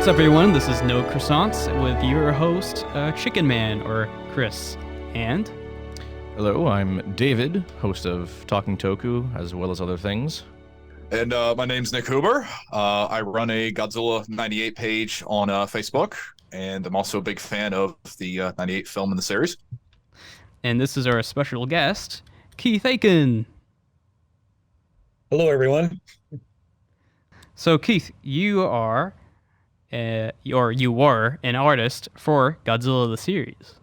What's up, everyone? This is No Croissant with your host, Chicken Man, or Chris. And hello, I'm David, host of Talking Toku, as well as other things. And my name's Nick Huber. I run a Godzilla 98 page on Facebook, and I'm also a big fan of the 98 film in the series. And this is our special guest, Keith Aiken. Hello, everyone. So, Keith, you were an artist for Godzilla the series,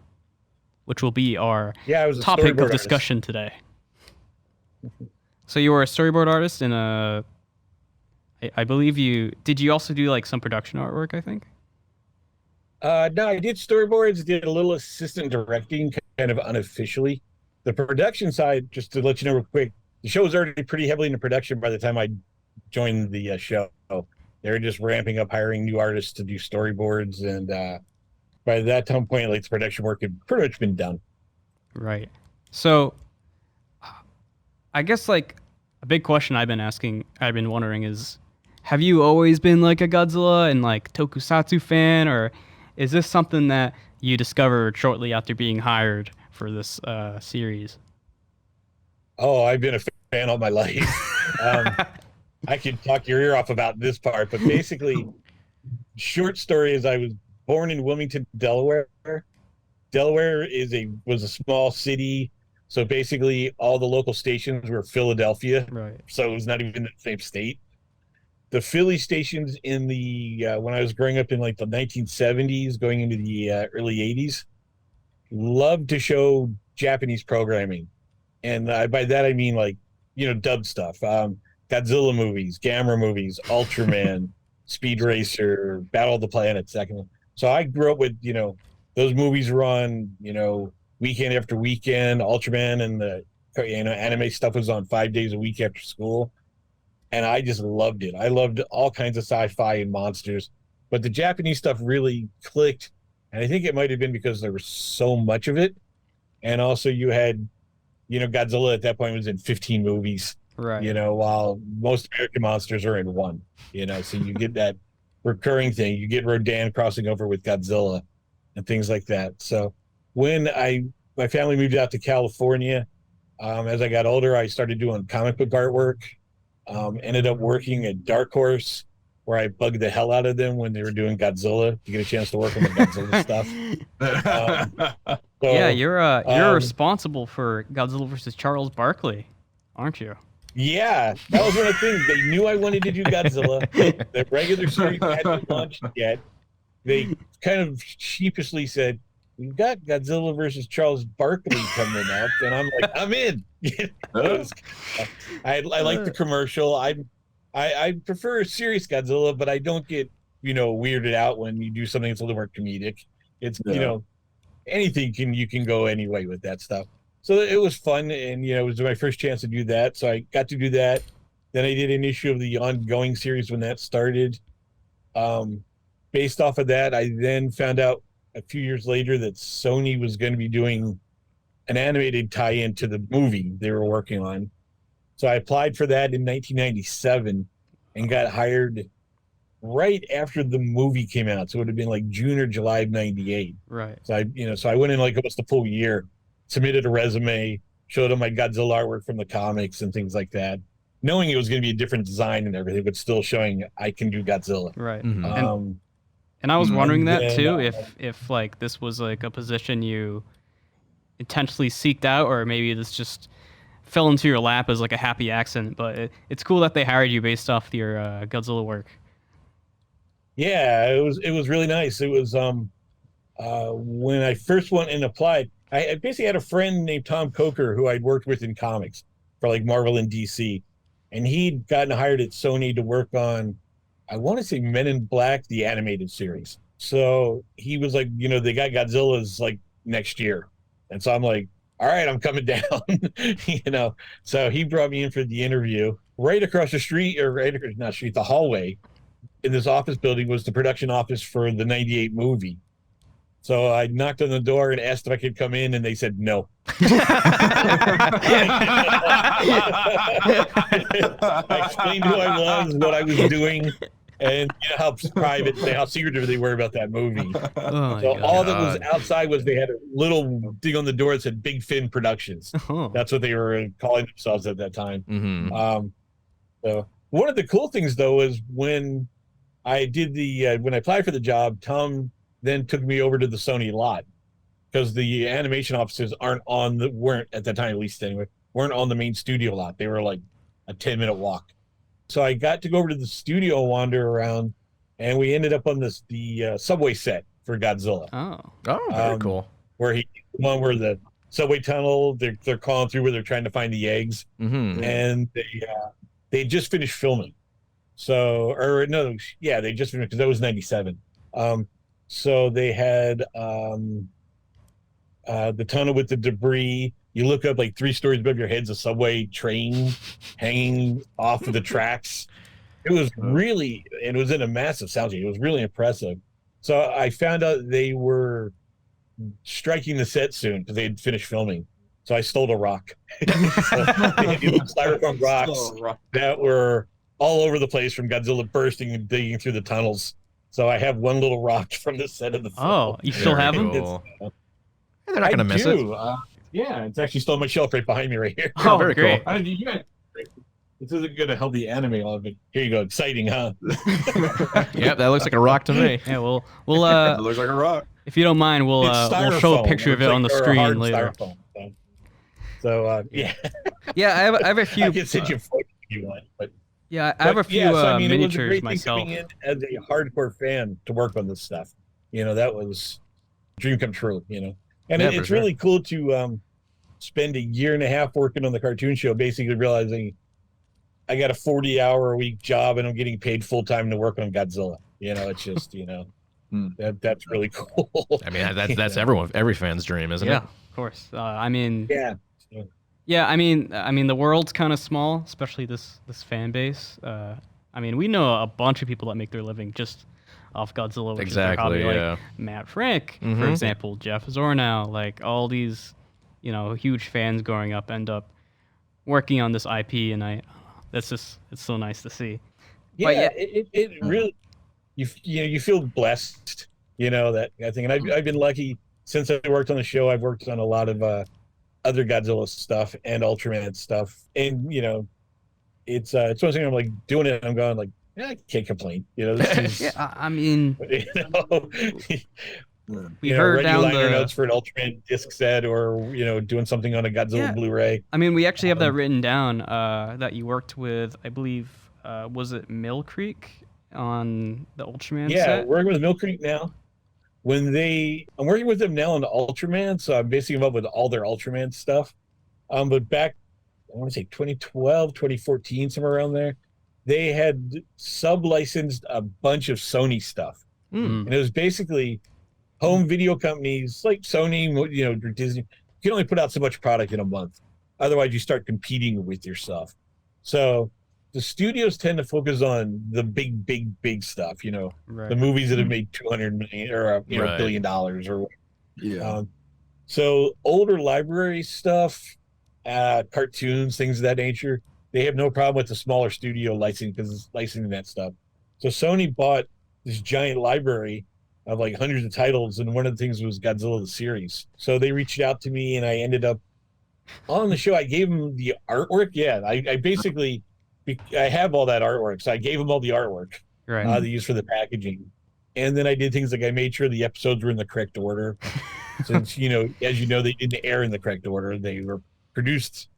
which will be our topic of discussion today. So you were a storyboard artist and I believe did you also do like some production artwork, I think? No, I did storyboards, did a little assistant directing kind of unofficially. The production side, just to let you know real quick, the show was already pretty heavily into production by the time I joined the show. They were just ramping up, hiring new artists to do storyboards, and by that time point, like the production work had pretty much been done. Right. So, I guess like a big question I've been wondering is, have you always been like a Godzilla and like Tokusatsu fan, or is this something that you discovered shortly after being hired for this series? Oh, I've been a fan all my life. I could talk your ear off about this part, but basically, short story is I was born in Wilmington, Delaware. Delaware was a small city, so basically all the local stations were Philadelphia. Right. So it was not even the same state. The Philly stations in the when I was growing up in like the 1970s, going into the early 80s, loved to show Japanese programming, and by that I mean like dubbed stuff. Godzilla movies, Gamera movies, Ultraman, Speed Racer, Battle of the Planets, that kind of. So I grew up with, those movies run, weekend after weekend. Ultraman and the, anime stuff was on 5 days a week after school. And I just loved it. I loved all kinds of sci-fi and monsters. But the Japanese stuff really clicked. And I think it might have been because there was so much of it. And also you had, Godzilla at that point was in 15 movies. Right. While most American monsters are in one, so you get that recurring thing. You get Rodan crossing over with Godzilla and things like that. So when my family moved out to California, as I got older, I started doing comic book artwork, ended up working at Dark Horse, where I bugged the hell out of them when they were doing Godzilla. You get a chance to work on the Godzilla stuff. Yeah, you're responsible for Godzilla versus Charles Barkley, aren't you? Yeah, that was one of the things. They knew I wanted to do Godzilla. The regular series hadn't launched yet. They kind of sheepishly said, "We've got Godzilla versus Charles Barkley coming up," and I'm like, "I'm in." I like the commercial. I prefer serious Godzilla, but I don't get weirded out when you do something that's a little more comedic. It's anything you can go any way with that stuff. So it was fun, and it was my first chance to do that. So I got to do that. Then I did an issue of the ongoing series when that started. Based off of that, I then found out a few years later that Sony was going to be doing an animated tie-in to the movie they were working on. So I applied for that in 1997 and got hired right after the movie came out. So it would have been like June or July of 98. Right. So I went in like almost a full year. Submitted a resume, showed them my Godzilla artwork from the comics and things like that, knowing it was going to be a different design and everything, but still showing I can do Godzilla. Right. Mm-hmm. And I was wondering that too, if like this was like a position you intentionally seeked out, or maybe this just fell into your lap as like a happy accident. But it's cool that they hired you based off your Godzilla work. Yeah, it was really nice. It was when I first went and applied. I basically had a friend named Tom Coker who I'd worked with in comics for like Marvel and DC, and he'd gotten hired at Sony to work on, I want to say Men in Black, the animated series. So he was like, they got Godzilla's like next year. And so I'm like, all right, I'm coming down, So he brought me in for the interview. Right across the street, or the hallway in this office building was the production office for the 98 movie. So I knocked on the door and asked if I could come in, and they said no. I explained who I was, what I was doing, And you know how private, how secretive they were about that movie. Oh my So God. all that was outside was they had a little thing on the door that said Big Fin Productions. Oh. That's what they were calling themselves at that time. Mm-hmm. So one of the cool things though is when I did when I applied for the job, Tom then took me over to the Sony lot because the animation offices weren't at that time, at least anyway, weren't on the main studio lot. They were like a 10-minute walk. So I got to go over to the studio, wander around, and we ended up on the subway set for Godzilla. Oh, very cool. Where where the subway tunnel, they're calling through where they're trying to find the eggs, and they just finished filming. So, or no, yeah, they just finished because that was '97. So they had the tunnel with the debris. You look up like 3 stories above your head's a subway train hanging off of the tracks. It was really, and it was in a massive soundstage. It was really impressive. So I found out they were striking the set soon because they had finished filming. So I stole a rock. So they had these styrofoam rocks that were all over the place from Godzilla bursting and digging through the tunnels. So I have one little rock from the set of the film. Oh, you still have them? Cool. They're not going to miss it. Yeah, it's actually still on my shelf right behind me right here. Oh, very great. cool. This isn't going to help the anime on it. Here you go. Exciting, huh? Yep, that looks like a rock to me. Yeah, we'll It looks like a rock. if you don't mind, we'll show a picture of it on the screen later. Yeah. Yeah, I have a few. I can send you a photo if you want, but yeah, I have a few it was a miniatures great myself. thing coming in as a hardcore fan to work on this stuff. You know, that was a dream come true. You know, and Yeah, it's for really cool to spend a year and a half working on the cartoon show, basically realizing I got a 40-hour-a-week job and I'm getting paid full time to work on Godzilla. You know, it's just that's really cool. I mean, that's every fan's dream, isn't Yeah, it? of course. I mean, Yeah. yeah. I mean, the world's kind of small, especially this fan base. I mean, we know a bunch of people that make their living just off Godzilla, which is their hobby, like Matt Frank, for example, Jeff Zornow, like all these, huge fans growing up end up working on this IP, and it's so nice to see. Yeah, But it really, you feel blessed, that I think, and I've been lucky since I worked on the show. I've worked on a lot of other Godzilla stuff and Ultraman stuff, and it's one thing I'm like doing it. I'm going like, I can't complain. This is, Yeah, I mean, we heard writing down liner the notes for an Ultraman disc set, or doing something on a Godzilla Blu-ray. I mean, we actually have that written down that you worked with, I believe, was it Mill Creek on the Ultraman set? Yeah, working with Mill Creek now. I'm working with them now on the Ultraman, so I'm basically involved with all their Ultraman stuff. But back, I want to say 2012, 2014, somewhere around there, they had sub-licensed a bunch of Sony stuff. And it was basically home video companies like Sony, Disney. You can only put out so much product in a month. Otherwise, you start competing with your stuff. So the studios tend to focus on the big stuff, Right. the movies that have made $200 million or $1 billion or so older library stuff, cartoons, things of that nature, they have no problem with the smaller studio licensing that stuff. So Sony bought this giant library of like hundreds of titles, and one of the things was Godzilla the series. So they reached out to me, and I ended up on the show. I gave them the artwork. Yeah, I basically I have all that artwork, so I gave them all the artwork they used for the packaging, and then I did things like I made sure the episodes were in the correct order. Since as you know, they didn't air in the correct order. They were produced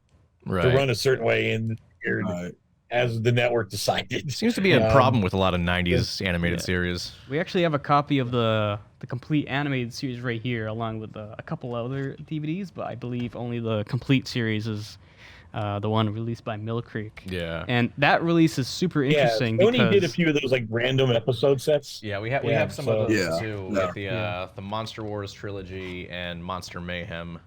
to run a certain way and aired as the network decided. Seems to be a problem with a lot of 90s animated series. We actually have a copy of the complete animated series right here, along with a couple other DVDs, but I believe only the complete series is the one released by Mill Creek. Yeah. And that release is super interesting. Sony because did a few of those like random episode sets. Yeah, we have some of those too, Yeah. like the Monster Wars trilogy and Monster Mayhem.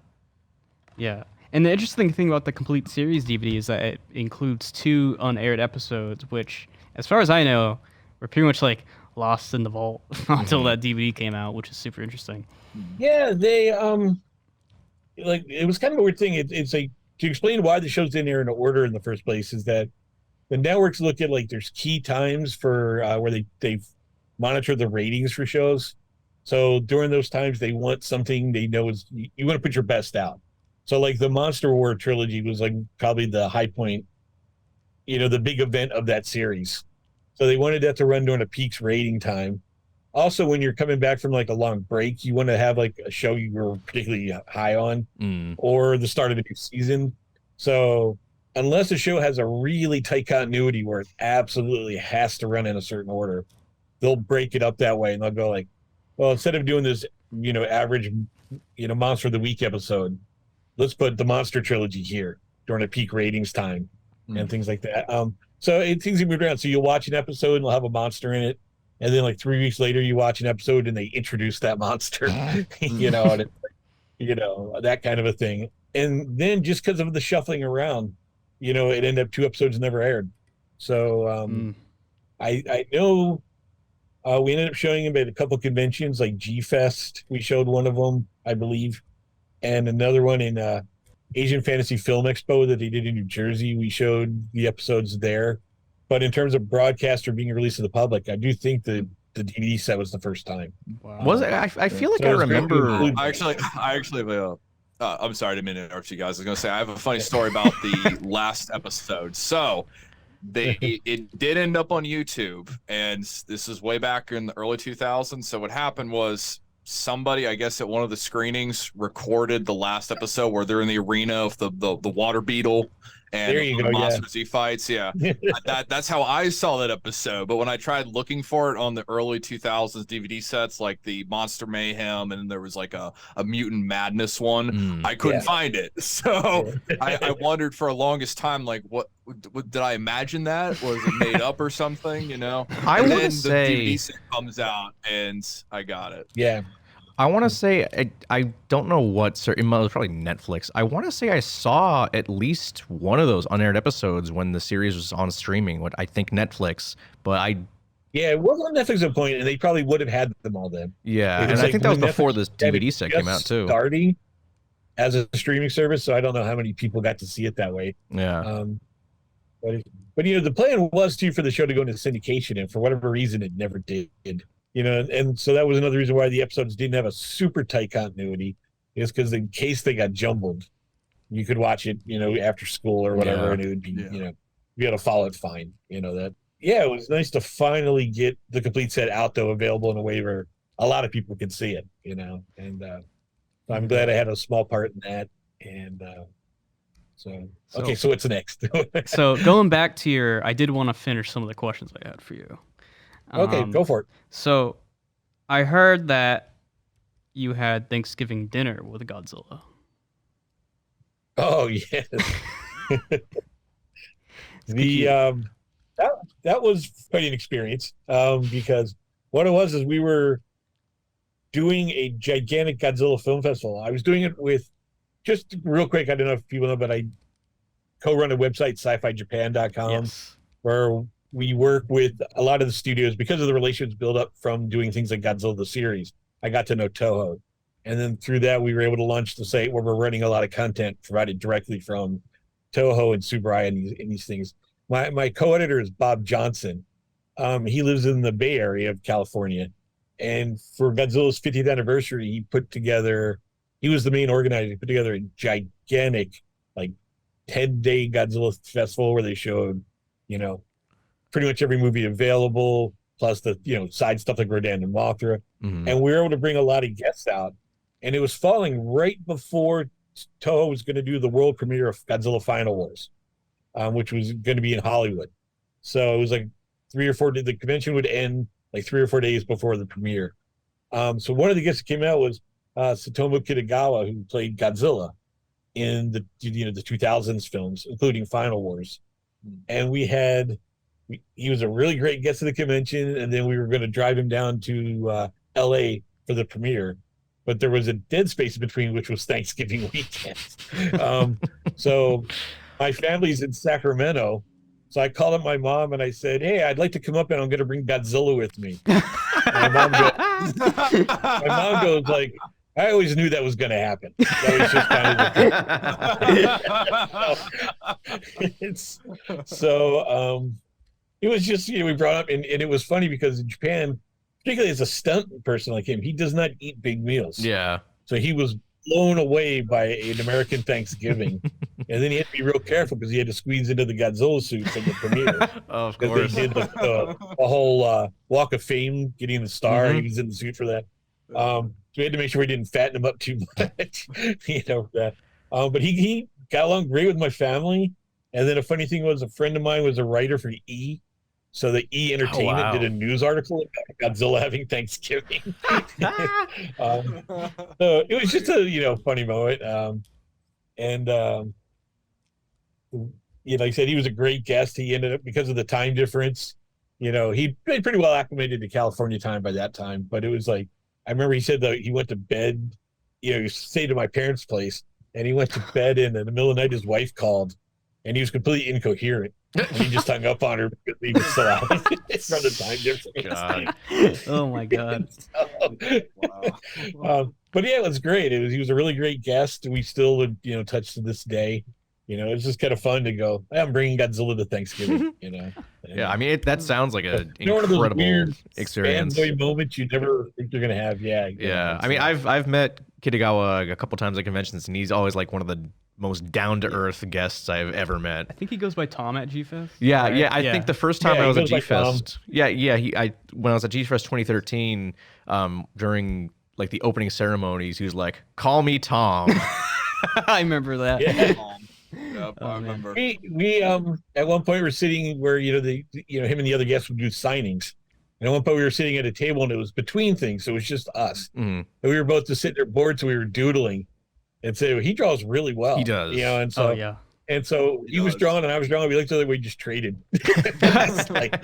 Yeah. And the interesting thing about the complete series DVD is that it includes 2 unaired episodes, which, as far as I know, were pretty much like lost in the vault until that DVD came out, which is super interesting. Yeah, they like it was kind of a weird thing. It's like to explain why the shows didn't air in order in the first place is that the networks look at like there's key times for where they monitor the ratings for shows. So during those times, they want something they know is you want to put your best out. So like the Monster War trilogy was like probably the high point, the big event of that series. So they wanted that to run during a peak's rating time. Also, when you're coming back from like a long break, you want to have like a show you were particularly high on or the start of a new season. So unless a show has a really tight continuity where it absolutely has to run in a certain order, they'll break it up that way and they'll go like, well, instead of doing this, average, Monster of the Week episode, let's put the Monster trilogy here during a peak ratings time and things like that. So things can move around. So you'll watch an episode and they'll have a monster in it. And then like 3 weeks later, you watch an episode and they introduce that monster, and it's like, that kind of a thing. And then just because of the shuffling around, it ended up 2 episodes never aired. So I know we ended up showing him at a couple conventions like G-Fest. We showed one of them, I believe, and another one in Asian Fantasy Film Expo that they did in New Jersey. We showed the episodes there. But in terms of broadcast or being released to the public, I do think the DVD set was the first time. Wow. Was it? I feel like I remember. I actually have a. I'm sorry to interrupt you guys. I was going to say I have a funny story about the last episode. So it did end up on YouTube, and this is way back in the early 2000s. So what happened was somebody, I guess, at one of the screenings recorded the last episode where they're in the arena of the water beetle. And there you go, Monster Z fights, that's how I saw that episode. But when I tried looking for it on the early 2000s DVD sets, like the Monster Mayhem, and there was like a Mutant Madness one, I couldn't find it. So I wondered for a longest time, like, what did I imagine that? Was it made up or something? I would say the DVD set comes out and I got it. Yeah. I want to say, I don't know what, it was probably Netflix. I want to say I saw at least one of those unaired episodes when the series was on streaming. What I think Netflix, but yeah, it was on Netflix at a point, and they probably would have had them all then. Yeah, and I think that was before this DVD set came out too. Starting as a streaming service, so I don't know how many people got to see it that way. Yeah. But the plan was too for the show to go into syndication, and for whatever reason, it never did. And so that was another reason why the episodes didn't have a super tight continuity, is because in case they got jumbled, you could watch it, after school or whatever, and it would be, be able to follow it fine. It was nice to finally get the complete set out, though, available in a way where a lot of people could see it, and so I'm glad I had a small part in that. And so what's next? So going back to I did want to finish some of the questions I had for you. Okay, go for it. So I heard that you had Thanksgiving dinner with Godzilla. Oh, yes. That was quite an experience, because what it was is we were doing a gigantic Godzilla film festival. I was doing it with, just real quick, I don't know if people know, but I co-run a website, SciFiJapan.com, where we work with a lot of the studios because of the relations built up from doing things like Godzilla the series. I got to know Toho. And then through that, we were able to launch the site where we're running a lot of content provided directly from Toho and Tsuburaya and these things. My co-editor is Bob Johnson. He lives in the Bay Area of California. And for Godzilla's 50th anniversary, he was the main organizer. He put together a gigantic, 10-day Godzilla festival where they showed, pretty much every movie available, plus the side stuff like Rodan and Mothra. And we were able to bring a lot of guests out. And it was falling right before Toho was going to do the world premiere of Godzilla Final Wars, which was going to be in Hollywood. So it was like 3 or 4 days. The convention would end like 3 or 4 days before the premiere. So one of the guests that came out was Satomu Kitagawa, who played Godzilla in the 2000s films, including Final Wars. And he was a really great guest at the convention, and then we were going to drive him down to LA for the premiere, but there was a dead space between, which was Thanksgiving weekend. So my family's in Sacramento, so I called up my mom and I said, "Hey, I'd like to come up, and I'm going to bring Godzilla with me." My mom goes like, "I always knew that was going to happen." That was just kind of It's so it was just we brought up and it was funny because in Japan, particularly as a stunt person like him, he does not eat big meals. Yeah. So he was blown away by an American Thanksgiving, and then he had to be real careful because he had to squeeze into the Godzilla suit from the premiere. Of Because course. they did the whole Walk of Fame, getting the star. He was in the suit for that. So we had to make sure we didn't fatten him up too much, that. But he got along great with my family. And then a funny thing was, a friend of mine was a writer for E. So the E Entertainment wow. did a news article about Godzilla having Thanksgiving. So it was just a funny moment. Like I said, he was a great guest. He ended up, because of the time difference, he'd been pretty well acclimated to California time by that time. But it was like, I remember he said that he went to bed, he stayed at my parents' place, and he went to bed, and in the middle of the night his wife called, and he was completely incoherent. And he just hung up on her because he was still out from the time difference. God. Oh my god. But yeah, it was great. He was a really great guest. We still would touch to this day. It's just kind of fun to go, I'm bringing Godzilla to Thanksgiving. Yeah, I mean that sounds like an one of those incredible weird experience. fanboy moments you never think you're gonna have. Yeah. Yeah, I mean I've met Kitagawa a couple times at conventions, and he's always like one of the most down to earth guests I've ever met. I think he goes by Tom at G-Fest. Yeah, right? yeah. I think the first time Yeah, I was he at goes by Tom. G-Fest, when I was at G-Fest 2013, during like the opening ceremonies, he was like, "Call me Tom." I remember that. Yeah. Yep, Oh, I man. remember. We at one point were sitting where him and the other guests would do signings, and at one point we were sitting at a table and it was between things, so it was just us. Mhm. And we were both just sitting there bored, so we were doodling. And so he draws really well. He does. And so Oh yeah. and so he was does. drawing and I was drawing. We looked at the other way, we just traded. It's like,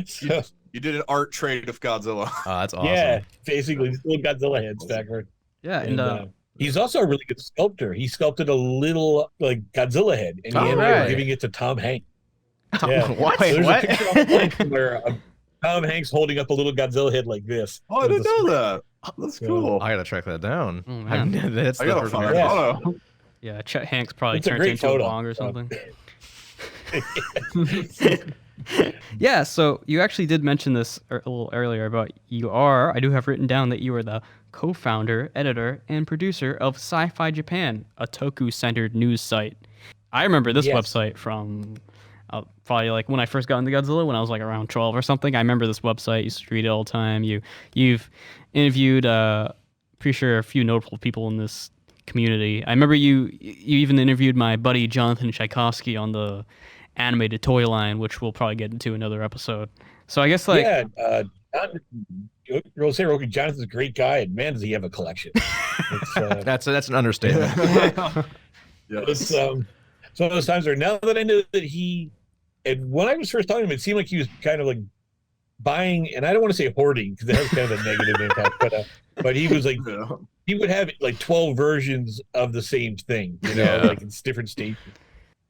so, You did an art trade of Godzilla. Oh, that's awesome. yeah, basically these little Godzilla heads backward. Yeah, And he's also a really good sculptor. He sculpted a little like Godzilla head, and he Oh, ended up right. giving it to Tom Hanks. Yeah. What? So there's What? a picture online somewhere of Tom Hanks holding up a little Godzilla head like this. Oh, I didn't know that. That's cool. I gotta track that down. Oh, man. That's I the gotta first find one. a Yeah. photo. Yeah, Chet Hanks probably It's a turned great into photo. a bong or something. Yeah, so you actually did mention this a little earlier about I do have written down that you are the co-founder, editor, and producer of Sci-Fi Japan, a toku-centered news site. I remember this Yes. website from probably like when I first got into Godzilla when I was like around 12 or something. I remember this website, used to read it all the time. You've interviewed pretty sure a few notable people in this community. I remember you even interviewed my buddy Jonathan Tchaikovsky on the animated Toyline, which we'll probably get into another episode. So I guess like Jonathan's a great guy, and man, does he have a collection. It's, That's an understatement. it's one of those times where now that I know that and when I was first talking to him, it seemed like he was kind of like buying, and I don't want to say hoarding because that has kind of a negative impact, but he was like, he would have like 12 versions of the same thing, Yeah. like it's different stages.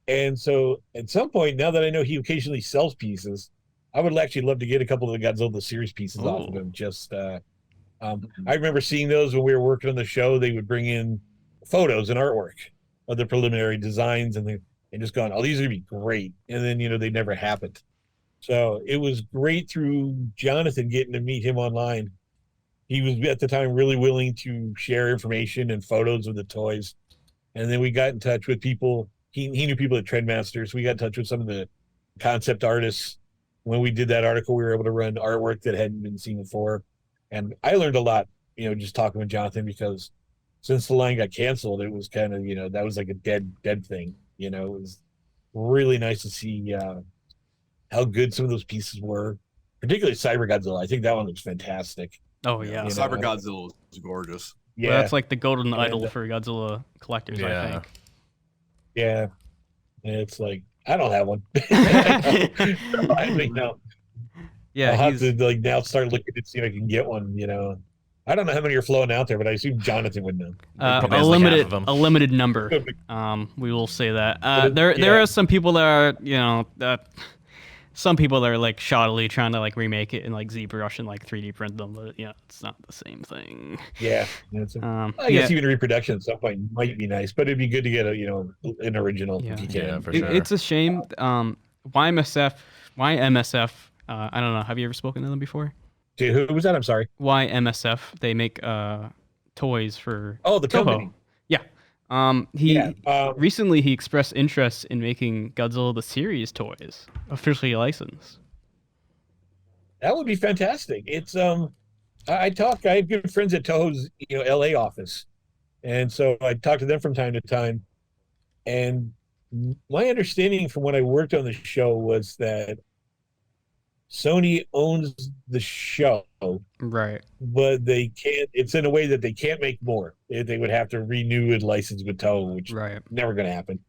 And so at some point, now that I know he occasionally sells pieces, I would actually love to get a couple of the Godzilla series pieces off of him. Just, I remember seeing those when we were working on the show. They would bring in photos and artwork of the preliminary designs, and just going, "Oh, these are gonna be great." And then they never happened. So it was great through Jonathan getting to meet him online. He was at the time really willing to share information and photos of the toys, and then we got in touch with people. He knew people at Trendmasters. We got in touch with some of the concept artists. When we did that article, we were able to run artwork that hadn't been seen before. And I learned a lot, just talking with Jonathan, because since the line got canceled, it was kind of, that was like a dead thing. It was really nice to see how good some of those pieces were, particularly Cyber Godzilla. I think that one looks fantastic. oh yeah. Cyber Godzilla was gorgeous. Yeah, Well, that's like the golden idol And- for Godzilla collectors, I Yeah. think. yeah. And it's like, I don't have one. I mean, no. Yeah, I'll have he's- to like now start looking to see if I can get one. I don't know how many are flowing out there, but I assume Jonathan would know. Probably a has like half limited of 'em. a limited number. We will say that. But There yeah. are some people that are that some people are like shoddily trying to like remake it in like ZBrush and like 3D print them, but yeah, it's not the same thing. Yeah. I guess yeah, even reproduction at some point might be nice, but it'd be good to get an original if you can. Yeah, for sure. it's a shame. YMSF. I don't know. Have you ever spoken to them before? Dude, who was that? I'm sorry. YMSF. They make toys for Oh, the Toho. company. Yeah. Recently he expressed interest in making Godzilla the series toys officially licensed. That would be fantastic. It's I have good friends at Toho's LA office, and so I talk to them from time to time. And my understanding from when I worked on the show was that Sony owns the show, Right. but they can't. It's in a way that they can't make more. They would have to renew and license with Toho, which Right. never going to happen.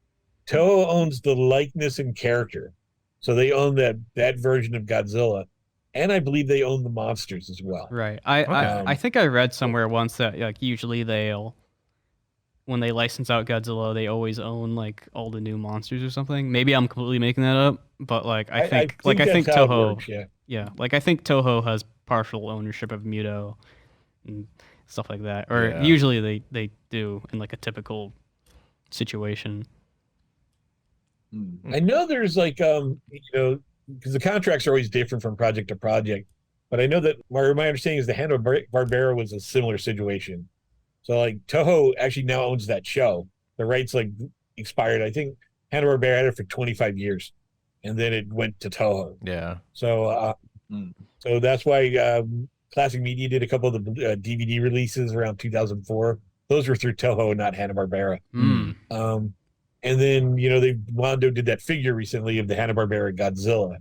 Toho owns the likeness and character, so they own that version of Godzilla, and I believe they own the monsters as well. Right. I think I read somewhere once that like usually when they license out Godzilla, they always own like all the new monsters or something. Maybe I'm completely making that up, but like I think that's how it Toho, works, yeah, like I think Toho has partial ownership of Muto and stuff like that, or usually they do in like a typical situation. I know there's like because the contracts are always different from project to project, but I know that my understanding is the Hanna-Barbera was a similar situation. So like Toho actually now owns that show. The rights like expired. I think Hanna-Barbera had it for 25 years, and then it went to Toho. Yeah. So so that's why Classic Media did a couple of the DVD releases around 2004. Those were through Toho, not Hanna-Barbera. And then they Mondo did that figure recently of the Hanna-Barbera Godzilla,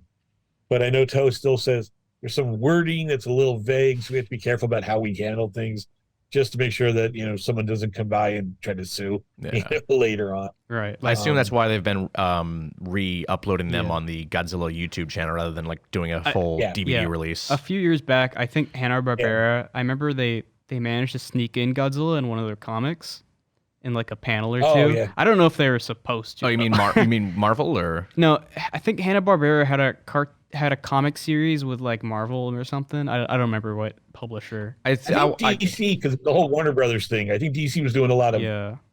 but I know Toho still says there's some wording that's a little vague, so we have to be careful about how we handle things, just to make sure that someone doesn't come by and try to sue later on. Right. I assume that's why they've been re-uploading them on the Godzilla YouTube channel rather than like doing a full DVD release. A few years back, I think Hanna-Barbera. I remember they managed to sneak in Godzilla in one of their comics, in like a panel or two. Yeah. I don't know if they were supposed to. Oh, you mean Marvel or? No, I think Hanna-Barbera had a comic series with like Marvel or something. I don't remember what publisher. I think DC, because the whole Warner Brothers thing. I think DC was doing a lot of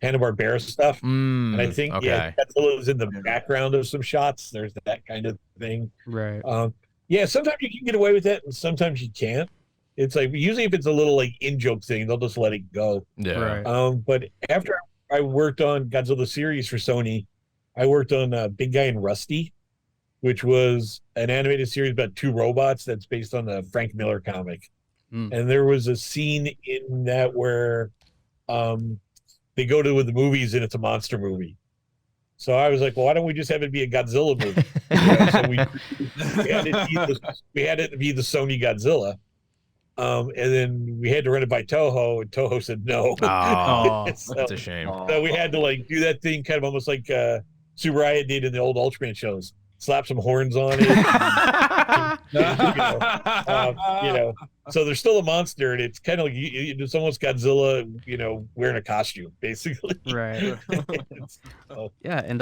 Hanna-Barbera stuff, and I think Godzilla was in the background of some shots. There's that kind of thing, right? Sometimes you can get away with it, and sometimes you can't. It's like usually if it's a little like in-joke thing, they'll just let it go. Yeah. Right. But after I worked on Godzilla series for Sony, I worked on Big Guy and Rusty, which was an animated series about two robots that's based on the Frank Miller comic. And there was a scene in that where they go to the movies and it's a monster movie. So I was like, well, why don't we just have it be a Godzilla movie? So we had it be the Sony Godzilla. And then we had to run it by Toho, and Toho said no. So, that's a shame. So we had to like do that thing kind of almost like Tsuburaya did in the old Ultraman shows. Slap some horns on it. So there's still a monster, and it's kind of like it's almost Godzilla, wearing a costume, basically. Right. Yeah, and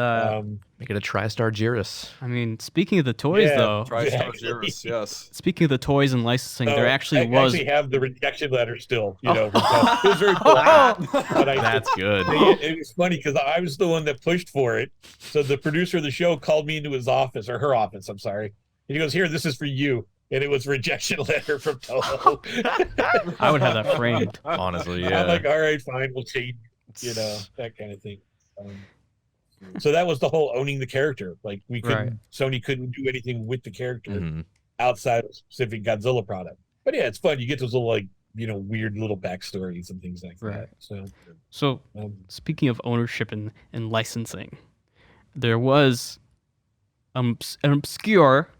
make it a TriStar Giris. I mean, speaking of the toys, though. TriStar Giris, yes. Speaking of the toys and licensing, there actually I actually have the rejection letter still. It was very polite, but that's good. It was funny because I was the one that pushed for it. So the producer of the show called me into his office, or her office, I'm sorry. And he goes, "Here, this is for you." And it was a rejection letter from Toho. I would have that framed. Honestly, yeah. I'm like, all right, fine, we'll change, that kind of thing. So that was the whole owning the character. Like Sony couldn't do anything with the character outside of a specific Godzilla product. But yeah, it's fun. You get those little weird little backstories and things like that. So speaking of ownership and licensing, there was an obscure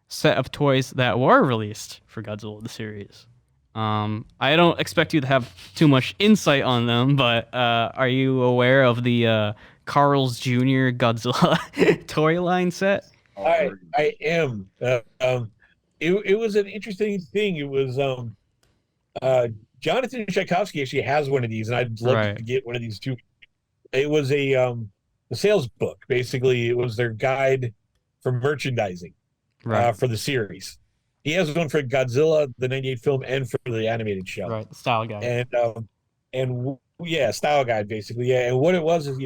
set of toys that were released for Godzilla the series. I don't expect you to have too much insight on them, but are you aware of the Carl's Jr. Godzilla Toyline set? I am. It was an interesting thing. It was Jonathan Tchaikovsky actually has one of these, and I'd love to get one of these too. It was a sales book. Basically, it was their guide for merchandising. for the series. He has one for Godzilla, the '98 film, and for the animated show. Right, the style guide. And style guide basically. Yeah, and what it was is,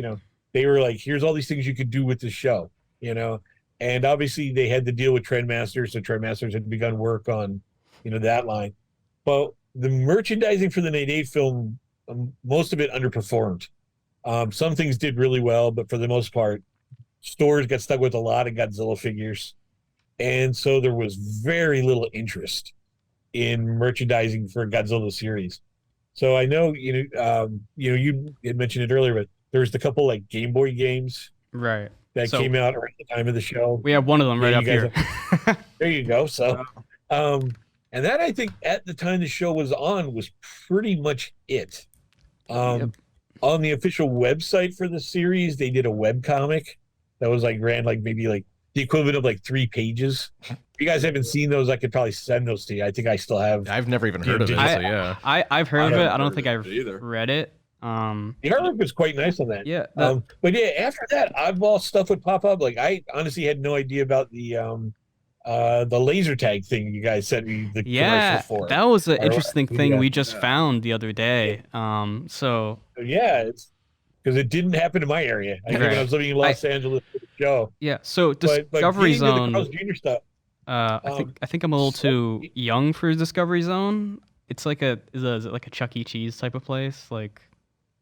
they were like, here's all these things you could do with the show, and obviously they had to deal with Trendmasters, so Trendmasters had begun work on, that line. But the merchandising for the '98 film, most of it underperformed. Some things did really well, but for the most part, stores got stuck with a lot of Godzilla figures. And so there was very little interest in merchandising for Godzilla series. So I know, you had mentioned it earlier, but there was a couple like Game Boy games that came out around the time of the show. We have one of them right up here. There you go. So, and that, I think at the time the show was on, was pretty much it. On the official website for the series, they did a web comic that was ran maybe the equivalent of 3 pages. If you guys haven't seen those, I could probably send those to you. I think I still have. I've never even heard of it. I've heard of it. I don't think I've read it. The artwork was quite nice on that. Yeah. But yeah, after that, oddball stuff would pop up. I honestly had no idea about the laser tag thing you guys sent me the commercial for. That was an interesting thing we just found the other day. So yeah, it's because it didn't happen in my area. I think when I was living in Los Angeles for the show. Yeah. So Discovery Zone. Carl's Jr. stuff. I think I'm a little too young for Discovery Zone. It's is it like a Chuck E. Cheese type of place,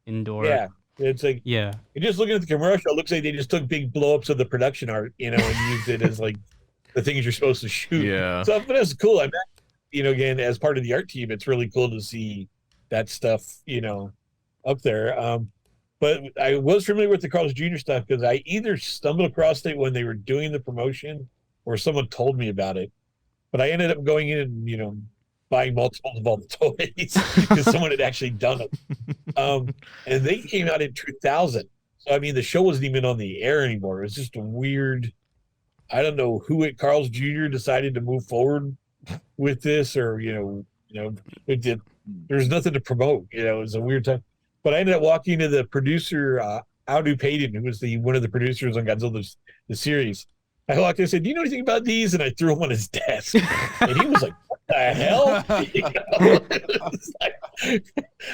indoor? Yeah. It's you're just looking at the commercial. It looks like they just took big blow-ups of the production art, and used it as the things you're supposed to shoot. Yeah. So, but it's cool. Again, as part of the art team, it's really cool to see that stuff, up there. But I was familiar with the Carl's Jr. stuff because I either stumbled across it when they were doing the promotion or someone told me about it. But I ended up going in and, buying multiples of all the toys because someone had actually done it. And they came out in 2000. So, the show wasn't even on the air anymore. It was just a weird, I don't know who at Carl's Jr. decided to move forward with this or, it did. There's nothing to promote. It was a weird time. But I ended up walking to the producer, Audu Payton, who was one of the producers on Godzilla, the series. I walked in and said, "Do you know anything about these?" And I threw him on his desk. And he was like, "What the hell?"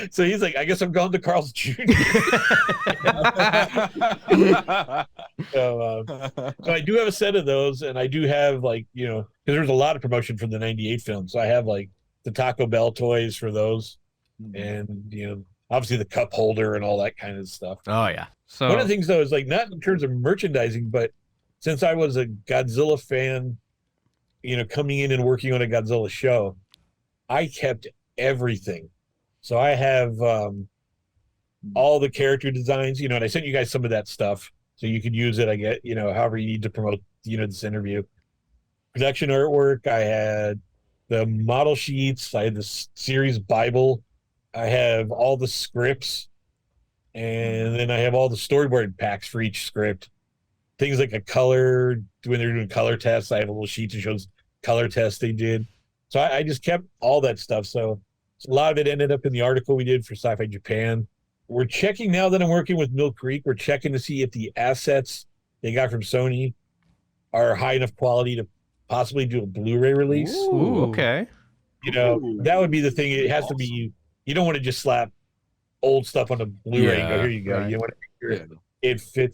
So he's like, "I guess I'm going to Carl's Jr." So I do have a set of those, and I do have because there's a lot of promotion for the '98 film. So I have the Taco Bell toys for those, and obviously the cup holder and all that kind of stuff. Oh yeah. So one of the things though is not in terms of merchandising, but since I was a Godzilla fan, coming in and working on a Godzilla show, I kept everything. So I have all the character designs, and I sent you guys some of that stuff so you could use it, I get, however you need to promote, this interview. Production artwork, I had the model sheets, I had the series Bible, I have all the scripts, and then I have all the storyboard packs for each script. Things like a color, when they're doing color tests, I have a little sheet that shows color tests they did. So I just kept all that stuff. So a lot of it ended up in the article we did for Sci-Fi Japan. We're checking now that I'm working with Mill Creek, we're checking to see if the assets they got from Sony are high enough quality to possibly do a Blu-ray release. Ooh, okay. That would be the thing. It has to be, you don't want to just slap old stuff on a Blu-ray and go, here you go. Right. You want to make sure it fits.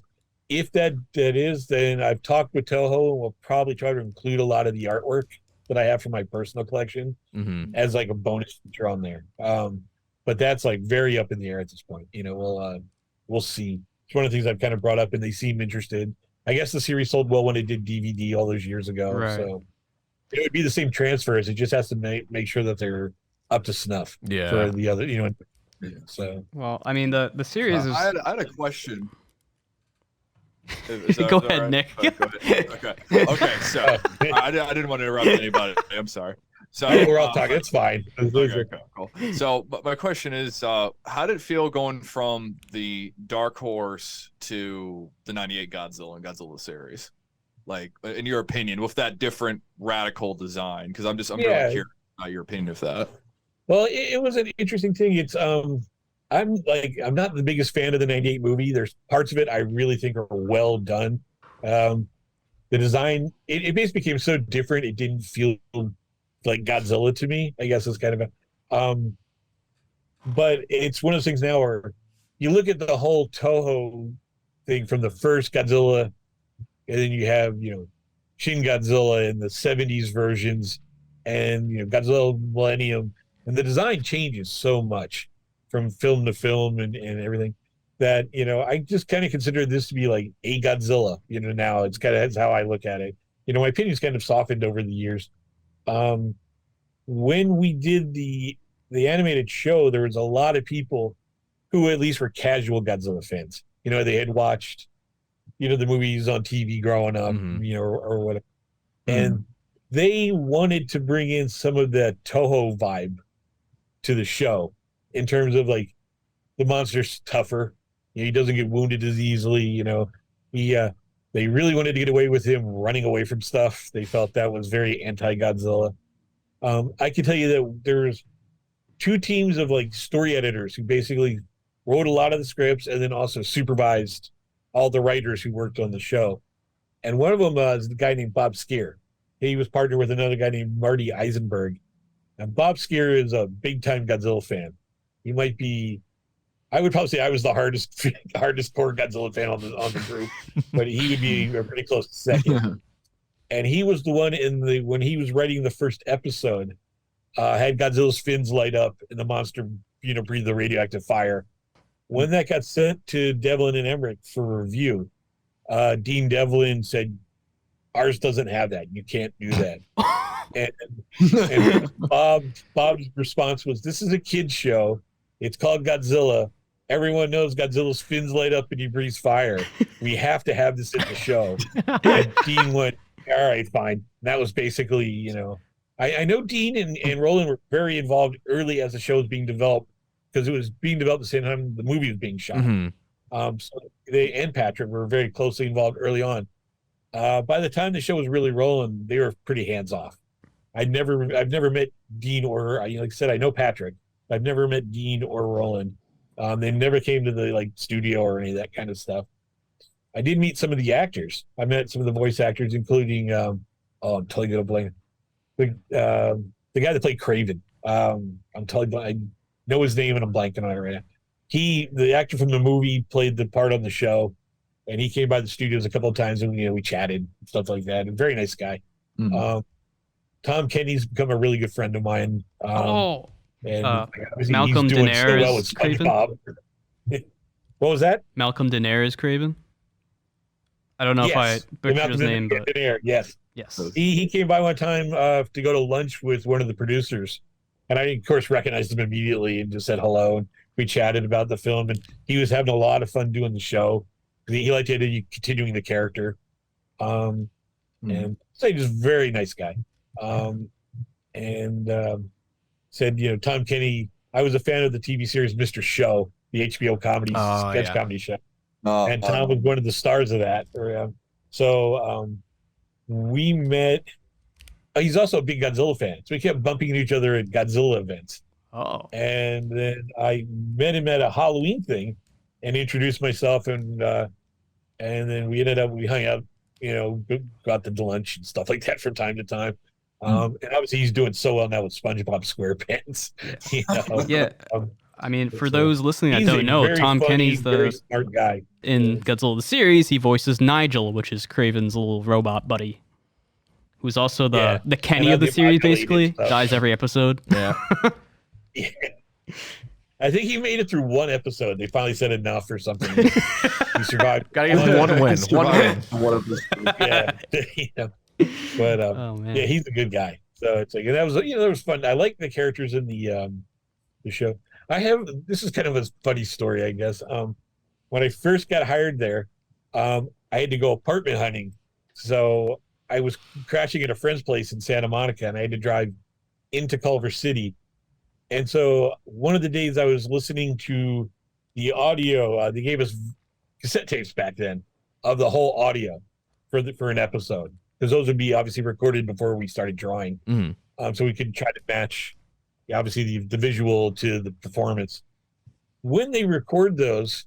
If that is, then I've talked with Toho and we'll probably try to include a lot of the artwork that I have for my personal collection as a bonus feature on there. But that's very up in the air at this point. We'll see. It's one of the things I've kind of brought up and they seem interested. I guess the series sold well when it did DVD all those years ago. Right. So it would be the same transfers. It just has to make sure that they're up to snuff for the other, So well, the series is. I had a question. Go ahead, Nick. Go ahead. Okay. So I didn't want to interrupt anybody. I'm sorry. So we're all talking. It's fine. Okay, cool. So, but my question is, how did it feel going from the Dark Horse to the '98 Godzilla and Godzilla series? In your opinion, with that different radical design? Because I'm really curious about your opinion of that. Well, it was an interesting thing. It's I'm not the biggest fan of the '98 movie. There's parts of it I really think are well done. the design, it basically became so different. It didn't feel like Godzilla to me, I guess is kind of but it's one of those things now where you look at the whole Toho thing from the first Godzilla, and then you have, Shin Godzilla in the 70s versions, and, Godzilla Millennium, and the design changes so much from film to film and everything that, I just kind of consider this to be like a Godzilla, now it's kind of, that's how I look at it. My opinion's kind of softened over the years. When we did the animated show, there was a lot of people who at least were casual Godzilla fans. They had watched, the movies on TV growing up, or whatever. And they wanted to bring in some of the Toho vibe to the show in terms of like the monster's tougher. He doesn't get wounded as easily. They really wanted to get away with him running away from stuff. They felt that was very anti-Godzilla. I can tell you that there's 2 teams of like story editors who basically wrote a lot of the scripts and then also supervised all the writers who worked on the show. And one of them is the guy named Bob Skier. He was partnered with another guy named Marty Eisenberg. And Bob Skier is a big-time Godzilla fan. He might be, I would probably say I was the hardest core Godzilla fan on the group, but he would be a pretty close second. And he was the one when he was writing the first episode, had Godzilla's fins light up and the monster, breathe the radioactive fire. When that got sent to Devlin and Emmerich for review, Dean Devlin said, "Ours doesn't have that. You can't do that." and Bob's response was, "This is a kid's show. It's called Godzilla. Everyone knows Godzilla's fins light up and he breathes fire. We have to have this in the show." And Dean went, "All right, fine." And that was basically, I know Dean and Roland were very involved early as the show was being developed, because it was being developed at the same time the movie was being shot. So they and Patrick were very closely involved early on. By the time the show was really rolling, they were pretty hands off. I've never met Dean or, like I said, I know Patrick. I've never met Dean or Roland. They never came to the studio or any of that kind of stuff. I did meet some of the actors. I met some of the voice actors, including I'm totally gonna blank the guy that played Craven. I know his name and I'm blanking on it right now. The actor from the movie, played the part on the show, and he came by the studios a couple of times and we chatted and stuff like that. A very nice guy. Tom Kenny's become a really good friend of mine. And Malcolm he's doing Daenerys so well with SpongeBob. What was that? Malcolm Daenerys Craven. I don't know if I butchered his name, but yes. He came by one time to go to lunch with one of the producers, and I of course recognized him immediately and just said hello, and we chatted about the film, and he was having a lot of fun doing the show. He liked continuing the character, and so he's just a very nice guy. Said, Tom Kenny, I was a fan of the TV series Mr. Show, the HBO comedy sketch comedy show. And Tom was one of the stars of that. We met. He's also a big Godzilla fan, so we kept bumping into each other at Godzilla events. And then I met him at a Halloween thing and introduced myself, and then we hung out, got to lunch and stuff like that from time to time. And obviously he's doing so well now with SpongeBob SquarePants. I mean, for those listening that don't know, Tom Kenny's the very smart guy. In Godzilla the series. He voices Nigel, which is Craven's little robot buddy, who's also the Kenny of the series. Basically, dies every episode. Yeah. I think he made it through one episode. They finally said enough or something. He survived. Gotta give him one win. One of But he's a good guy. So it's like, and that was fun. I like the characters in the show. This is kind of a funny story, I guess. When I first got hired there, I had to go apartment hunting. So I was crashing at a friend's place in Santa Monica, and I had to drive into Culver City. And so one of the days I was listening to the audio, they gave us cassette tapes back then of the whole audio for an episode, because those would be obviously recorded before we started drawing. So we could try to match, obviously, the visual to the performance. When they record those,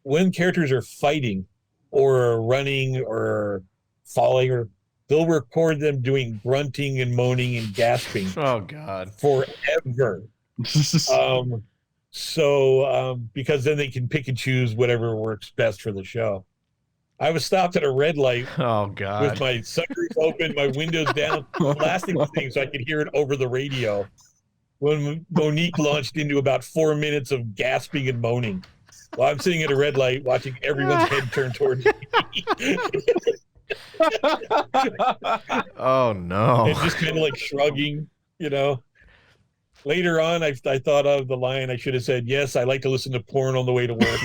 when characters are fighting or running or falling, or they'll record them doing grunting and moaning and gasping Oh God. forever. Because then they can pick and choose whatever works best for the show. I was stopped at a red light Oh with God. my sunroof open, my windows down, blasting the thing so I could hear it over the radio when Monique launched into about 4 minutes of gasping and moaning while I'm sitting at a red light watching everyone's head turn towards me. Oh no. And just kind of like shrugging, you know. Later on, I thought of the line. I should have said, yes, I like to listen to porn on the way to work.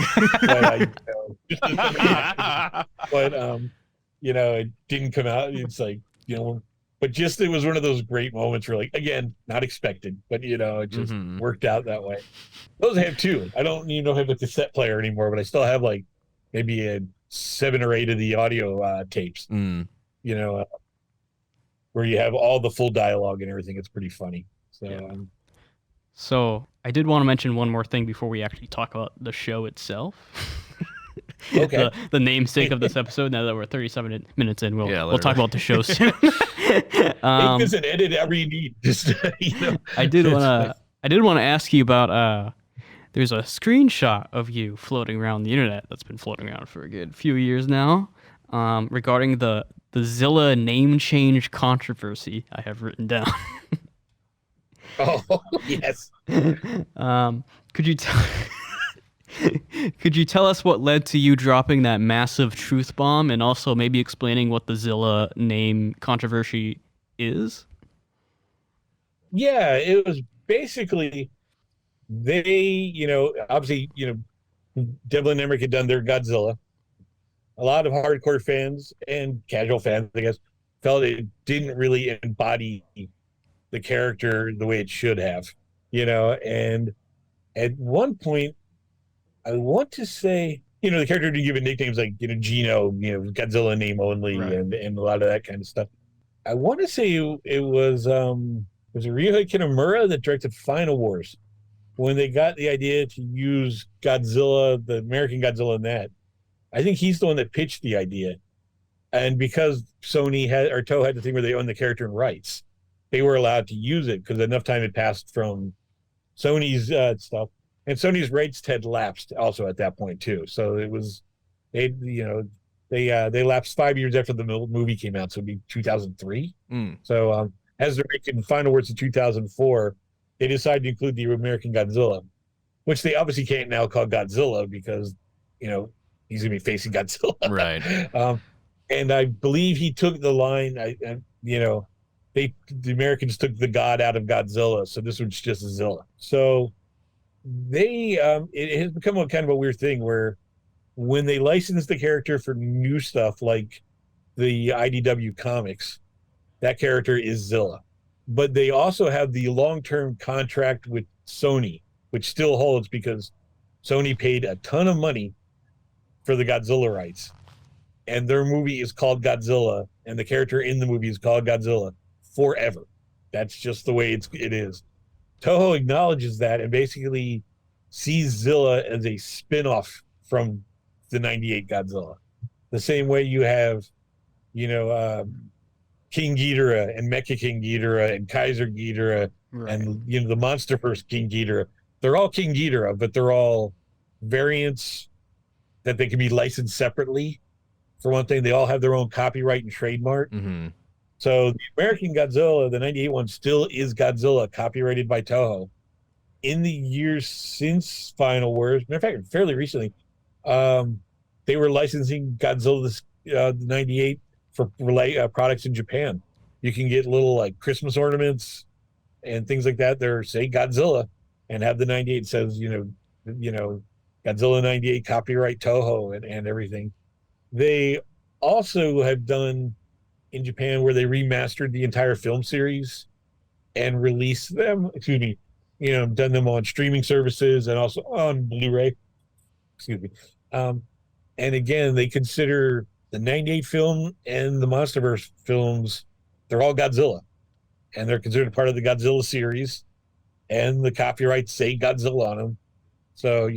It didn't come out. It's like, but just it was one of those great moments where, like, again, not expected, but, it just worked out that way. Those I have two. I don't even know if I have a cassette player anymore, but I still have like maybe 7 or 8 of the audio tapes, where you have all the full dialogue and everything. It's pretty funny. So, yeah. So I did want to mention one more thing before we actually talk about the show itself. Okay. the namesake of this episode. Now that we're 37 minutes in, we'll talk about the show soon. Make this an edit ever you need. Just I did want to ask you about. There's a screenshot of you floating around the internet that's been floating around for a good few years now, regarding the Zilla name change controversy. I have written down. Oh, yes. Could you tell us what led to you dropping that massive truth bomb, and also maybe explaining what the Zilla name controversy is? Yeah, it was basically they, obviously, Devlin and Emmerich had done their Godzilla. A lot of hardcore fans and casual fans, I guess, felt it didn't really embody the character the way it should have, and at one point I want to say, the character didn't give it nicknames like, Gino, Godzilla name only, right, and a lot of that kind of stuff. I want to say it was Ryuhei Kitamura that directed Final Wars when they got the idea to use Godzilla, the American Godzilla in that. I think he's the one that pitched the idea, and because Sony or Toho had the thing where they own the character and rights, they were allowed to use it because enough time had passed from Sony's stuff, and Sony's rights had lapsed also at that point too. So it was, they lapsed 5 years after the movie came out, so it'd be 2003. So as they're making Final Wars in 2004, they decided to include the American Godzilla, which they obviously can't now call Godzilla because he's gonna be facing Godzilla, right? And I believe he took the line, the Americans took the god out of Godzilla, so this was just Zilla. So it has become a kind of a weird thing where when they license the character for new stuff like the IDW comics, that character is Zilla. But they also have the long-term contract with Sony, which still holds because Sony paid a ton of money for the Godzilla rights. And their movie is called Godzilla, and the character in the movie is called Godzilla forever. That's just the way it is. Toho acknowledges that and basically sees Zilla as a spin-off from the 98 Godzilla. The same way you have, King Ghidorah and Mecha King Ghidorah and Kaiser Ghidorah, right, and the MonsterVerse King Ghidorah. They're all King Ghidorah, but they're all variants that they can be licensed separately. For one thing, they all have their own copyright and trademark. Mm-hmm. So the American Godzilla, the 98 one, still is Godzilla, copyrighted by Toho. In the years since Final Wars, matter of fact, fairly recently, they were licensing Godzilla the 98 for products in Japan. You can get little like Christmas ornaments and things like that. They're say Godzilla and have the 98 says, Godzilla 98 copyright Toho and everything. They also have done in Japan where they remastered the entire film series and released them, done them on streaming services and also on Blu-ray. And again, they consider the 98 film and the MonsterVerse films, they're all Godzilla. And they're considered part of the Godzilla series. And the copyrights say Godzilla on them. So,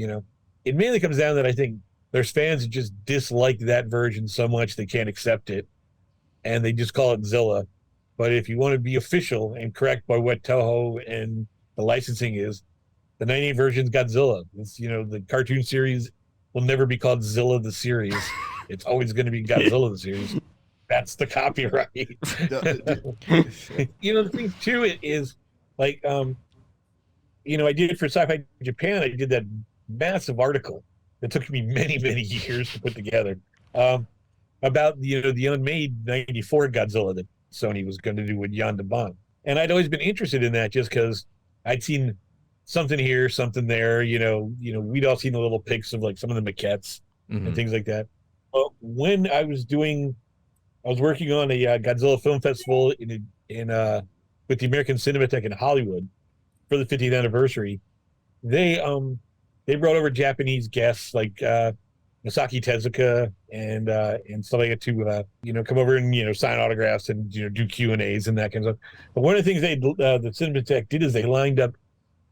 it mainly comes down that I think there's fans who just dislike that version so much they can't accept it. and they just call it Zilla. But if you want to be official and correct by what Toho and the licensing is, the 98 version's Godzilla. It's, the cartoon series will never be called Zilla the series. It's always going to be Godzilla the series. That's the copyright. The thing too is like, I did for Sci-Fi Japan, I did that massive article that took me many, many years to put together about, the unmade 94 Godzilla that Sony was going to do with Jan de Bont. And I'd always been interested in that just because I'd seen something here, something there, we'd all seen the little pics of like some of the maquettes and things like that. But when I was working on a Godzilla Film Festival with the American Cinematheque in Hollywood for the 50th anniversary. They brought over Japanese guests like Masaki Tezuka and stuff like that to come over and sign autographs and do Q&As and that kind of stuff. But one of the things the Cinematheque did is they lined up,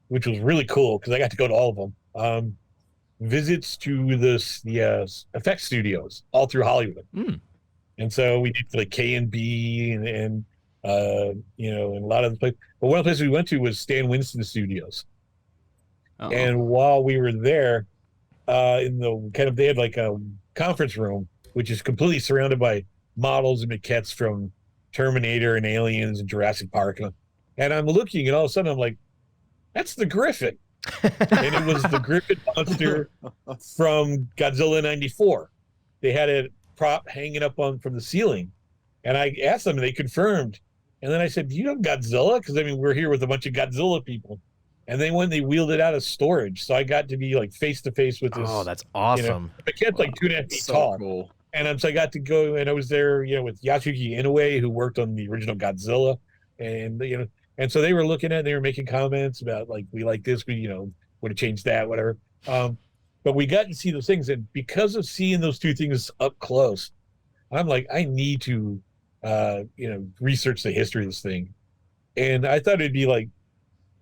which was really cool because I got to go to all of them. Visits to the effects studios all through Hollywood. And so we did like K&B and a lot of the places. But one of the places we went to was Stan Winston Studios. Uh-oh. And while we were there, they had like a conference room, which is completely surrounded by models and maquettes from Terminator and Aliens and Jurassic Park. And I'm looking, and all of a sudden I'm like, that's the Griffin. And it was the Griffin monster from Godzilla 94. They had a prop hanging up from the ceiling, and I asked them and they confirmed. And then I said, do you know Godzilla? Because we're here with a bunch of Godzilla people. And then when they wheeled it out of storage, so I got to be like face to face with this. Oh, that's awesome. The kid's like 2.5 feet tall. Cool. And so I got to go, and I was there, with Yasuki Inoue, who worked on the original Godzilla. And and so they were they were making comments about like, we like this, we would have changed that, whatever. But we got to see those things, and because of seeing those two things up close, I'm like, I need to research the history of this thing. And I thought it'd be like,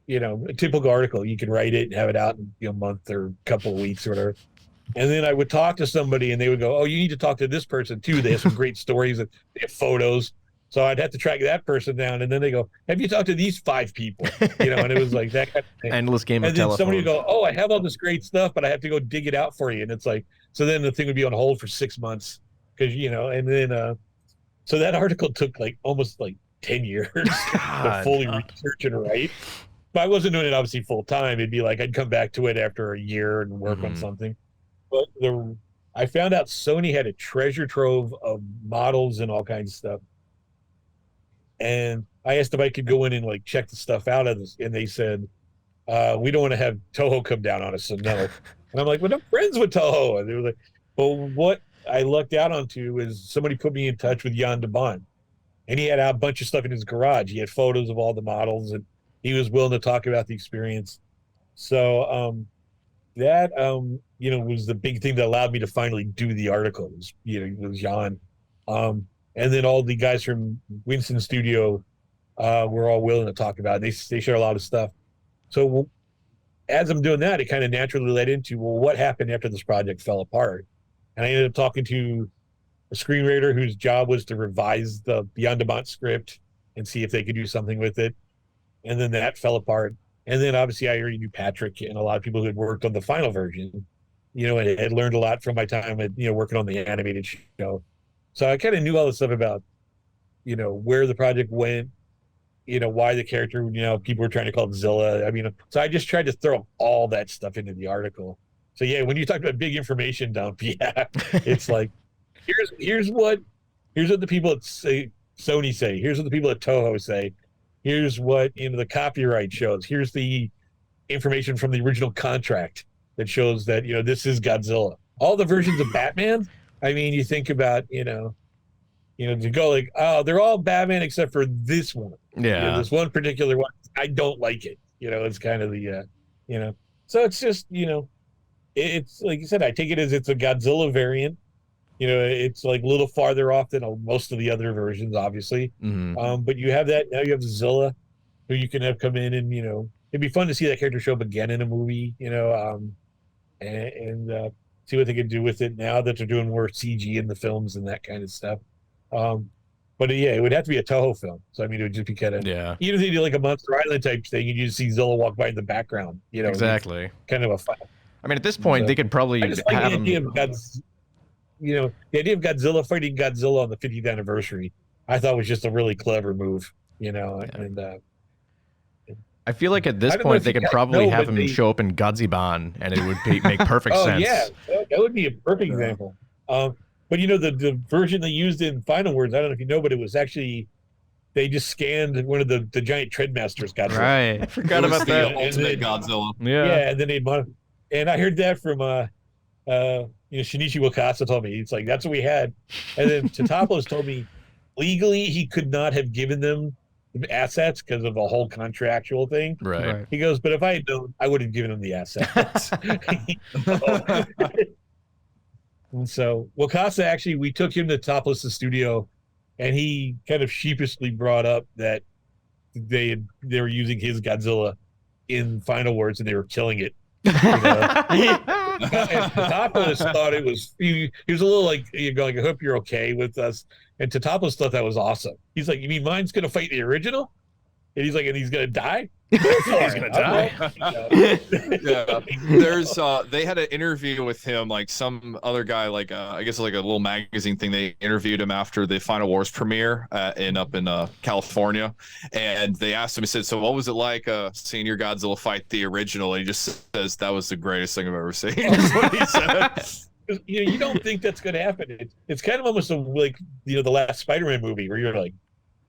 a typical article. You can write it and have it out in a month or a couple of weeks or whatever. And then I would talk to somebody and they would go, oh, you need to talk to this person too. They have some great stories and they have photos. So I'd have to track that person down. And then they go, have you talked to these 5 people? And it was like that kind of thing. Endless game of telephone. And then somebody would go, oh, I have all this great stuff, but I have to go dig it out for you. And it's like, so then the thing would be on hold for 6 months because, and then, so that article took like almost like 10 years to fully research and write. But I wasn't doing it obviously full time. It'd be like I'd come back to it after a year and work on something. But I found out Sony had a treasure trove of models and all kinds of stuff. And I asked if I could go in and like check the stuff out of this, and they said, we don't want to have Toho come down on us, so no. And I'm like, well, I'm friends with Toho. And they were like, well, what I lucked out onto is somebody put me in touch with Jan de Bont, and he had a bunch of stuff in his garage. He had photos of all the models, and he was willing to talk about the experience. So that was the big thing that allowed me to finally do the article. It was Jan. And then all the guys from Winston Studio were all willing to talk about it. They share a lot of stuff. So as I'm doing that, it kind of naturally led into, well, what happened after this project fell apart? And I ended up talking to a screenwriter whose job was to revise the Jan de Bont script and see if they could do something with it. And then that fell apart. And then obviously I already knew Patrick and a lot of people who had worked on the final version, and had learned a lot from my time at, working on the animated show. So I kind of knew all this stuff about, where the project went, why the character, people were trying to call it Zilla. So I just tried to throw all that stuff into the article. So yeah, when you talk about big information dump, yeah, it's like, here's what the people at Sony say. Here's what the people at Toho say. Here's what the copyright shows. Here's the information from the original contract that shows that this is Godzilla. All the versions of Batman. You think about to go like, oh, they're all Batman except for this one. Yeah, this one particular one. I don't like it. It's kind of the So it's just it's like you said. I take it as it's a Godzilla variant. It's like a little farther off than most of the other versions, obviously. But you have that now. You have Zilla, who you can have come in, and it'd be fun to see that character show up again in a movie. And see what they can do with it now that they're doing more CG in the films and that kind of stuff. But yeah, it would have to be a Toho film. So I mean, it would just be kind of even if they do like a Monster Island type thing, you just see Zilla walk by in the background. You know, exactly. Kind of a fun. I mean, at this point, they could probably I just like have the idea him. of the idea of Godzilla fighting Godzilla on the 50th anniversary. I thought was just a really clever move. You know, and I feel like at this I don't know point if they you could guys probably know, have but him show up in Godziban, and it would make perfect oh sense. yeah, that would be a perfect example. But you know, the version they used in Final Words, I don't know if you know, but it was actually they just scanned one of the giant Treadmasters Godzilla. Right. I forgot about that. Ultimate Godzilla. Yeah, and then they and I heard that from Shinichi Wakasa told me, it's like that's what we had. And then Tatopoulos told me legally he could not have given them the assets because of the whole contractual thing. Right. He goes, but if I had known, I would have given them the assets. And so Wakasa actually, we took him to Tatopoulos' studio, and he kind of sheepishly brought up that they were using his Godzilla in Final Words and they were killing it. You know? Tatopoulos thought it was he was a little like, you're going, I hope you're okay with us. And Tatopoulos thought that was awesome. He's like, you mean mine's gonna fight the original? And he's like, and he's gonna die? He's gonna die. Yeah. There's they had an interview with him, like some other guy, like I guess like a little magazine thing. They interviewed him after the Final Wars premiere up in California, and they asked him, he said, so what was it like seeing your Godzilla fight the original? And he just says that was the greatest thing I've ever seen. That's what he said. You don't think that's gonna happen. It's kind of almost like the last Spider-Man movie where you're like,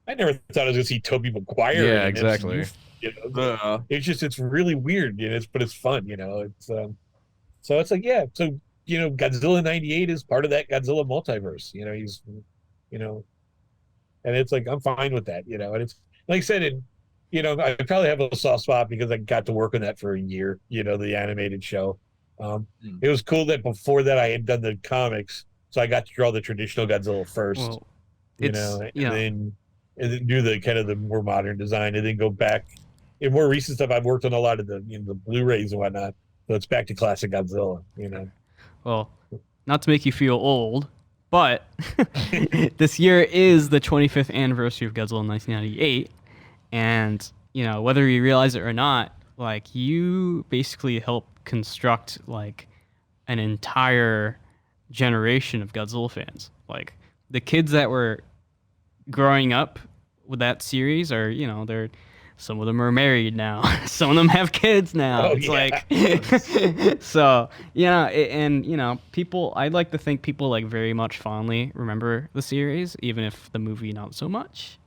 I never thought I was gonna see Tobey Maguire. Yeah, exactly. It's really weird, but it's fun, It's so it's like, yeah. So Godzilla '98 is part of that Godzilla multiverse. He's, and it's like I'm fine with that, And it's like I said, I probably have a soft spot because I got to work on that for a year. The animated show. It was cool that before that I had done the comics, so I got to draw the traditional Godzilla first. Well, and then do the kind of the more modern design, and then go back. In more recent stuff, I've worked on a lot of the the Blu-rays and whatnot, so it's back to classic Godzilla. Well, not to make you feel old, but this year is the 25th anniversary of Godzilla in 1998, and whether you realize it or not, like you basically helped construct like an entire generation of Godzilla fans. Like the kids that were growing up with that series are, they're some of them are married now. Some of them have kids now. It's like so, and people, I'd like to think people like very much fondly remember the series, even if the movie not so much.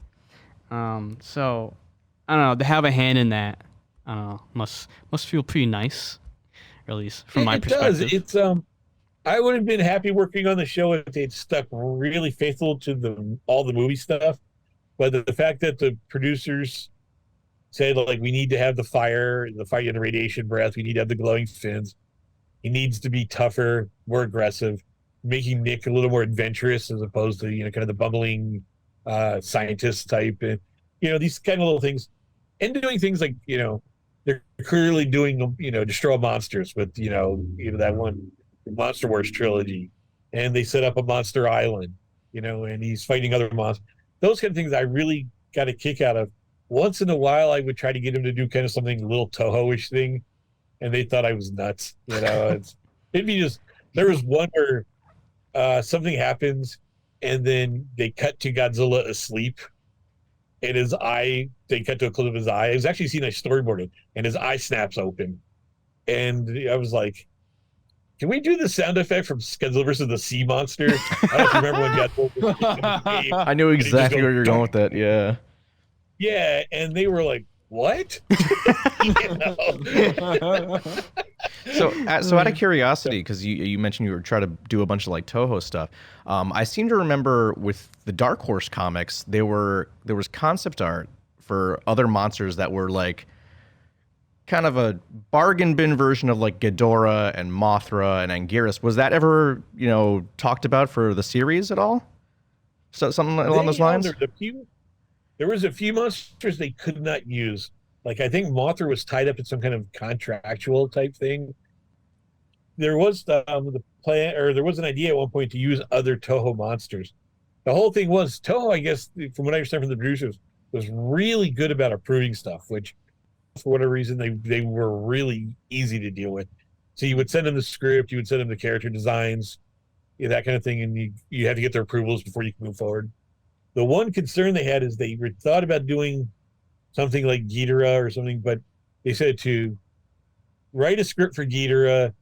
So I don't know, to have a hand in that, I don't know, must feel pretty nice, or at least from my perspective. It does. It's I would have been happy working on the show if they'd stuck really faithful to all the movie stuff. But the fact that the producers said, like, we need to have the fire and the radiation breath, we need to have the glowing fins, he needs to be tougher, more aggressive, making Nick a little more adventurous as opposed to, kind of the bumbling scientist type. And, these kind of little things. And doing things like, they're clearly doing, Destroy Monsters with, that one Monster Wars trilogy. And they set up a Monster Island, and he's fighting other monsters. Those kind of things I really got a kick out of. Once in a while, I would try to get him to do kind of something a little Toho-ish thing, and they thought I was nuts. It'd be just, there was one where something happens, and then they cut to Godzilla asleep, and they cut to a clip of his eye. It was actually seen I storyboarded, and his eye snaps open. And I was like, can we do the sound effect from Godzilla versus the Sea Monster? I don't know if you remember when Godzilla. I knew exactly where you're going with that. Yeah. Yeah, and they were like, "What?" So out of curiosity, because you mentioned you were trying to do a bunch of like Toho stuff, I seem to remember with the Dark Horse comics, there was concept art for other monsters that were like kind of a bargain bin version of like Ghidorah and Mothra and Anguirus. Was that ever talked about for the series at all? So something along those lines. There was a few monsters they could not use. Like I think Mothra was tied up in some kind of contractual type thing. There was the plan, or there was an idea at one point to use other Toho monsters, the whole thing was Toho, I guess, from what I understand from the producers, was really good about approving stuff, which for whatever reason they were really easy to deal with. So you would send them the script, you would send them the character designs, that kind of thing, and you had to get their approvals before you could move forward. The one concern they had is they thought about doing something like Ghidorah or something, but they said to write a script for Ghidorah,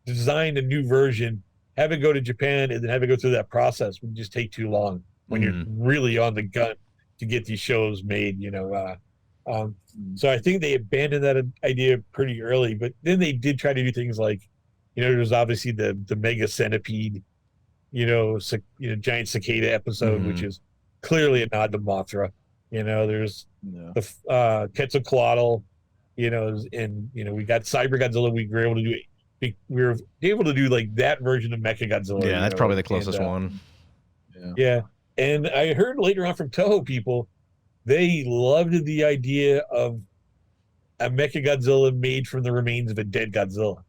design a new version, have it go to Japan, and then have it go through that process would just take too long when you're really on the gun to get these shows made, So I think they abandoned that idea pretty early, but then they did try to do things like, there's obviously the Mega Centipede, giant cicada episode, which is clearly a nod to Mothra. There's the Quetzalcoatl, and we got Cyber Godzilla. We were able to do it. We were able to do like that version of Mechagodzilla. Yeah, that's probably the closest one. Yeah. And I heard later on from Toho people, they loved the idea of a Mechagodzilla made from the remains of a dead Godzilla.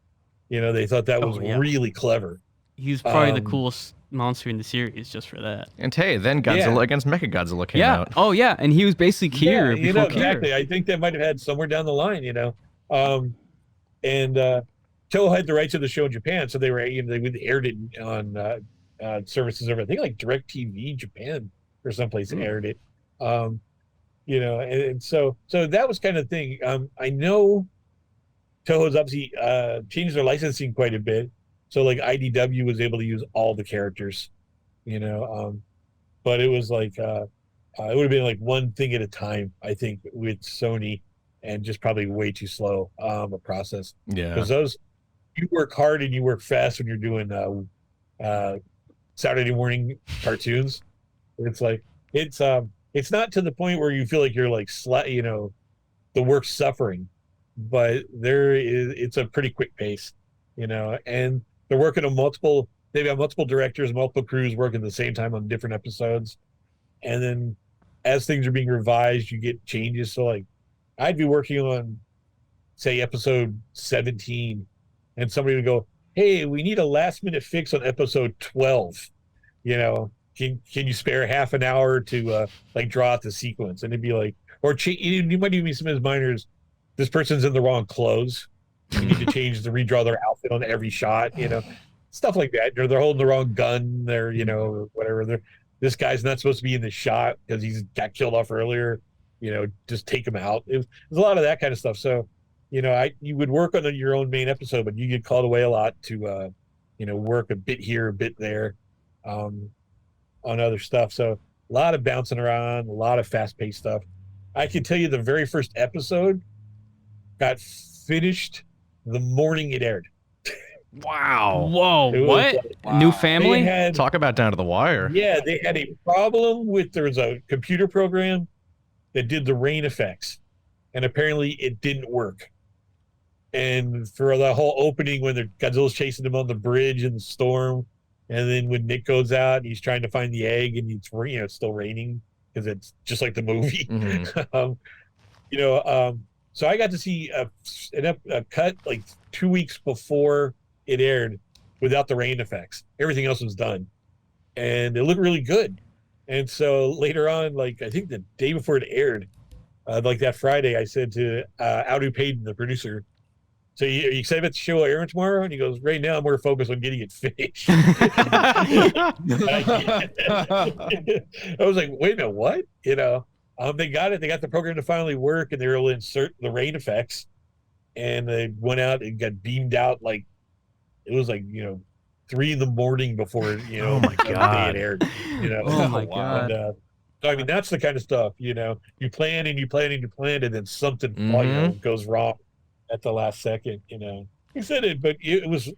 They thought that was really clever. He was probably the coolest monster in the series just for that. And hey, then Godzilla against Mechagodzilla came out. Oh yeah, and he was basically Kira before Kira. Exactly. I think that might have had somewhere down the line, and Toho had the rights of the show in Japan, so they aired it on services over, I think, like DirecTV Japan or someplace aired it. And so that was kind of thing. I know Toho's obviously changed their licensing quite a bit. So like IDW was able to use all the characters, but it was like it would have been like one thing at a time, I think, with Sony, and just probably way too slow a process. Yeah, because you work hard and you work fast when you're doing Saturday morning cartoons. It's like it's not to the point where you feel like you're like the work's suffering, but it's a pretty quick pace, and they're working on they've got multiple directors, multiple crews working at the same time on different episodes. And then as things are being revised, you get changes. So like I'd be working on, say, episode 17, and somebody would go, "Hey, we need a last minute fix on episode 12. Can you spare half an hour to like draw out the sequence?" And it'd be like, you might even be some of his minors, this person's in the wrong clothes. You need to redraw their outfit on every shot, stuff like that. They're holding the wrong gun. They're, whatever. This guy's not supposed to be in the shot because he's got killed off earlier. Just take him out. There's a lot of that kind of stuff. So, you would work on your own main episode, but you get called away a lot to, work a bit here, a bit there, on other stuff. So a lot of bouncing around, a lot of fast-paced stuff. I can tell you the very first episode got finished the morning it aired. Wow. Whoa. What? Wow. New family? Talk about down to the wire. Yeah, they had a problem there was a computer program that did the rain effects, and apparently it didn't work. And for the whole opening, when Godzilla's chasing him on the bridge in the storm, and then when Nick goes out and he's trying to find the egg, and it's still raining because it's just like the movie. So I got to see a cut like 2 weeks before it aired without the rain effects. Everything else was done, and it looked really good. And so later on, like I think the day before it aired, like that Friday, I said to Audu Payton, the producer, "So are you excited about the show airing tomorrow?" And he goes, "Right now, I'm more focused on getting it finished." I was like, "Wait a minute, what?" They got it. They got the program to finally work, and they were able to insert the rain effects. And they went out and got beamed out like it was like 3 a.m. before oh my god, it aired. Oh my god. And, so I mean, that's the kind of stuff. You plan and you plan and you plan, and then something goes wrong at the last second. You said it, but it was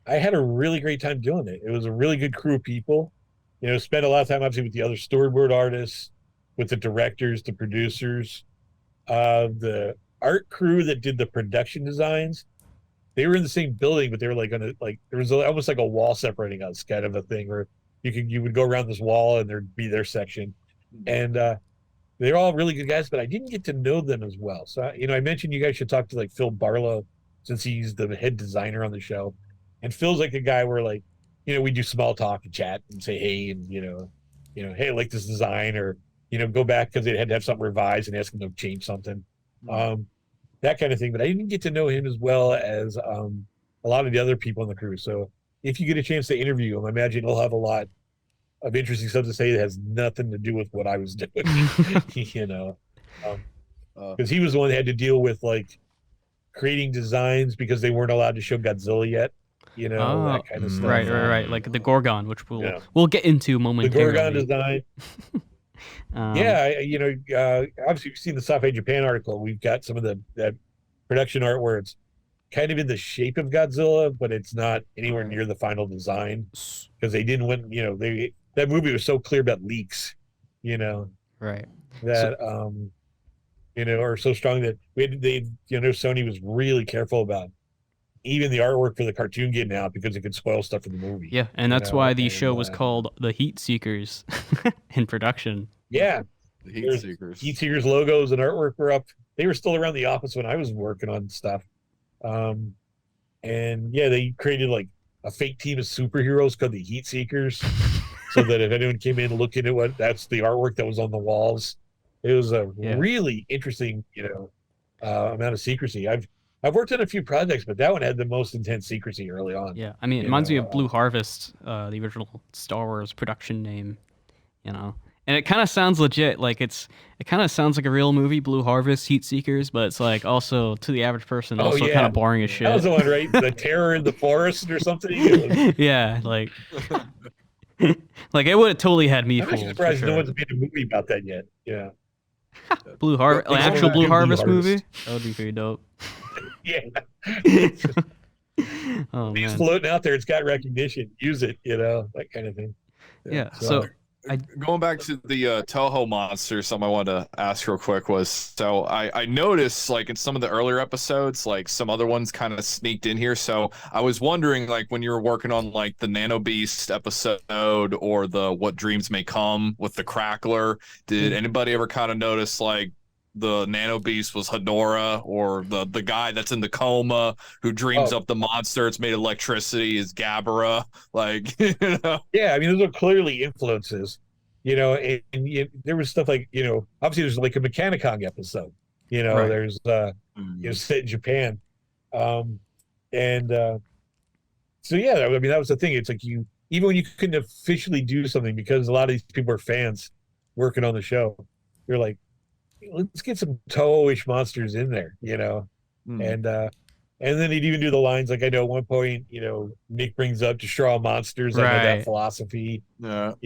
I had a really great time doing it. It was a really good crew of people. Spent a lot of time obviously with the other storyboard artists, with the directors, the producers, the art crew that did the production designs. They were in the same building, but they were there was almost like a wall separating us, kind of a thing where you would go around this wall and there'd be their section, and they're all really good guys, but I didn't get to know them as well. So I mentioned you guys should talk to like Phil Barlow, since he's the head designer on the show, and Phil's like the guy where we do small talk and chat and say hey, and hey, I like this design, or go back because they had to have something revised and ask him to change something, that kind of thing. But I didn't get to know him as well as a lot of the other people in the crew. So if you get a chance to interview him, I imagine he'll have a lot of interesting stuff to say that has nothing to do with what I was doing, because he was the one that had to deal with like creating designs because they weren't allowed to show Godzilla yet, that kind of stuff. Right. Like the Gorgon, which we'll get into momentarily. The Gorgon design. Obviously you've seen the Sci-Fi Japan article. We've got some of that production art where it's kind of in the shape of Godzilla, but it's not anywhere near the final design because they didn't want, that movie was so clear about leaks, right, that are so strong that Sony was really careful about even the artwork for the cartoon getting out because it could spoil stuff for the movie. Yeah, and that's why the show was called The Heat Seekers in production. Yeah, The Heat Seekers. Heat Seekers logos and artwork were up. They were still around the office when I was working on stuff. They created like a fake team of superheroes called the Heat Seekers, so that if anyone came in looking at that's the artwork that was on the walls. It was a really interesting, amount of secrecy. I've worked on a few projects, but that one had the most intense secrecy early on. Yeah, I mean, it reminds me of Blue Harvest, the original Star Wars production name, And it kind of sounds legit, like it kind of sounds like a real movie, Blue Harvest, Heat Seekers, but it's like also to the average person, kind of boring as shit. That was the one, right? The Terror in the Forest or something. Yeah, like like it would have totally had me fooled. I'm surprised no one's made a movie about that yet. Yeah. Blue Harvest, actual Blue Harvest movie. That would be pretty dope. Yeah. Oh, He's man. floating out there. It's got recognition. Use it. That kind of thing. Yeah. So going back to the Toho monster, something I wanted to ask real quick was, so I noticed like in some of the earlier episodes, like some other ones kind of sneaked in here. So I was wondering, like when you were working on like the Nano Beast episode or the What Dreams May Come with the Crackler, did anybody ever kind of notice like the Nano Beast was Hedorah, or the guy that's in the coma who dreams up the monster it's made electricity is Gabara? Like, Yeah, I mean, those are clearly influences, and there was stuff like, obviously there's like a Mechanicon episode, Right. there's, set in Japan. So yeah, I mean, that was the thing. It's like even when you couldn't officially do something because a lot of these people are fans working on the show, you're like, let's get some Toho-ish monsters in there, and then he'd even do the lines like, I know at one point, Nick brings up to straw monsters under that philosophy, and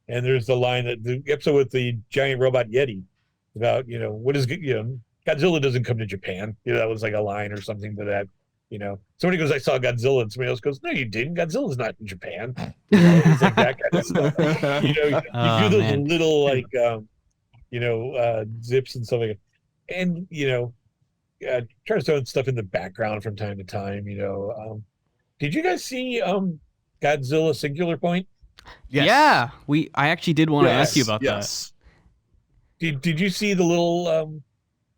there's the line that the episode with the giant robot Yeti about, what is, Godzilla doesn't come to Japan, that was like a line or something to that, somebody goes, I saw Godzilla, and somebody else goes, no, you didn't. Godzilla's not in Japan. It's like that kind of stuff. You do those little like, zips and stuff like that. And, try to throw stuff in the background from time to time, Did you guys see Godzilla Singular Point? Yes. Yeah, I actually did want to ask you about that. Did you see the little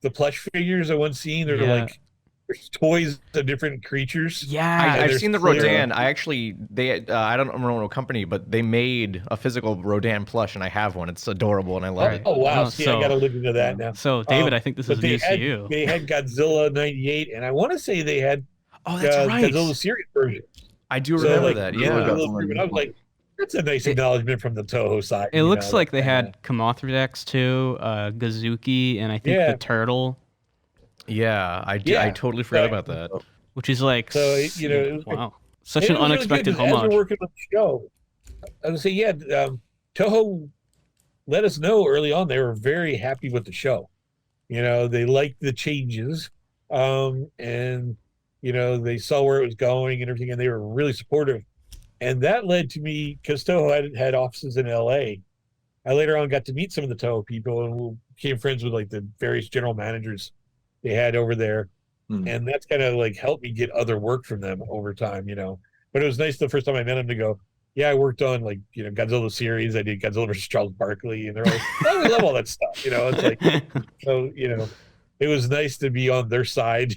the plush figures I once seen? They're like there's toys of different creatures. Yeah, I've seen the Rodan. I don't remember what company, but they made a physical Rodan plush, and I have one. It's adorable, and I love it. Oh wow! I gotta look into that now. So David, I think this is news to you. They had Godzilla '98, and I want to say they had that's right, Godzilla series version. I do remember that. Yeah, I was like, that's a nice acknowledgement from the Toho side. It looks like they had Kamothrax too, Gazuki, and I think the turtle. Yeah, I totally forgot about that. Which is like, so wow, such an unexpected homage. As we're working on the show, I would say, Toho let us know early on they were very happy with the show. They liked the changes, and they saw where it was going and everything, and they were really supportive. And that led to me, because Toho had offices in LA. I later on got to meet some of the Toho people, and we became friends with like the various general managers they had over there. And that's kind of like helped me get other work from them over time, But it was nice the first time I met them to go, yeah, I worked on like, Godzilla series. I did Godzilla versus Charles Barkley, and they're like, oh, we love all that stuff. It's like, so, it was nice to be on their side,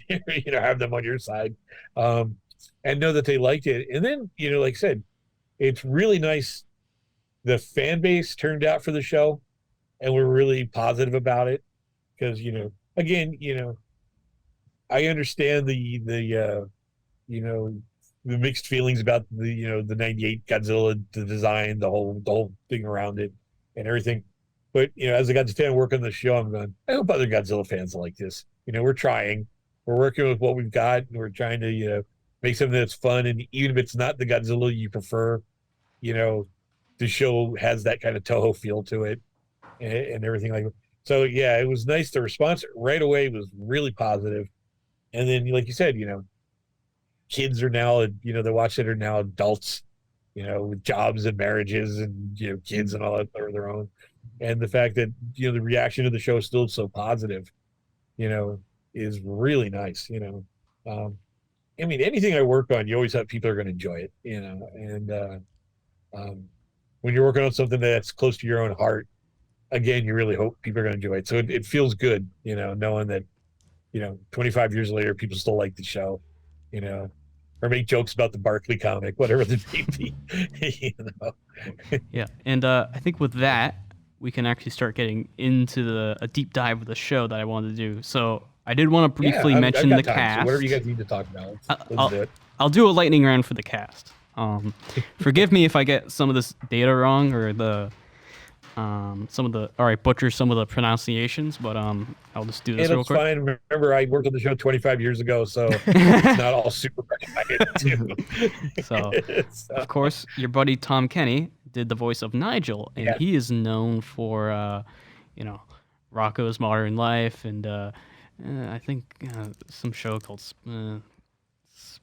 have them on your side, and know that they liked it. And then, like I said, it's really nice the fan base turned out for the show, and we're really positive about it because again, I understand the mixed feelings about the '98 Godzilla, the design, the whole thing around it, and everything. But as a Godzilla fan working on the show, I'm going, I hope other Godzilla fans like this. We're trying, we're working with what we've got, and we're trying to make something that's fun. And even if it's not the Godzilla you prefer, the show has that kind of Toho feel to it, and everything like that. So yeah, it was nice. The response right away was really positive. And then, like you said, kids are now, they watch it are now adults, with jobs and marriages and, kids and all that of their own. And the fact that, the reaction to the show is still so positive, is really nice, I mean, anything I work on, you always have people are going to enjoy it, and when you're working on something that's close to your own heart, again, you really hope people are going to enjoy it. So it feels good, knowing that, 25 years later, people still like the show, or make jokes about the Barkley comic, whatever the may be, Yeah, and I think with that, we can actually start getting into a deep dive of the show that I wanted to do. So I did want to briefly mention the cast. So whatever you guys need to talk about, let's do it. I'll do a lightning round for the cast. Forgive me if I get some of this data wrong or butcher some of the pronunciations, but I'll just do this real quick. Fine. Remember, I worked on the show 25 years ago, so it's not all super too. So, of course, your buddy Tom Kenny did the voice of Nigel, and he is known for, Rocko's Modern Life, and I think some show called SpongeBob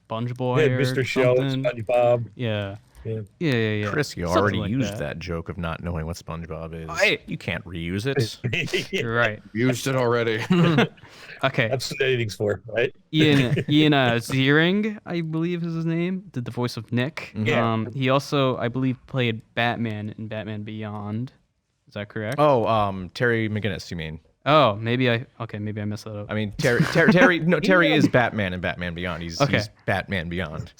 or Mr. Show, something. SpongeBob. Yeah. Chris, you Something already like used that. that joke of not knowing what SpongeBob is. Hey. You can't reuse it. You're right. Used it already. Okay. That's what editing's for, right? Ian Ziering, I believe is his name, did the voice of Nick. Yeah. He also, I believe, played Batman in Batman Beyond. Is that correct? Oh, Terry McGinnis, you mean? Oh, maybe I messed that up. I mean, Terry is Batman in Batman Beyond. He's Batman Beyond.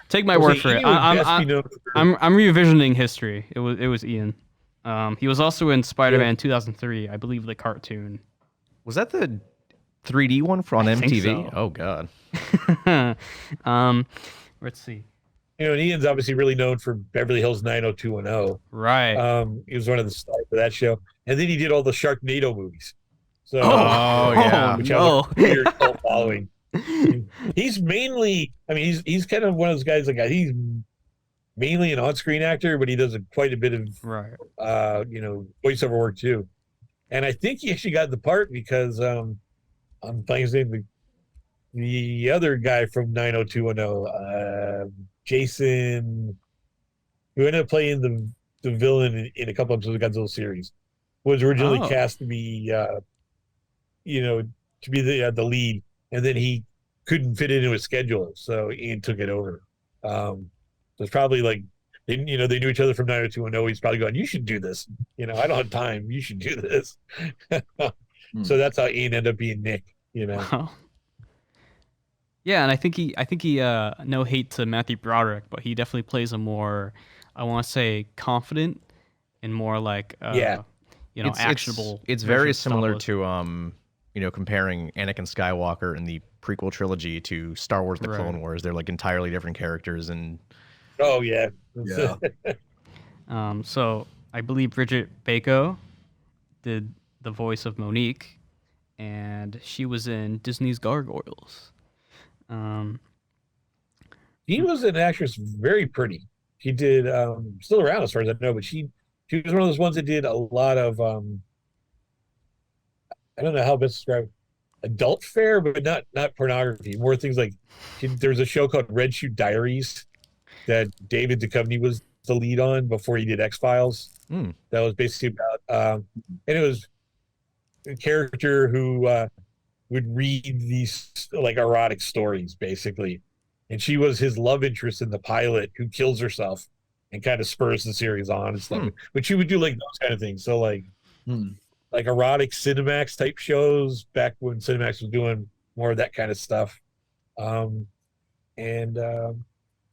Take my word for it. I'm revisioning history. It was Ian. He was also in Spider-Man 2003, I believe, the cartoon. Was that the 3D one on I think MTV? so. Oh God. Let's see. And Ian's obviously really known for Beverly Hills 90210. Right. He was one of the stars for that show, and then he did all the Sharknado movies. So, yeah. which have a weird cult following. He's mainly, he's kind of one of those guys. Like he's mainly an on-screen actor, but he does quite a bit of voiceover work too. And I think he actually got the part because I'm playing his name, the other guy from 90210, Jason, who ended up playing the villain in a couple episodes of the Godzilla series, was originally cast to be the lead, and then he couldn't fit into his schedule, so Ian took it over. So it's probably like they knew each other from 90210. He's probably going, "You should do this. I don't have time. You should do this." So that's how Ian ended up being Nick. Wow. Yeah, and I think he no hate to Matthew Broderick, but he definitely plays a more, I want to say, confident and more like actionable. It's very similar to comparing Anakin Skywalker in the prequel trilogy to Star Wars: The Clone Wars. They're like entirely different characters, and yeah. So I believe Bridget Bako did the voice of Monique, and she was in Disney's Gargoyles. She was an actress, very pretty. She did still around as far as I know, but she was one of those ones that did a lot of I don't know how best to describe it, adult fare, but not pornography. More things like there was a show called Red Shoe Diaries that David Duchovny was the lead on before he did X-Files. That was basically about and it was a character who would read these like erotic stories basically, and she was his love interest in the pilot who kills herself and kind of spurs the series on and stuff. But she would do like those kind of things, so like erotic Cinemax type shows back when Cinemax was doing more of that kind of stuff. And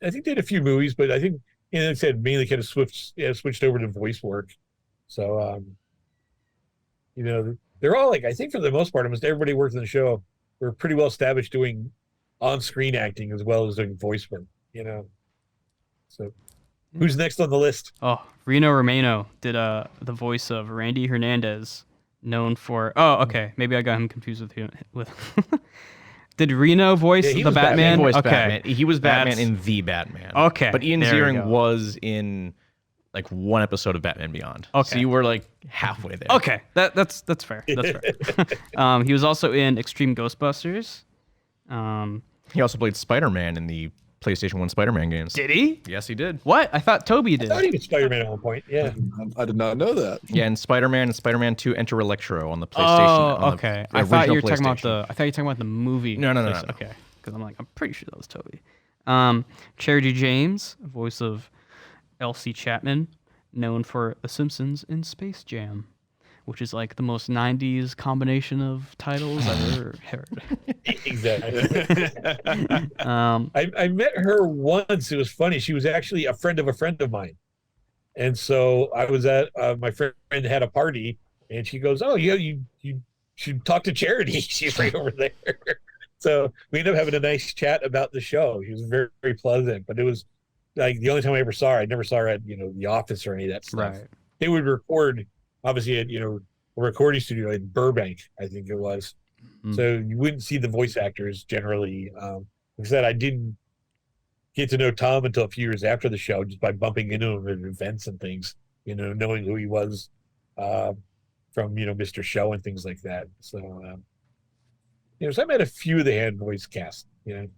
I think they did a few movies, but I think, like I said, mainly kind of switched over to voice work. So, they're all like, I think for the most part, almost everybody worked in the show were pretty well established doing on-screen acting as well as doing voice work. So who's next on the list? Oh, Reno Romano did the voice of Randy Hernandez, known for. Oh, okay, maybe I got him confused with. Did Reno voice he the was Batman? He voiced Okay, Batman. He was Batman That's- in The Batman. Okay, But Ian there we Ziering go. was in like one episode of Batman Beyond. Okay. So you were like halfway there. Okay, that's fair. That's fair. He was also in Extreme Ghostbusters. He also played Spider-Man in the PlayStation 1 Spider-Man games. Did he? Yes, he did. What? I thought Toby I did. thought he was Spider-Man at one point. Yeah. I did not know that. Yeah, and Spider-Man and Spider-Man 2 Enter Electro on the PlayStation. Oh, on the okay. I thought you were talking about PlayStation. I thought you were talking about the movie. No. Okay, because I'm like, I'm pretty sure that was Toby. Charity James, voice of Elsie Chapman, known for The Simpsons and Space Jam, which is like the most 90s combination of titles I've ever heard. Exactly. I met her once. It was funny. She was actually a friend of mine. And so I was at my friend had a party, and she goes, "Oh, yeah, you should talk to Charity. She's right over there." So we ended up having a nice chat about the show. She was very, very pleasant. But it was like the only time I ever saw her. I never saw her at the office or any of that stuff. Right. They would record obviously at a recording studio in Burbank, I think it was. Mm. So you wouldn't see the voice actors generally. Like I said, I didn't get to know Tom until a few years after the show, just by bumping into him at events and things, knowing who he was from, Mr. Show and things like that. So, so I met a few of the hand voice cast, And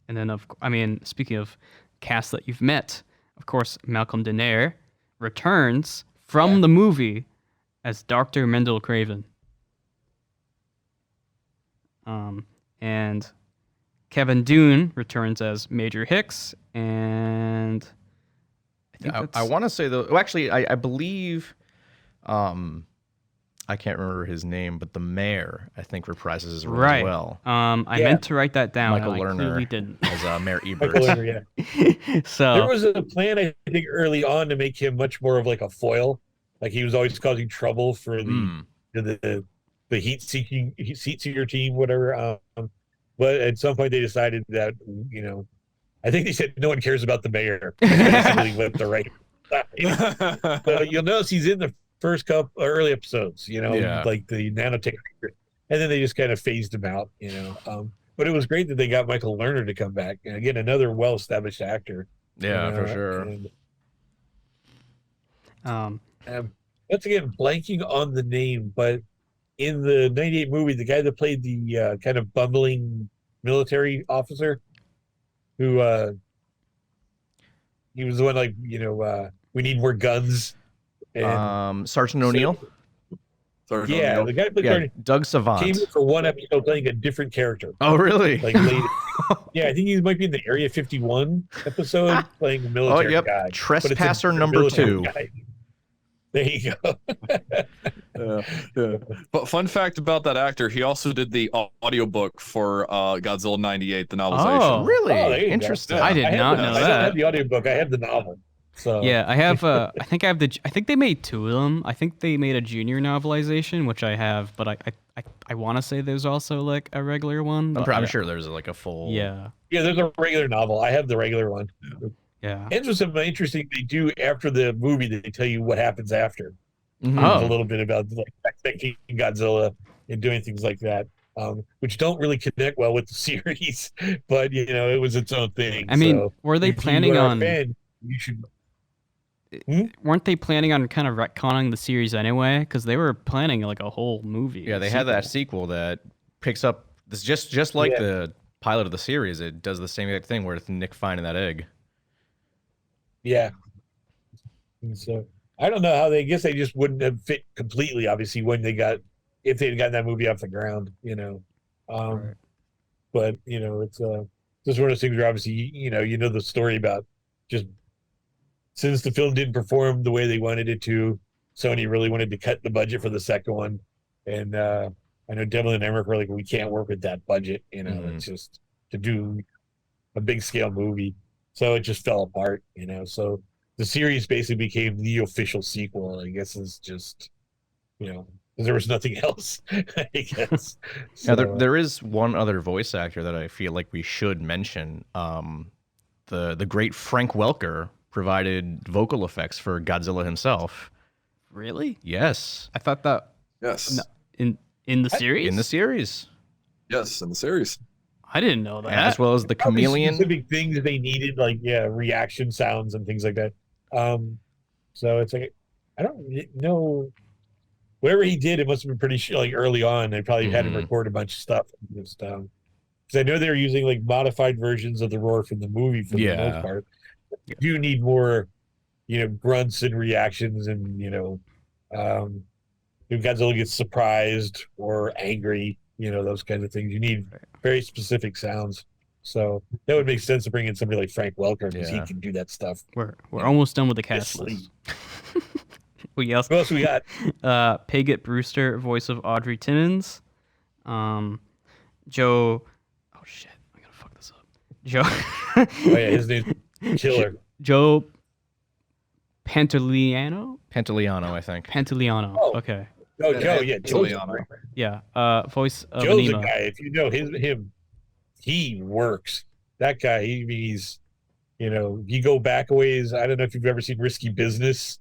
then, speaking of cast that you've met, of course, Malcolm Danare returns from the movie as Dr. Mendel Craven. And Kevin Dune returns as Major Hicks, and I want to say though. Well, actually, I believe, I can't remember his name, but the mayor I think reprises his role as well. I meant to write that down. Michael and I Lerner clearly didn't. as Mayor Ebert. Michael Lerner, yeah. So There was a plan, I think, early on to make him much more of like a foil. Like he was always causing trouble for the heat seeker team, whatever. But at some point they decided that, I think they said no one cares about the mayor. They really went the right side. So you'll notice he's in the first couple early episodes, like the nanotech, and then they just kind of phased him out, But it was great that they got Michael Lerner to come back, and again, another well-established actor. Yeah, for sure. Once again, blanking on the name, but in the '98 movie, the guy that played the kind of bumbling military officer, who he was the one like we need more guns. And Sergeant O'Neill. Sergeant yeah, O'Neill. the guy that played Doug Savant. came in for one episode playing a different character. Oh, really? Like later. Yeah, I think he might be in the Area 51 episode playing a military guy. Trespasser number 2. Guy. There you go. Yeah. But fun fact about that actor, he also did the audiobook for Godzilla '98, the novelization. Oh. Really? Oh, there you go. Interesting. I did not know I don't that. have the audiobook. I have the novel. So Yeah, I have. I think they made 2 of them. I think they made a junior novelization, which I have, but I want to say there's also like a regular one. I'm sure there's like a full. Yeah. Yeah, there's a regular novel. I have the regular one. Yeah. And there's something interesting they do after the movie. They tell you what happens after. Mhm. Oh. A little bit about like expecting Godzilla and doing things like that, which don't really connect well with the series. But it was its own thing. I mean, So were they if you planning are a on? fan, you should. Weren't they planning on kind of retconning the series anyway? Because they were planning like a whole movie. Yeah, they had that sequel that picks up this just like the pilot of the series. It does the same exact thing where it's Nick finding that egg. Yeah. And so I don't know how I guess they just wouldn't have fit completely, obviously, if they'd gotten that movie off the ground, Right. But it's just one of those things where obviously the story about just since the film didn't perform the way they wanted it to, Sony really wanted to cut the budget for the second one. And I know Devlin and Emmerich were like, we can't work with that budget, it's just to do a big scale movie. So it just fell apart, So the series basically became the official sequel. I guess it's just, because there was nothing else. I guess. Now there is one other voice actor that I feel like we should mention. The great Frank Welker provided vocal effects for Godzilla himself. Really? Yes. I thought that Yes. in the series. In the series. Yes, in the series. I didn't know that. As well as the Probably chameleon. specific things they needed, like reaction sounds and things like that. So it's like I don't know. Whatever he did, it must have been pretty like early on. They probably had to record a bunch of stuff. Because I know they were using like modified versions of the roar from the movie for the most part. You do need more, grunts and reactions, and if Godzilla gets surprised or angry, those kinds of things. You need very specific sounds. So that would make sense to bring in somebody like Frank Welker because he can do that stuff. We're almost done with the cast list. Who else we got? Paget Brewster, voice of Audrey Timmons. Joe. Oh shit! I'm gonna fuck this up. Joe. Oh yeah, his name's Killer. Joe Pantoliano, I think. Pantoliano. Oh. Okay. Oh, Joe, yeah, Joe's Yeah. Voice of Joe's Anima. a guy. If you know him, he works. That guy, he's, you go back a ways. I don't know if you've ever seen Risky Business.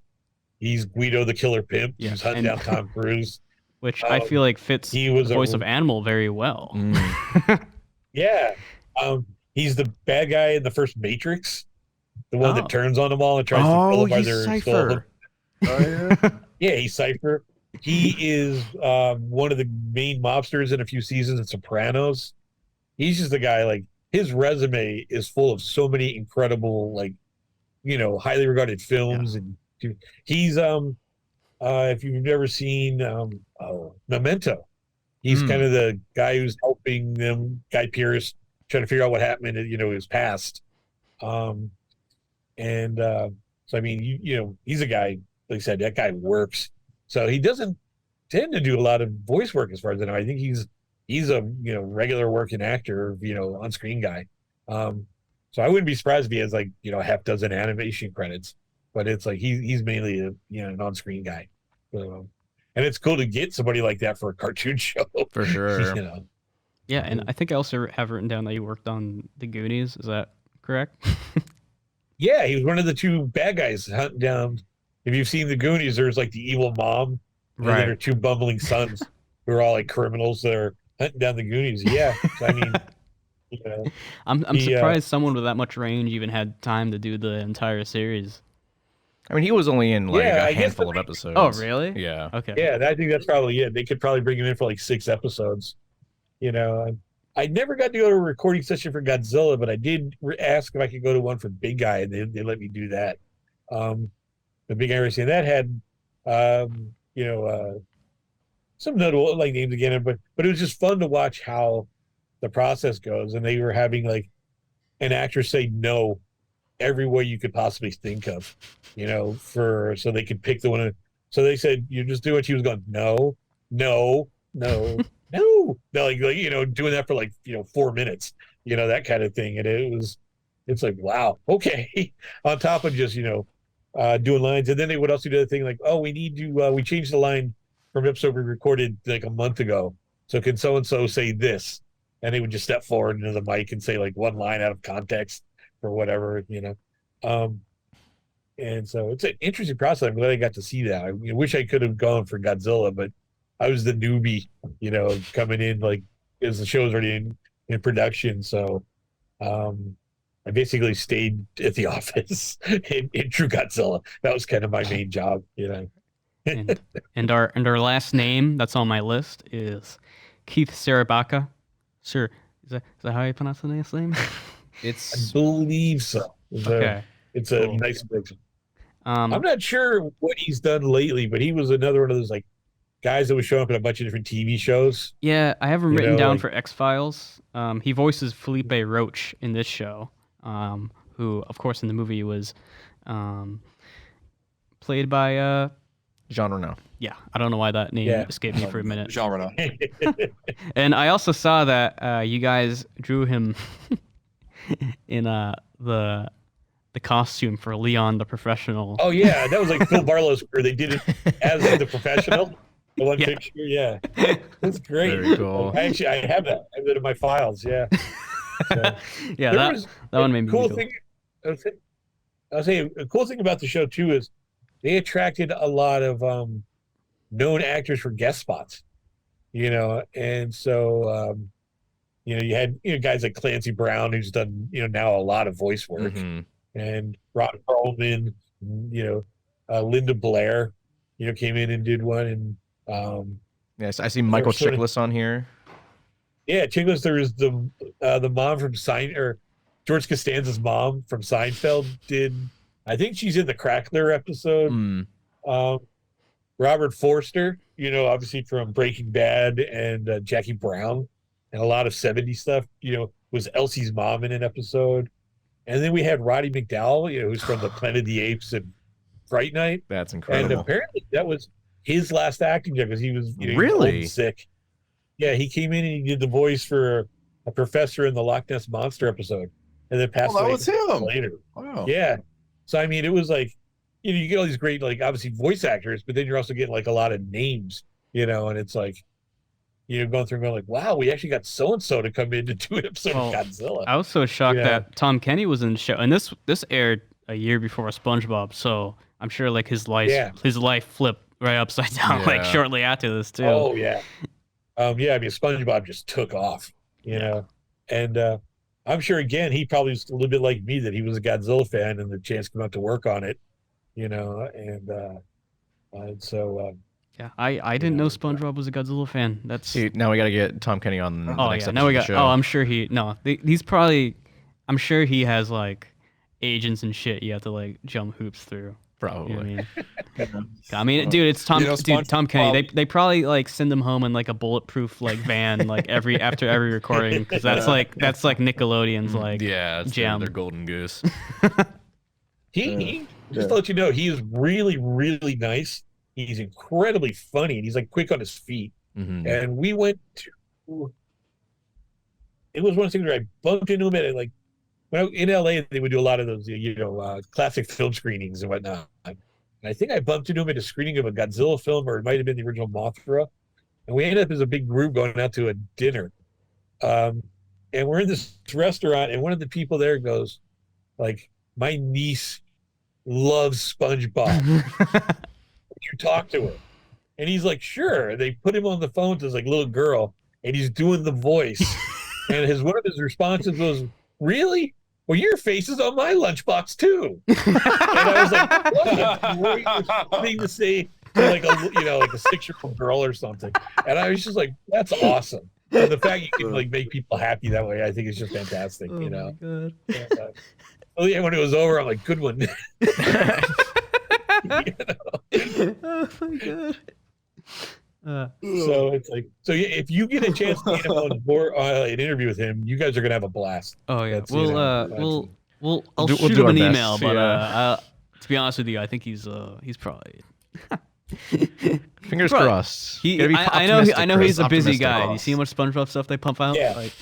He's Guido the Killer Pimp. Yeah, He's hunting down Tom Cruise. Which I feel like fits he was the voice of Animal very well. Yeah. He's the bad guy in the first Matrix. The one that turns on them all and tries to kill them while they're still. Yeah, he's Cypher. He is one of the main mobsters in a few seasons of Sopranos. He's just a guy, like, his resume is full of so many incredible, like, highly regarded films. And he's if you've never seen Memento, he's kind of the guy who's helping them, Guy Pearce, trying to figure out what happened in his past. So I mean, he's a guy, like I said, that guy works. So he doesn't tend to do a lot of voice work, as far as I know. I think he's a regular working actor, on-screen guy. So I wouldn't be surprised if he has like a half dozen animation credits, but it's like he's mainly an on-screen guy. So, and it's cool to get somebody like that for a cartoon show. For sure. Yeah, and I think I also have written down that you worked on The Goonies. Is that correct? Yeah, he was one of the two bad guys hunting down. If you've seen The Goonies, there's like the evil mom, and then her two bumbling sons who are all like criminals that are hunting down the Goonies. Yeah, so, I mean, I'm surprised someone with that much range even had time to do the entire series. I mean, he was only in like a handful of episodes. Oh, really? Yeah. Okay. Yeah, I think that's probably it. They could probably bring him in for like 6 episodes. I never got to go to a recording session for Godzilla, but I did ask if I could go to one for Big Guy, and they let me do that. The Big Guy racing that had, some notable like names again, but it was just fun to watch how the process goes. And they were having like an actor say no every way you could possibly think of, so they could pick the one. So they said, you just do what she was going, no. No. They're like, doing that for like, 4 minutes, that kind of thing. And it's like, wow, okay. On top of just, doing lines. And then they would also do the thing like, oh, we need to, we changed the line from episode we recorded like a month ago. So can so-and-so say this? And they would just step forward into the mic and say like one line out of context or whatever, And so it's an interesting process. I'm glad I got to see that. I wish I could have gone for Godzilla, but I was the newbie, coming in like as the show was already in production. So I basically stayed at the office in True Godzilla. That was kind of my main job, and our last name that's on my list is Keith Sarabaka. Sir, is that how you pronounce the last name? I believe so. Okay. It's a nice mix. I'm not sure what he's done lately, but he was another one of those like guys that was showing up in a bunch of different TV shows. Yeah, I have him written down for X-Files. He voices Felipe Roach in this show, who, of course, in the movie was played by Jean Reno. Yeah, I don't know why that name escaped me for a minute. Jean Reno. And I also saw that you guys drew him in the the costume for Leon the Professional. Oh yeah, that was like Phil Barlow's career. They did it as the Professional. The one picture, yeah, that's great. Very cool. I have that. I have that in my files. Yeah. So, Yeah, that one made me cool giggle. thing. I was saying a cool thing about the show too is they attracted a lot of known actors for guest spots. And so you had guys like Clancy Brown, who's done now a lot of voice work, and Ron Perlman, Linda Blair, came in and did one, and yes, I see Michael Chiklis on here. Yeah, Chiklis. There was the mom from George Costanza's mom from Seinfeld did. I think she's in the Crackler episode. Robert Forster, obviously from Breaking Bad and Jackie Brown and a lot of 70s stuff, was Elsie's mom in an episode. And then we had Roddy McDowell, who's from the Planet of the Apes and Fright Night. That's incredible. And apparently that was his last acting job because he was really sick. Yeah, he came in and he did the voice for a professor in the Loch Ness Monster episode, and then passed away. That was him later. Wow. Yeah. So I mean, it was like, you get all these great, like, obviously voice actors, but then you're also getting like a lot of names, and it's like, going through and going like, wow, we actually got so and so to come in to do an episode of Godzilla. I was so shocked that Tom Kenny was in the show, and this aired a year before SpongeBob, so I'm sure like his life flipped right upside down like shortly after this too. Oh yeah. I mean, SpongeBob just took off, and I'm sure again he probably was a little bit like me, that he was a Godzilla fan and the chance to come out to work on it, and so yeah, I didn't know SpongeBob was a Godzilla fan. See, now we got to get Tom Kenny on the next episode of the show. I'm sure I'm sure he has like agents and shit you have to like jump hoops through. Probably. I mean, dude, it's Tom Kenny. They probably like send him home in like a bulletproof like van like after every recording, because that's like Nickelodeon's like jam. Their golden goose. He just to let you know, he is really, really nice. He's incredibly funny, and he's like quick on his feet. And we went to, it was one of the things where I bumped into him at like, when in LA, they would do a lot of those, classic film screenings and whatnot. And I think I bumped into him at a screening of a Godzilla film, or it might have been the original Mothra. And we ended up as a big group going out to a dinner. And we're in this restaurant, and one of the people there goes, like, my niece loves SpongeBob. You talk to her. And he's like, sure. And they put him on the phone to this like little girl, and he's doing the voice. And one of his responses was, really? Well, your face is on my lunchbox too. And I was like, what a great thing to say to like a like a 6-year-old girl or something. And I was just like, that's awesome. And the fact you can like make people happy that way, I think is just fantastic. Oh my God. Oh yeah, when it was over, I'm like, good one. Oh my God. So it's like, if you get a chance to get him on board, an interview with him, you guys are gonna have a blast. Oh yeah, That's, I'll shoot him an email, but to be honest with you, I think he's probably fingers crossed. I know he's a busy guy. Cross. You see how much SpongeBob stuff they pump out? Yeah. Like,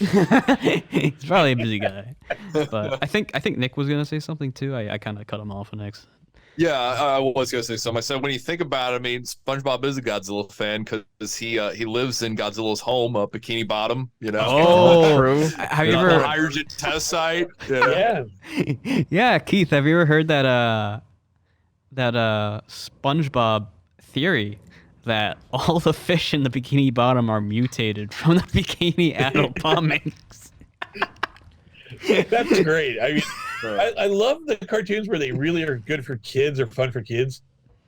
he's probably a busy guy. But I think Nick was gonna say something too. I kind of cut him off next. Yeah, I was gonna say something. I said when you think about it, I mean, SpongeBob is a Godzilla fan because he lives in Godzilla's home, Bikini Bottom. Oh, true. Have you ever hydrogen test site? Yeah. Yeah, Keith, have you ever heard that SpongeBob theory that all the fish in the Bikini Bottom are mutated from the Bikini Atoll bombings? That's great. I mean, I love the cartoons where they really are good for kids or fun for kids,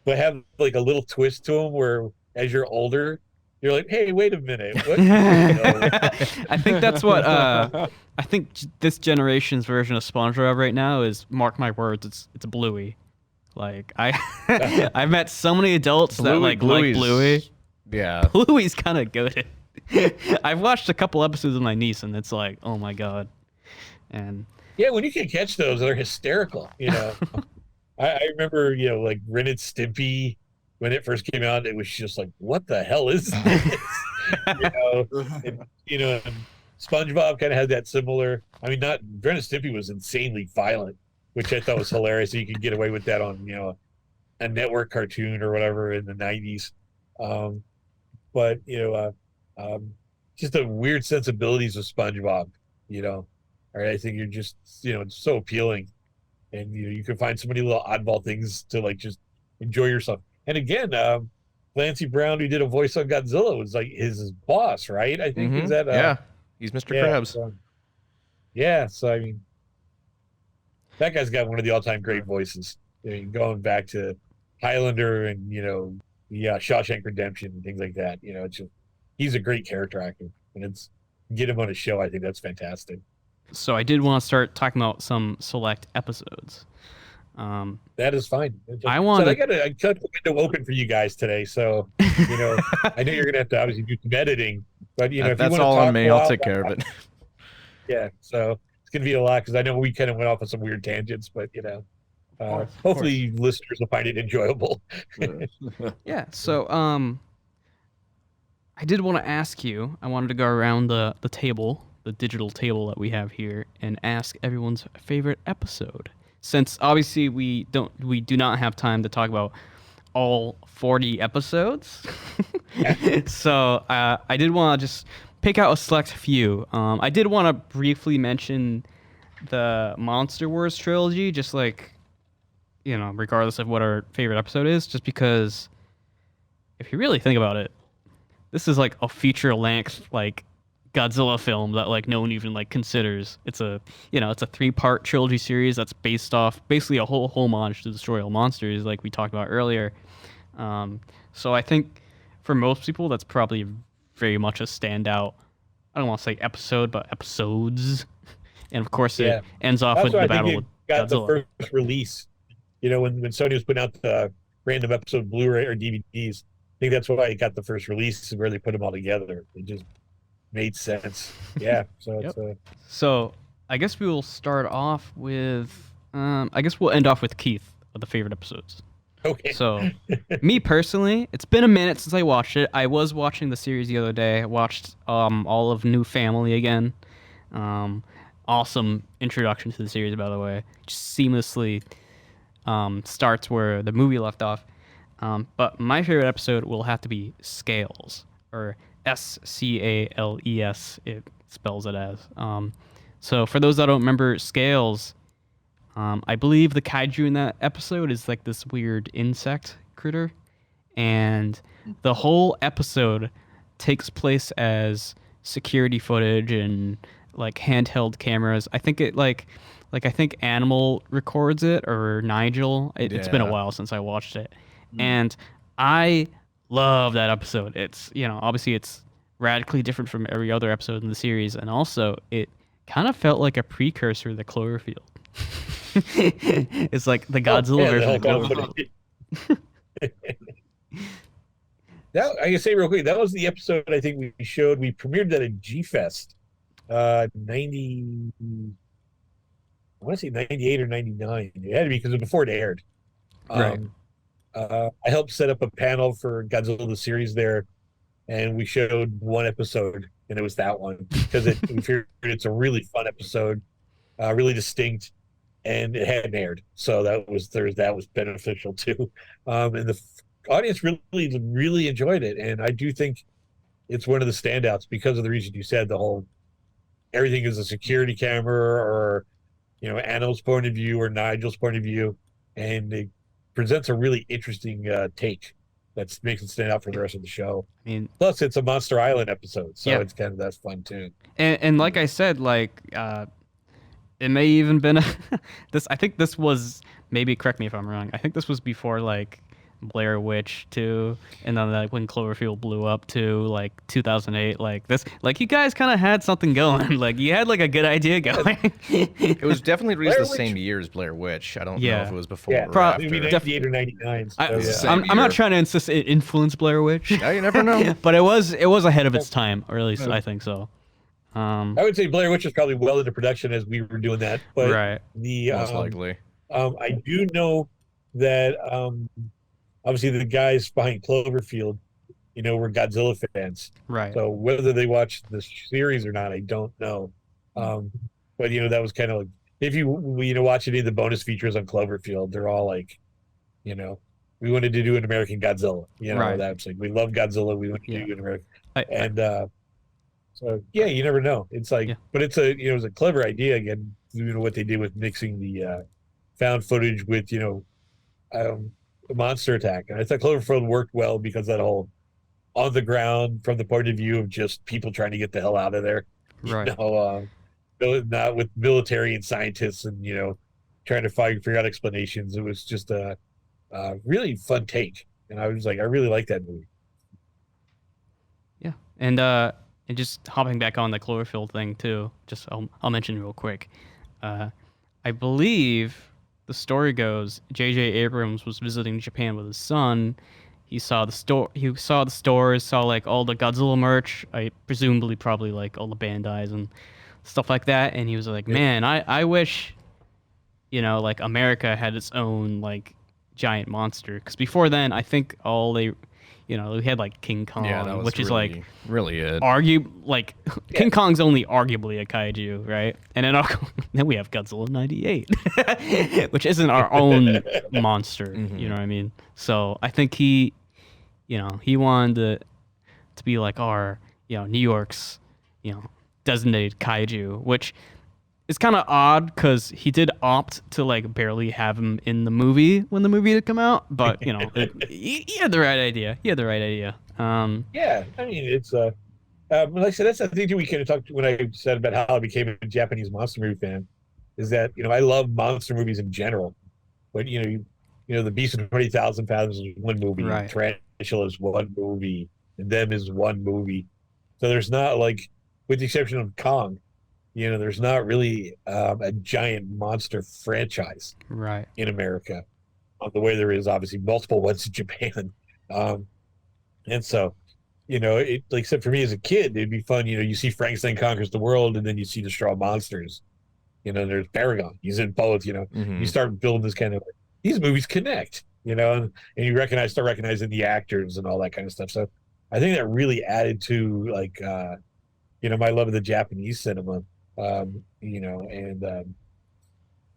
but have like a little twist to them where as you're older, you're like, hey, wait a minute. What? I think that's what I think this generation's version of SpongeBob right now is, mark my words, it's Bluey. Like I've met so many adults that like Bluey. Yeah. Bluey's kind of good. I've watched a couple episodes with my niece, and it's like, oh my God. And yeah, when you can catch those, they're hysterical. I remember, like Ren and Stimpy, when it first came out, it was just like, what the hell is this? and SpongeBob kind of had that similar. I mean, not Ren and Stimpy was insanely violent, which I thought was hilarious. You could get away with that on, a network cartoon or whatever in the 90s. But, just the weird sensibilities of SpongeBob, I think you're just, it's so appealing. And, you can find so many little oddball things to like just enjoy yourself. And again, Clancy Brown, who did a voice on Godzilla, was like his boss, right? I think is that yeah, he's Mr. Krabs. So I mean, that guy's got one of the all-time great voices. Going back to Highlander and Shawshank Redemption and things like that. It's just, he's a great character actor, and get him on a show. I think that's fantastic. So I did want to start talking about some select episodes. That is fine. I got a window open for you guys today, so I know you're gonna have to obviously do some editing, but if that's you want all to on me. I'll take care of it. Yeah, so it's gonna be a lot because I know we kind of went off on some weird tangents, but hopefully listeners will find it enjoyable. Yeah. So I did want to ask you. I wanted to go around the table, the digital table that we have here, and ask everyone's favorite episode. Since obviously we do not have time to talk about all 40 episodes, so I did want to just pick out a select few. I did want to briefly mention the Monster Wars trilogy, just like regardless of what our favorite episode is, just because if you really think about it, this is like a feature-length like Godzilla film that like no one even like considers. It's a it's a 3-part trilogy series that's based off basically a whole homage to the story of monsters like we talked about earlier. So I think for most people that's probably very much a standout. I don't want to say episode, but episodes. And of course it ends off with the battle with Godzilla. The first release. When Sony was putting out the random episode Blu-ray or DVDs, I think that's why it got the first release, where they put them all together. It just made sense. Yeah. So So I guess we will start off with I guess we'll end off with Keith of the favorite episodes. Okay. So me personally, it's been a minute since I watched it. I was watching the series the other day. I watched all of New Family again. Awesome introduction to the series, by the way. Just seamlessly starts where the movie left off. But my favorite episode will have to be Scales, or Scales, it spells it as. So for those that don't remember Scales, I believe the kaiju in that episode is like this weird insect critter, and the whole episode takes place as security footage and like handheld cameras. I think it I think Animal records it, or Nigel. It's been a while since I watched it, and I love that episode. It's obviously it's radically different from every other episode in the series, and also it kind of felt like a precursor to Cloverfield. It's like the Godzilla version of Cloverfield. That I can say real quick, that was the episode I think we premiered that at G-Fest 90, I want to say 98 or 99. It had to be because before it aired. Right. I helped set up a panel for Godzilla the series there, and we showed one episode, and it was that one because we figured it's a really fun episode, really distinct, and it hadn't aired, so that was beneficial too. And the audience really enjoyed it, and I do think it's one of the standouts because of the reason you said, the whole everything is a security camera, or Animal's point of view or Nigel's point of view, and it presents a really interesting take that makes it stand out for the rest of the show. I mean, plus it's a Monster Island episode, so it's kind of that's fun too. And like I said, it may even been this. I think this was, maybe correct me if I'm wrong, I think this was before like Blair Witch 2, and then like when Cloverfield blew up to like 2008, like this, like you guys kind of had something going. Like you had like a good idea going. It was definitely released the same year as Blair Witch. I don't know if it was before or probably after. 98 or 99. So, I'm not trying to insist it influenced Blair Witch. Yeah, you never know. But it was ahead of its time, or at least I think so. I would say Blair Witch was probably well into production as we were doing that, but right. Most likely. I do know that obviously the guys behind Cloverfield, were Godzilla fans. Right. So whether they watched the series or not, I don't know. But that was kind of like if you watch any of the bonus features on Cloverfield, they're all like, we wanted to do an American Godzilla. Right. That's like, we love Godzilla. We want to do an American. So yeah, you never know. It's like, but it's it's a clever idea again. What they did with mixing the found footage with the monster attack, and I thought Cloverfield worked well because that whole on the ground from the point of view of just people trying to get the hell out of there. Right. Not with military and scientists and trying to figure out explanations. It was just a really fun take, and I was like, I really like that movie. Yeah, and just hopping back on the Cloverfield thing too. Just I'll mention real quick. I believe the story goes J.J. Abrams was visiting Japan with his son. He saw the store. He saw the stores. Saw like all the Godzilla merch. I presumably probably like all the Bandais and stuff like that. And he was like, "Man, I wish, like America had its own like giant monster." Because before then, I think all they, we had like King Kong, which is like really it. King Kong's only arguably a kaiju, right? And then we have Godzilla 98, which isn't our own monster. Mm-hmm. You know what I mean? So I think he wanted to be like our, New York's, designated kaiju, which is kind of odd because he did opt to like barely have him in the movie when the movie had come out, but he had the right idea. Yeah, I mean, it's like I said, that's the thing we kind of talked when I said about how I became a Japanese monster movie fan. Is that I love monster movies in general, but the Beast of 20,000 Fathoms is one movie, right. Tarantula is one movie, and Them is one movie. So there's not like, with the exception of Kong, there's not really a giant monster franchise right in America, the way there is obviously multiple ones in Japan. And so, it like except for me as a kid, it'd be fun. You see Frankenstein Conquers the World, and then you see the Straw Monsters. There's Paragon. He's in both. Mm-hmm. You start building this kind of these movies connect. And you start recognizing the actors and all that kind of stuff. So I think that really added to like my love of the Japanese cinema.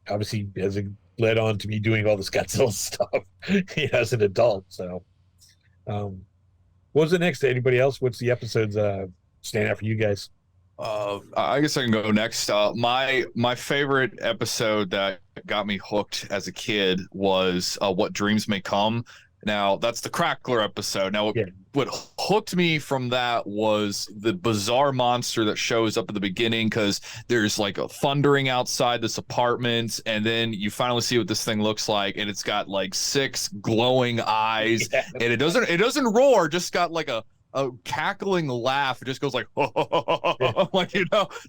Obviously as it led on to me doing all this Godzilla stuff as an adult. So what was the next? Anybody else? What's the episodes stand out for you guys? I guess I can go next. My favorite episode that got me hooked as a kid was What Dreams May Come. Now, that's the Crackler episode. Now, what hooked me from that was the bizarre monster that shows up at the beginning, because there's like a thundering outside this apartment, and then you finally see what this thing looks like, and it's got like 6 glowing eyes, and it doesn't roar, just got like a cackling laugh. It just goes like, like,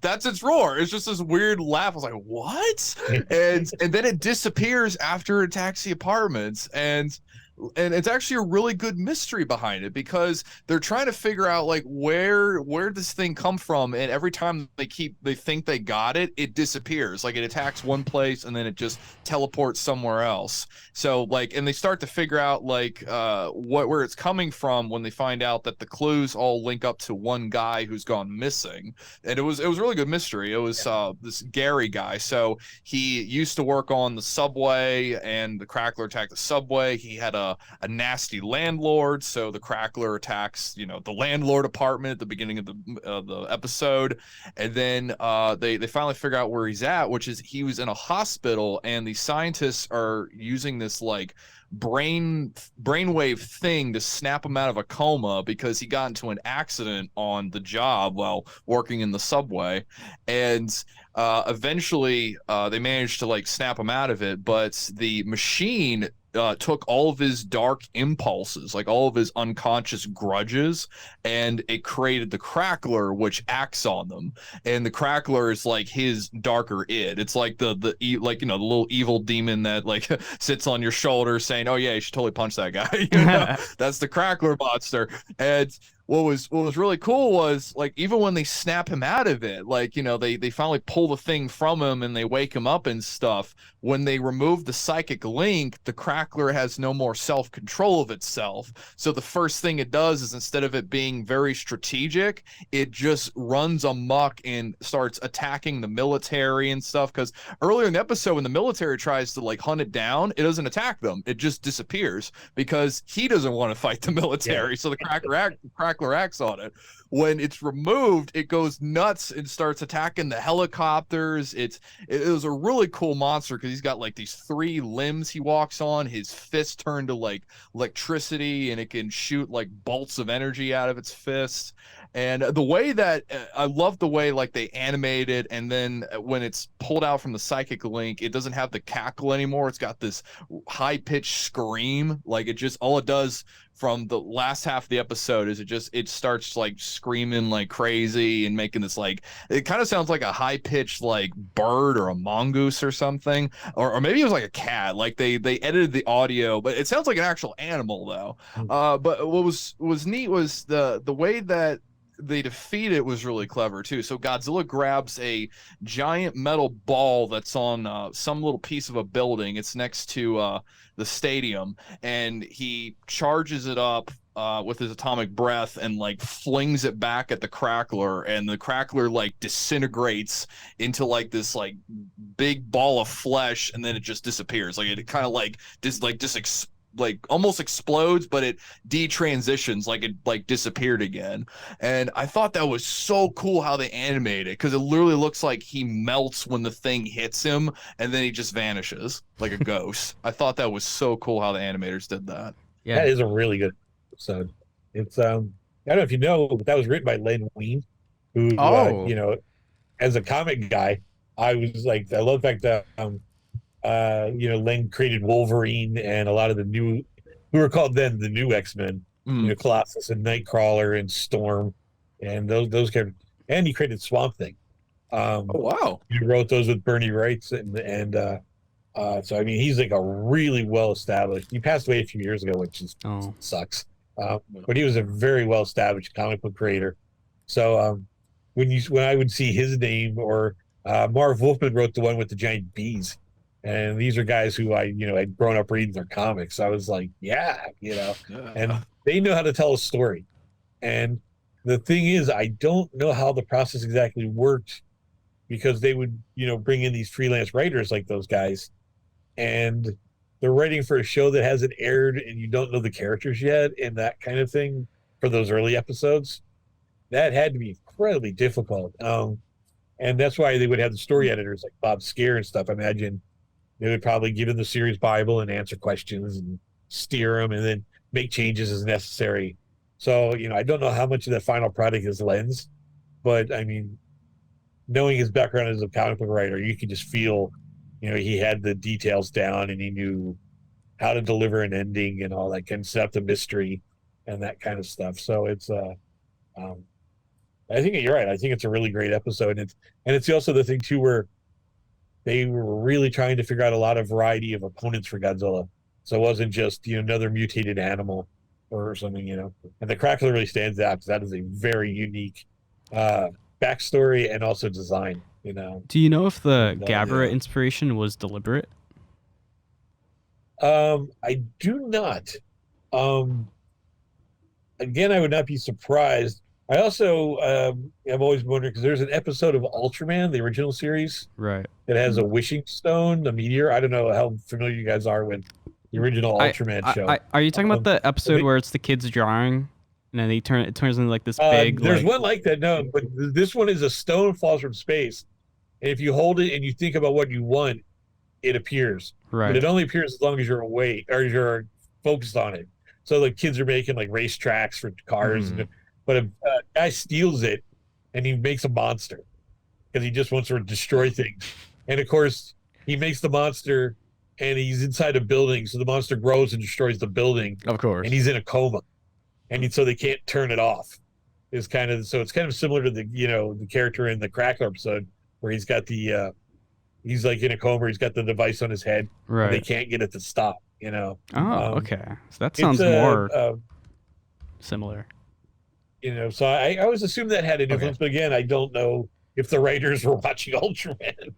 that's its roar. It's just this weird laugh. I was like, what? and then it disappears after it attacks the apartments, and it's actually a really good mystery behind it, because they're trying to figure out like where this thing come from, and every time they think they got it, it disappears. Like it attacks one place and then it just teleports somewhere else. So like, and they start to figure out like where it's coming from when they find out that the clues all link up to one guy who's gone missing. And it was a really good mystery. It was this Gary guy. So he used to work on the subway, and the Crackler attacked the subway. He had a nasty landlord, so the Crackler attacks the landlord apartment at the beginning of the episode, and then they finally figure out where he's at, which is he was in a hospital, and the scientists are using this like brainwave thing to snap him out of a coma, because he got into an accident on the job while working in the subway, and eventually they managed to like snap him out of it, but the machine took all of his dark impulses, like all of his unconscious grudges, and it created the Crackler, which acts on them. And the Crackler is like his darker id. It's like the little evil demon that like sits on your shoulder saying, "Oh yeah, you should totally punch that guy." That's the Crackler monster. And what was really cool was like even when they snap him out of it, like they finally pull the thing from him and they wake him up and stuff. When they remove the psychic link, the crackler has no more self-control of itself. So the first thing it does is instead of it being very strategic, it just runs amok and starts attacking the military and stuff. Because earlier in the episode, when the military tries to like hunt it down, it doesn't attack them. It just disappears because he doesn't want to fight the military. Yeah. So the crackler acts on it. When it's removed, it goes nuts and starts attacking the helicopters. It was a really cool monster because he's got like these 3 limbs he walks on. His fist turned to like electricity, and it can shoot like bolts of energy out of its fist. And the way that I love the way like they animated, and then when it's pulled out from the psychic link, it doesn't have the cackle anymore. It's got this high-pitched scream. Like it just, all it does from the last half of the episode is it starts like screaming like crazy and making this like, it kind of sounds like a high-pitched like bird or a mongoose or something, or maybe it was like a cat. Like they edited the audio, but it sounds like an actual animal though. But what was neat was the way that they defeat it was really clever too. So Godzilla grabs a giant metal ball that's on some little piece of a building. It's next to the stadium, and he charges it up with his atomic breath and like flings it back at the crackler, and the crackler like disintegrates into like this like big ball of flesh, and then it just disappears. Like it kind of like almost explodes, but it detransitions, like it like disappeared again. And I thought that was so cool how they animate it, because it literally looks like he melts when the thing hits him, and then he just vanishes like a ghost. I thought that was so cool how the animators did that. Yeah, that is a really good episode. It's I don't know if you know, but that was written by Len Wein, who as a comic guy, I was like, I love the fact that Len created Wolverine and a lot of the new, who were called then the new X-Men, Colossus and Nightcrawler and Storm, and those characters. And he created Swamp Thing. Oh wow! He wrote those with Bernie Wright, and so I mean, he's like a really well established. He passed away a few years ago, which is sucks. But he was a very well established comic book creator. So when I would see his name, or Marv Wolfman wrote the one with the giant bees. And these are guys who I'd grown up reading their comics. I was like, and they know how to tell a story. And the thing is, I don't know how the process exactly worked, because they would, bring in these freelance writers like those guys, and they're writing for a show that hasn't aired and you don't know the characters yet and that kind of thing for those early episodes. That had to be incredibly difficult. And that's why they would have the story editors like Bob Scare and stuff. I imagine they would probably give them the series Bible and answer questions and steer them, and then make changes as necessary. So, I don't know how much of that final product is Len's, but I mean, knowing his background as a comic book writer, you could just feel, he had the details down, and he knew how to deliver an ending and all that kind of stuff, the mystery and that kind of stuff. So it's, I think you're right. I think it's a really great episode. And it's also the thing too, where they were really trying to figure out a lot of variety of opponents for Godzilla. So it wasn't just, another mutated animal or something, And the crackler really stands out because that is a very unique backstory and also design, Do you know if the Gabra inspiration was deliberate? I do not. Again, I would not be surprised. I also have always wondered, because there's an episode of Ultraman, the original series, right, that has a wishing stone, a meteor. I don't know how familiar you guys are with the original Ultraman show. Are you talking about the episode where it's the kids drawing, and then it turns into like this big? There's one like that, no, but this one is a stone falls from space, and if you hold it and you think about what you want, it appears. Right. But it only appears as long as you're awake or you're focused on it. So the kids are making like race tracks for cars. But a guy steals it, and he makes a monster because he just wants to destroy things. And of course, he makes the monster, and he's inside a building. So the monster grows and destroys the building. Of course. And he's in a coma, and so they can't turn it off. It's kind of similar to the character in the Crackler episode, where he's got he's like in a coma. He's got the device on his head. Right. And they can't get it to stop. Oh, okay. So that sounds more similar. So I always assumed that had an influence, but again, I don't know if the writers were watching Ultraman.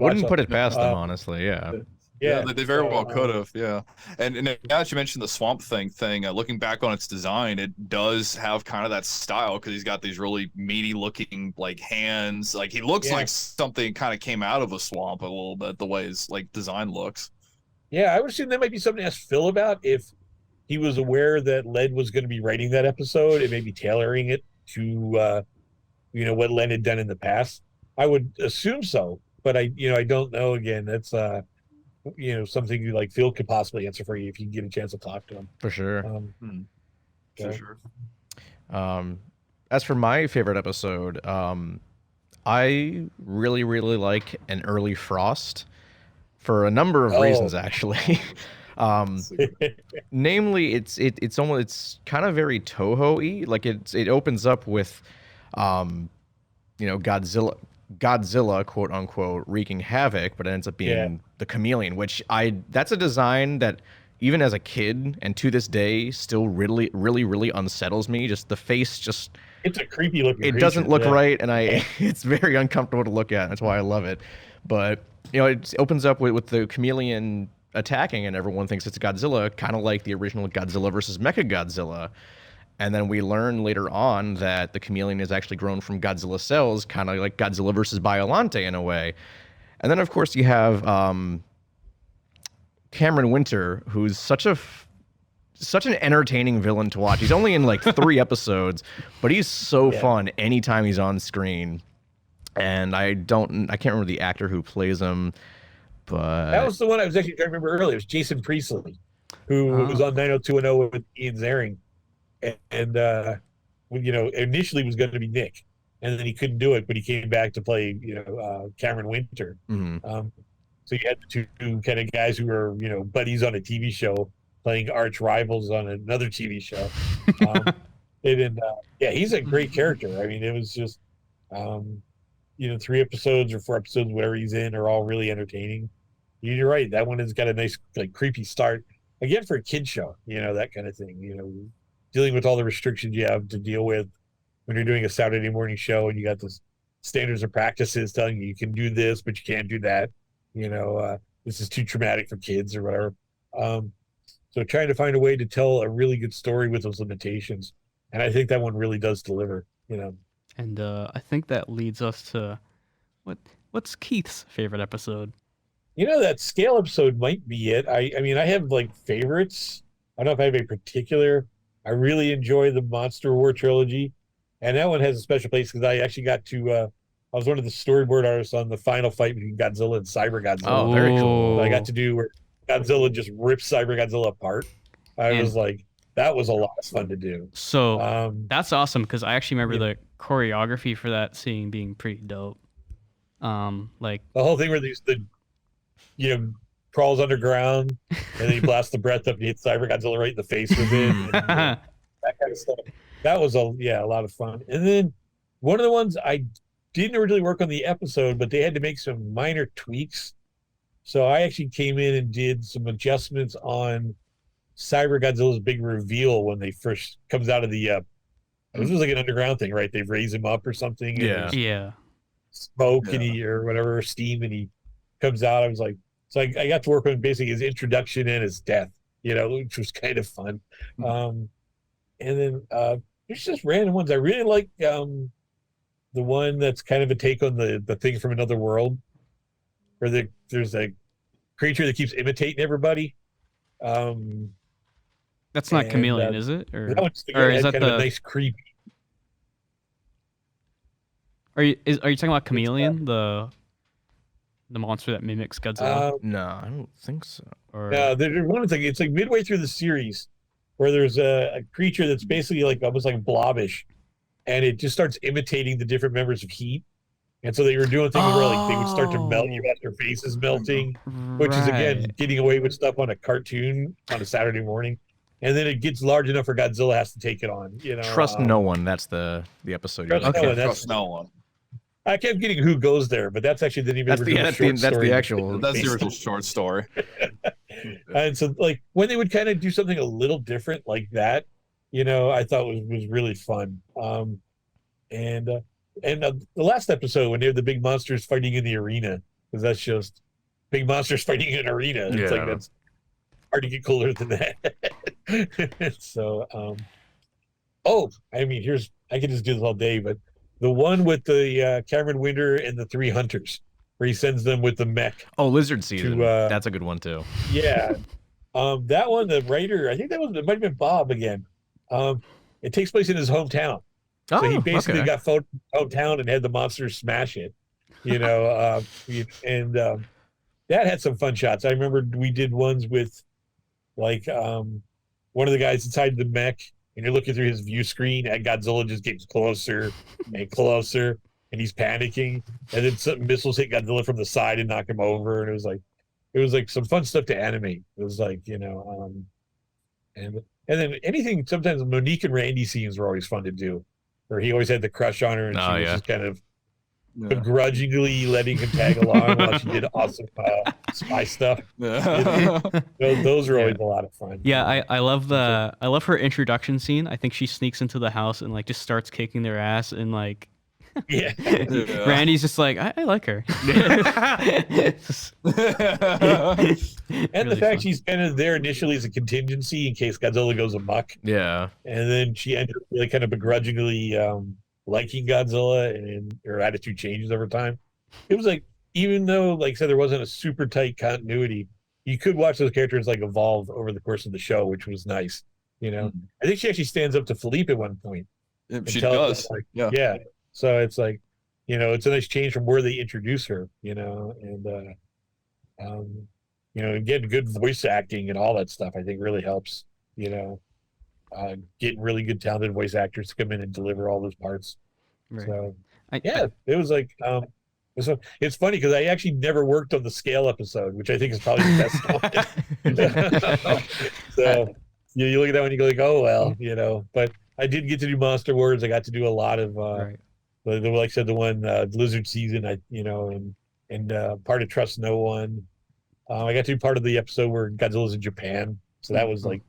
Wouldn't put it past them, honestly. Yeah. Yeah, they very well could have. Yeah, and now that you mentioned the Swamp Thing, looking back on its design, it does have kind of that style because he's got these really meaty looking like hands. Like he looks like something kind of came out of a swamp a little bit. The way his like design looks. Yeah, I would assume that might be something to ask Phil about if he was aware that Led was going to be writing that episode and maybe tailoring it to what Len had done in the past. I would assume so, but I don't know. Again, that's something you like Phil could possibly answer for you if you get a chance to talk to him. For sure. For sure. As for my favorite episode, I really, really like An Early Frost for a number of reasons, actually. Namely, it's kind of very Toho-y. Like it opens up with, Godzilla, quote unquote, wreaking havoc, but it ends up being the chameleon, which that's a design that even as a kid and to this day still really, really, really unsettles me. Just the face, it's a creepy looking. It doesn't look right, and it's very uncomfortable to look at. That's why I love it. But it opens up with the chameleon attacking, and everyone thinks it's Godzilla, kind of like the original Godzilla versus Mechagodzilla. And then we learn later on that the chameleon is actually grown from Godzilla cells, kind of like Godzilla versus Biollante in a way. And then, of course, you have Cameron Winter, who's such an entertaining villain to watch. He's only in like 3 episodes, but he's so fun anytime he's on screen. And I can't remember the actor who plays him, but that was the one I was actually trying to remember earlier. It was Jason Priestley, who was on 90210 with Ian Ziering. And initially was going to be Nick, and then he couldn't do it, but he came back to play, Cameron Winter. So you had the two kind of guys who were, buddies on a TV show playing arch rivals on another TV show. He's a great character. I mean, it was just, 3 episodes or 4 episodes, whatever he's in, are all really entertaining. You're right. That one has got a nice, like, creepy start. Again, for a kid show, that kind of thing, dealing with all the restrictions you have to deal with when you're doing a Saturday morning show, and you got this standards and practices telling you can do this, but you can't do that. This is too traumatic for kids or whatever. So trying to find a way to tell a really good story with those limitations. And I think that one really does deliver, And I think that leads us to what's Keith's favorite episode? That scale episode might be it. I mean, I have like favorites. I don't know if I have a particular. I really enjoy the Monster War trilogy, and that one has a special place because I actually got to. I was one of the storyboard artists on the final fight between Godzilla and Cyber Godzilla. Oh, very cool! So I got to do where Godzilla just rips Cyber Godzilla apart. I was like, that was a lot of fun to do. So that's awesome because I actually remember the choreography for that scene being pretty dope. Like the whole thing where crawls underground and then he blasts the breath up and he hits Cyber Godzilla right in the face with it. And, that kind of stuff. That was a lot of fun. And then one of the ones I didn't originally work on the episode, but they had to make some minor tweaks. So I actually came in and did some adjustments on Cyber Godzilla's big reveal when they first comes out of the this was like an underground thing, right? They raise him up or something. Yeah. Smoke and or whatever, steam, and he comes out. I was like, so I got to work on basically his introduction and his death, which was kind of fun. And then there's just random ones. I really like the one that's kind of a take on the thing from another world, where there's a creature that keeps imitating everybody. That's not chameleon, is it? Or is that kind of a nice creep? Are you talking about chameleon, the monster that mimics Godzilla? No, I don't think so. No, there's one thing. It's like midway through the series where there's a creature that's basically like almost like blobbish, and it just starts imitating the different members of Heat. And so they were doing things where like they would start to melt you as their faces melting, which is again getting away with stuff on a cartoon on a Saturday morning. And then it gets large enough for Godzilla has to take it on. Trust no one. That's the episode. Trust no one. I kept getting who goes there, but that's actually the name of the original short story. That's the original short story. And so, like, when they would kind of do something a little different like that, I thought was really fun. And the last episode when they had the big monsters fighting in the arena, because that's just big monsters fighting in an arena. It's like that's hard to get cooler than that. So, I mean, I could just do this all day, but the one with the Cameron Winter and the 3 hunters, where he sends them with the mech. Oh, Lizard Season. That's a good one too. Yeah. That one, the writer, I think it might have been Bob again. It takes place in his hometown. So he basically got phoned hometown and had the monsters smash it, and that had some fun shots. I remember we did ones with like one of the guys inside the mech, and you're looking through his view screen, and Godzilla just gets closer and closer, and he's panicking, and then some missiles hit Godzilla from the side and knock him over, and it was like some fun stuff to animate. It was like, and then anything, sometimes Monique and Randy scenes were always fun to do, where he always had the crush on her, and she was just kind of begrudgingly letting him tag along while she did awesome spy stuff. Those are always a lot of fun. Yeah, I love her introduction scene. I think she sneaks into the house and like just starts kicking their ass, and like Randy's just like, I like her. And the fact she's kind of there initially as a contingency in case Godzilla goes amok. Yeah. And then she ended up really kind of begrudgingly liking Godzilla, and her attitude changes over time. It was like, even though, like I said, there wasn't a super tight continuity, you could watch those characters like evolve over the course of the show, which was nice. I think she actually stands up to Philippe at one point. She does. Like, yeah. So it's like, it's a nice change from where they introduce her, and getting good voice acting and all that stuff, I think really helps, getting really good talented voice actors to come in and deliver all those parts. Right. So it was like, it's funny because I actually never worked on the scale episode, which I think is probably the best one. So you look at that one, you go like, oh, well, but I did get to do Monster Wars. I got to do a lot of, like I said, the one Lizard Season, and part of Trust No One. I got to do part of the episode where Godzilla's in Japan, so that was like,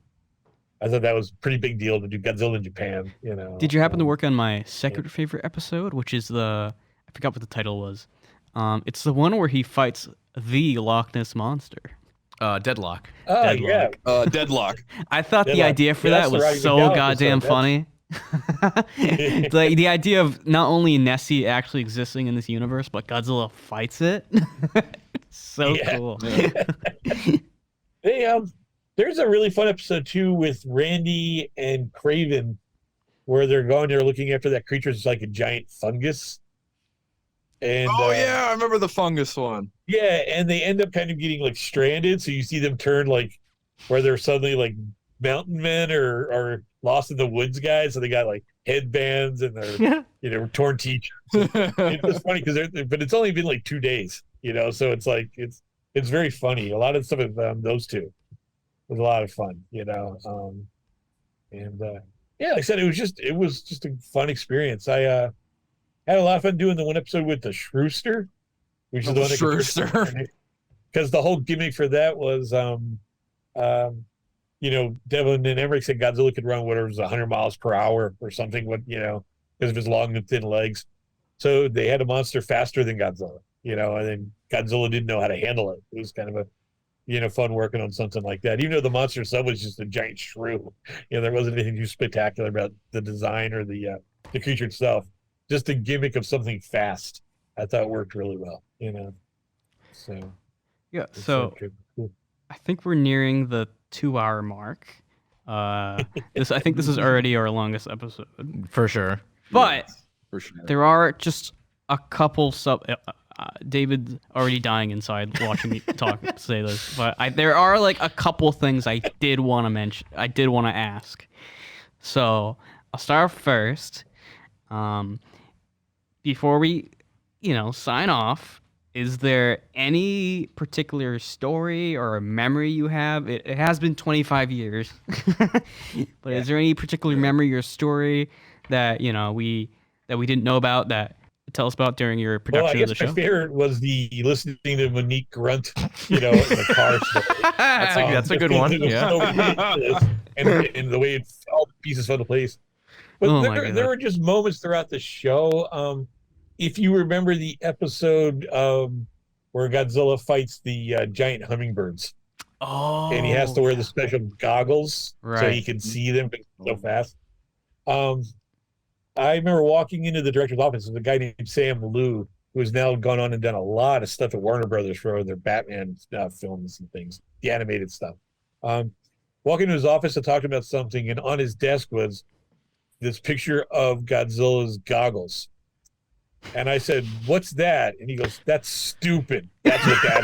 I thought that was a pretty big deal to do Godzilla in Japan. Did you happen to work on my second favorite episode, which is I forgot what the title was. It's the one where he fights the Loch Ness monster. Deadlock. Oh, Deadlock. Deadlock. I thought the idea for that was so goddamn funny. Like the idea of not only Nessie actually existing in this universe, but Godzilla fights it. So cool. Hey, there's a really fun episode too with Randy and Craven, where they're looking after that creature. It's like a giant fungus. And I remember the fungus one. Yeah, and they end up kind of getting like stranded, so you see them turn like where they're suddenly like mountain men or lost in the woods guys, so they got like headbands and their torn t-shirts. It was funny but it's only been like 2 days, so it's like it's very funny. A lot of stuff with those two was a lot of fun, and like I said, it was just a fun experience. I had a lot of fun doing the one episode with the Shrewster, which is the one that because the whole gimmick for that was Devin and Emmerich said Godzilla could run whatever was 100 miles per hour or something, because of his long and thin legs. So they had a monster faster than Godzilla, and then Godzilla didn't know how to handle it. It was kind of a, fun working on something like that. Even though the monster itself was just a giant shrew, there wasn't anything too spectacular about the design or the creature itself. Just the gimmick of something fast, I thought worked really well, So yeah, so cool. I think we're nearing the 2-hour mark. I think this is already our longest episode for sure. But for sure. There are just a couple David already dying inside watching me say this, but there are like a couple things I did want to mention. I did want to ask. So I'll start first. Before we, sign off, is there any particular story or a memory you have? It has been 25 years, but is there any particular memory or story that we didn't know about that tell us about during your production of the show? My favorite was the listening to Monique grunt, in the car. That's a good one. Yeah. and the way all the pieces fell into place. But Oh my God. there were just moments throughout the show. If you remember the episode where Godzilla fights the giant hummingbirds, Oh. and he has to wear the special goggles so Right. he can see them so fast. I remember walking into the director's office with a guy named Sam Liu, who has now gone on and done a lot of stuff at Warner Brothers for their Batman films and things, the animated stuff. Walking into his office to talk about something, and on his desk was this picture of Godzilla's goggles. And I said, "What's that?" And he goes, "That's stupid. That's what that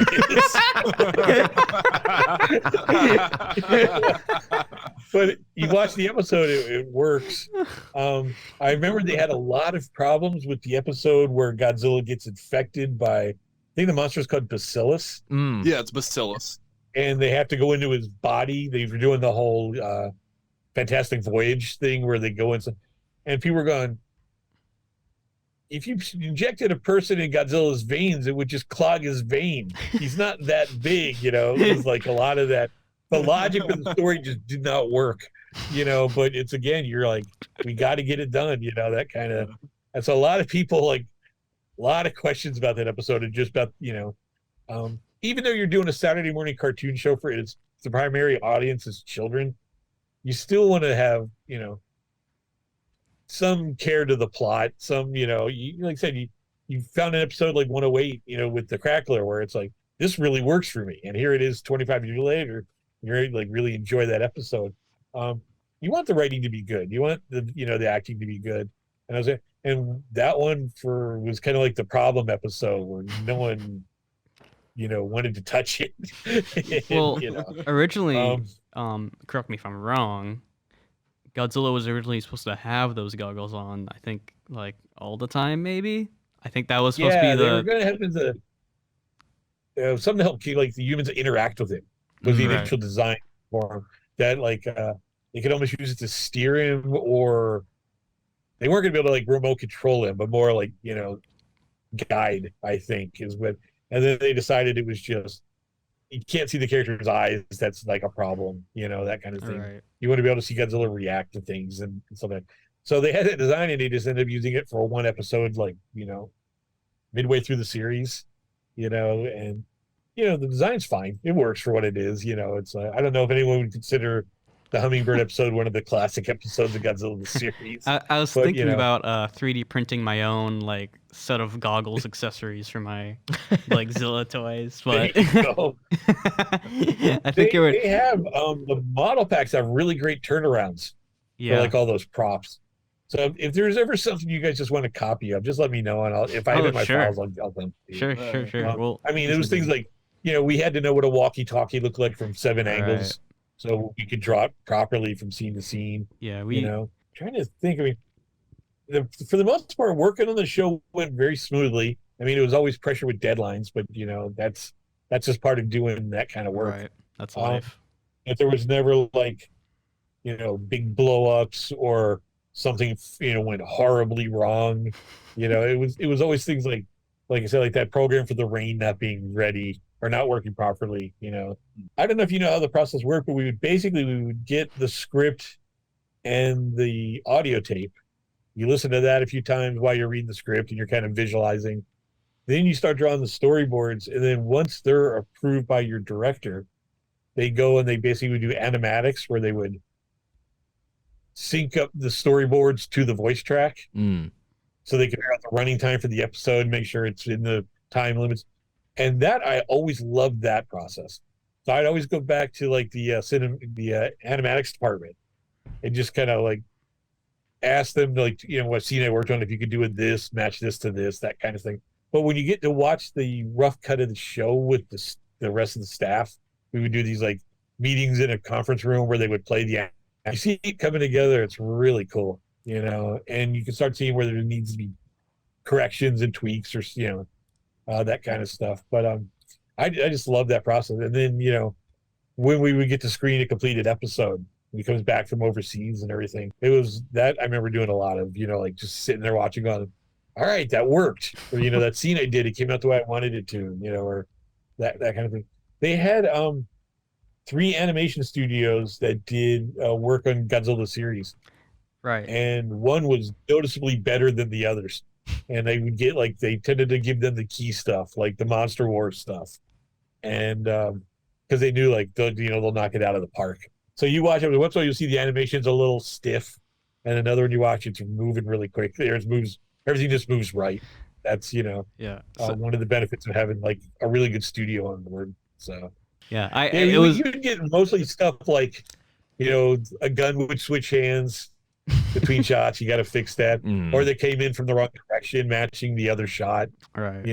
is." But you watch the episode, it works. I remember they had a lot of problems with the episode where Godzilla gets infected by, I think the monster is called Bacillus. Yeah, it's Bacillus. And they have to go into his body. They were doing the whole Fantastic Voyage thing where they go into, and people were going, if you injected a person in Godzilla's veins, it would just clog his vein. He's not that big, you know. It was like a lot of that. The logic of the story just did not work, you know. But it's, again, you're like, we got to get it done, you know, that kind of. And so a lot of people, like, a lot of questions about that episode, and just about, you know, even though you're doing a Saturday morning cartoon show for it's the primary audience is children, you still want to have, you know, some care to the plot, some, you know, you, like I said, you found an episode like 108, you know, with the Crackler, where it's like, this really works for me. And here it is 25 years later, you're like, really enjoy that episode. You want the writing to be good. You want the, you know, the acting to be good. And that one was kind of like the problem episode where no one, you know, wanted to touch it. And, Well, you know, originally, correct me if I'm wrong, Godzilla was originally supposed to have those goggles on, I think, like, all the time, maybe? I think that was supposed to be they were going to have something to help keep, like, the humans interact with him. Was the initial design for him. That, like, they could almost use it to steer him, or they weren't going to be able to, like, remote control him, but more like, you know, guide, I think, is what. And then they decided it was just, you can't see the character's eyes. That's like a problem, you know, that kind of thing. Right. You want to be able to see Godzilla react to things and stuff like that. So they had that design, and they just ended up using it for one episode, like, you know, midway through the series, you know, and, you know, the design's fine. It works for what it is, you know. It's I don't know if anyone would consider the Hummingbird episode one of the classic episodes of Godzilla the series. I was thinking about 3D printing my own, like, set of goggles accessories for my, like, Zilla toys, but There you go. I think it would. They have the model packs have really great turnarounds for, like, all those props. So if there's ever something you guys just want to copy of, just let me know, and if I have it in my files, I'll send it to you. Sure. Well, I mean, it was things like, you know, we had to know what a walkie-talkie looked like from 7 angles, so we could draw it properly from scene to scene. Yeah, you know, trying to think. I mean, for the most part, working on the show went very smoothly. I mean, it was always pressure with deadlines, but, you know, that's just part of doing that kind of work. Right. That's life. If there was never, like, you know, big blow-ups or something, you know, went horribly wrong, you know, it was always things like I said, like that program for the rain not being ready or not working properly, you know. I don't know if you know how the process worked, but we would get the script and the audio tape. You listen to that a few times while you're reading the script and you're kind of visualizing. Then you start drawing the storyboards, and then once they're approved by your director, they go and they basically would do animatics where they would sync up the storyboards to the voice track, so they could figure out the running time for the episode, make sure it's in the time limits. And that, I always loved that process. So I'd always go back to, like, the animatics department and just kind of, like, ask them, like, you know, what scene I worked on, if you could do it this, match this to this, that kind of thing. But when you get to watch the rough cut of the show with the rest of the staff, we would do these, like, meetings in a conference room where they would play you see it coming together. It's really cool, you know, and you can start seeing where there needs to be corrections and tweaks, or, you know, that kind of stuff. But I just love that process. And then, you know, when we would get to screen a completed episode, when he comes back from overseas and everything, it was that I remember doing a lot of, you know, like, just sitting there watching on, all right, that worked. Or, you know, that scene I did, it came out the way I wanted it to, you know, or that kind of thing. They had 3 animation studios that did work on Godzilla series, Right. and one was noticeably better than the others. And they would get like they tended to give them the key stuff, like the Monster Wars stuff, and because they knew like they'll knock it out of the park. So you watch it. Once in a while, you'll see the animation's a little stiff, and another one you watch, it's moving really quick. Everything just moves right. That's Yeah. one of the benefits of having like a really good studio on board. So Yeah. you would get mostly stuff like, a gun would switch hands between shots. You got to fix that, or they came in from the wrong direction, matching the other shot. Right.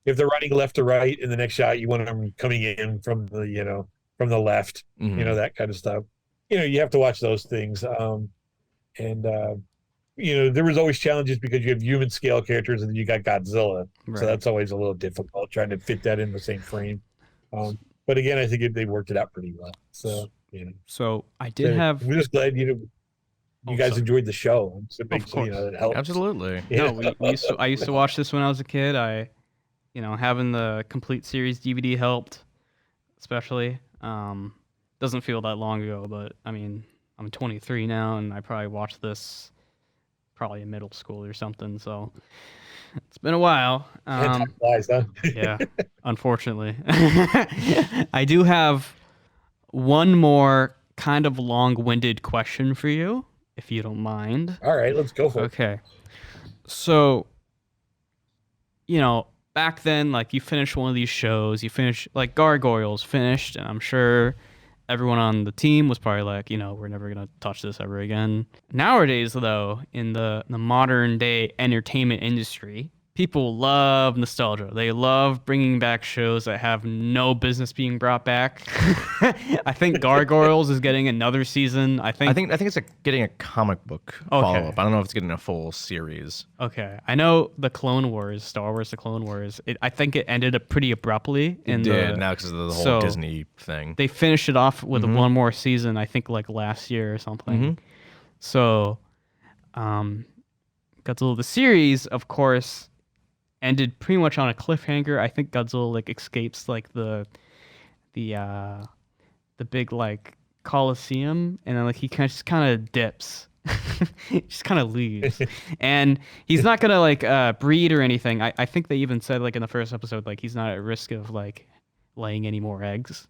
If they're running left to right in the next shot, you want them coming in from the from the left. That kind of stuff. You have to watch those things. There was always challenges because you have human scale characters and then you got Godzilla. Right. So that's always a little difficult trying to fit that in the same frame. But again, I think they worked it out pretty well. So, So I did have. I'm just glad you guys sorry. enjoyed the show. So it makes, course. it helps. Absolutely. No, I used to watch this when I was a kid. Having the complete series DVD helped, especially. Doesn't feel that long ago, but I mean, I'm 23 now, and I probably watched this probably in middle school or something. So it's been a while. Time flies, huh? Yeah, unfortunately. I do have one more kind of long-winded question for you, if you don't mind. All right, let's go for it. Okay. So, back then, like, you finished one of these shows, you finished, like, Gargoyles finished, and I'm sure everyone on the team was probably like, we're never going to touch this ever again. Nowadays, though, in the modern day entertainment industry, people love nostalgia. They love bringing back shows that have no business being brought back. I think Gargoyles is getting another season. I think it's getting a comic book follow-up. I don't know if it's getting a full series. Okay. I know the Clone Wars, Star Wars: The Clone Wars. I think it ended up pretty abruptly. Now because of the whole Disney thing. They finished it off with one more season, I think like last year or something. So, Godzilla the series, of course, ended pretty much on a cliffhanger. I think Godzilla like escapes like the big like Coliseum, and then like he just kind of dips, just kind of leaves, and he's not gonna like breed or anything. I think they even said like in the first episode like he's not at risk of like laying any more eggs.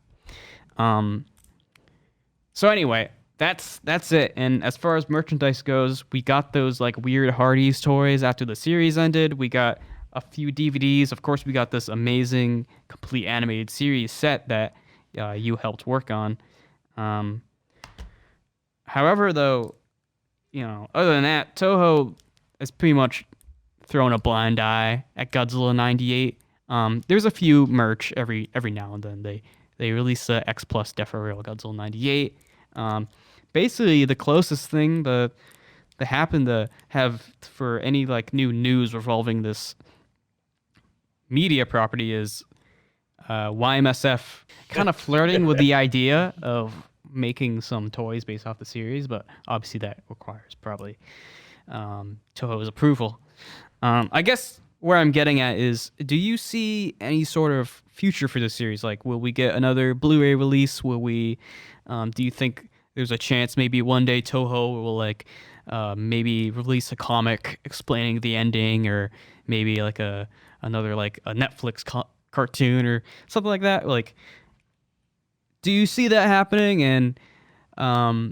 So anyway, that's it. And as far as merchandise goes, we got those like weird Hardee's toys after the series ended. We got a few DVDs. Of course, we got this amazing complete animated series set that you helped work on. However, though, other than that, Toho has pretty much thrown a blind eye at Godzilla 98. There's a few merch every now and then. They release the X Plus Death Real Godzilla 98. Basically, the closest thing that happened to have for any like new news revolving this media property is YMSF kind of flirting with the idea of making some toys based off the series, but obviously that requires probably Toho's approval. I guess where I'm getting at is, do you see any sort of future for this series? Like, will we get another Blu-ray release? Will we? Do you think there's a chance maybe one day Toho will like maybe release a comic explaining the ending, or maybe like another like a Netflix cartoon or something like that? Like, do you see that happening? And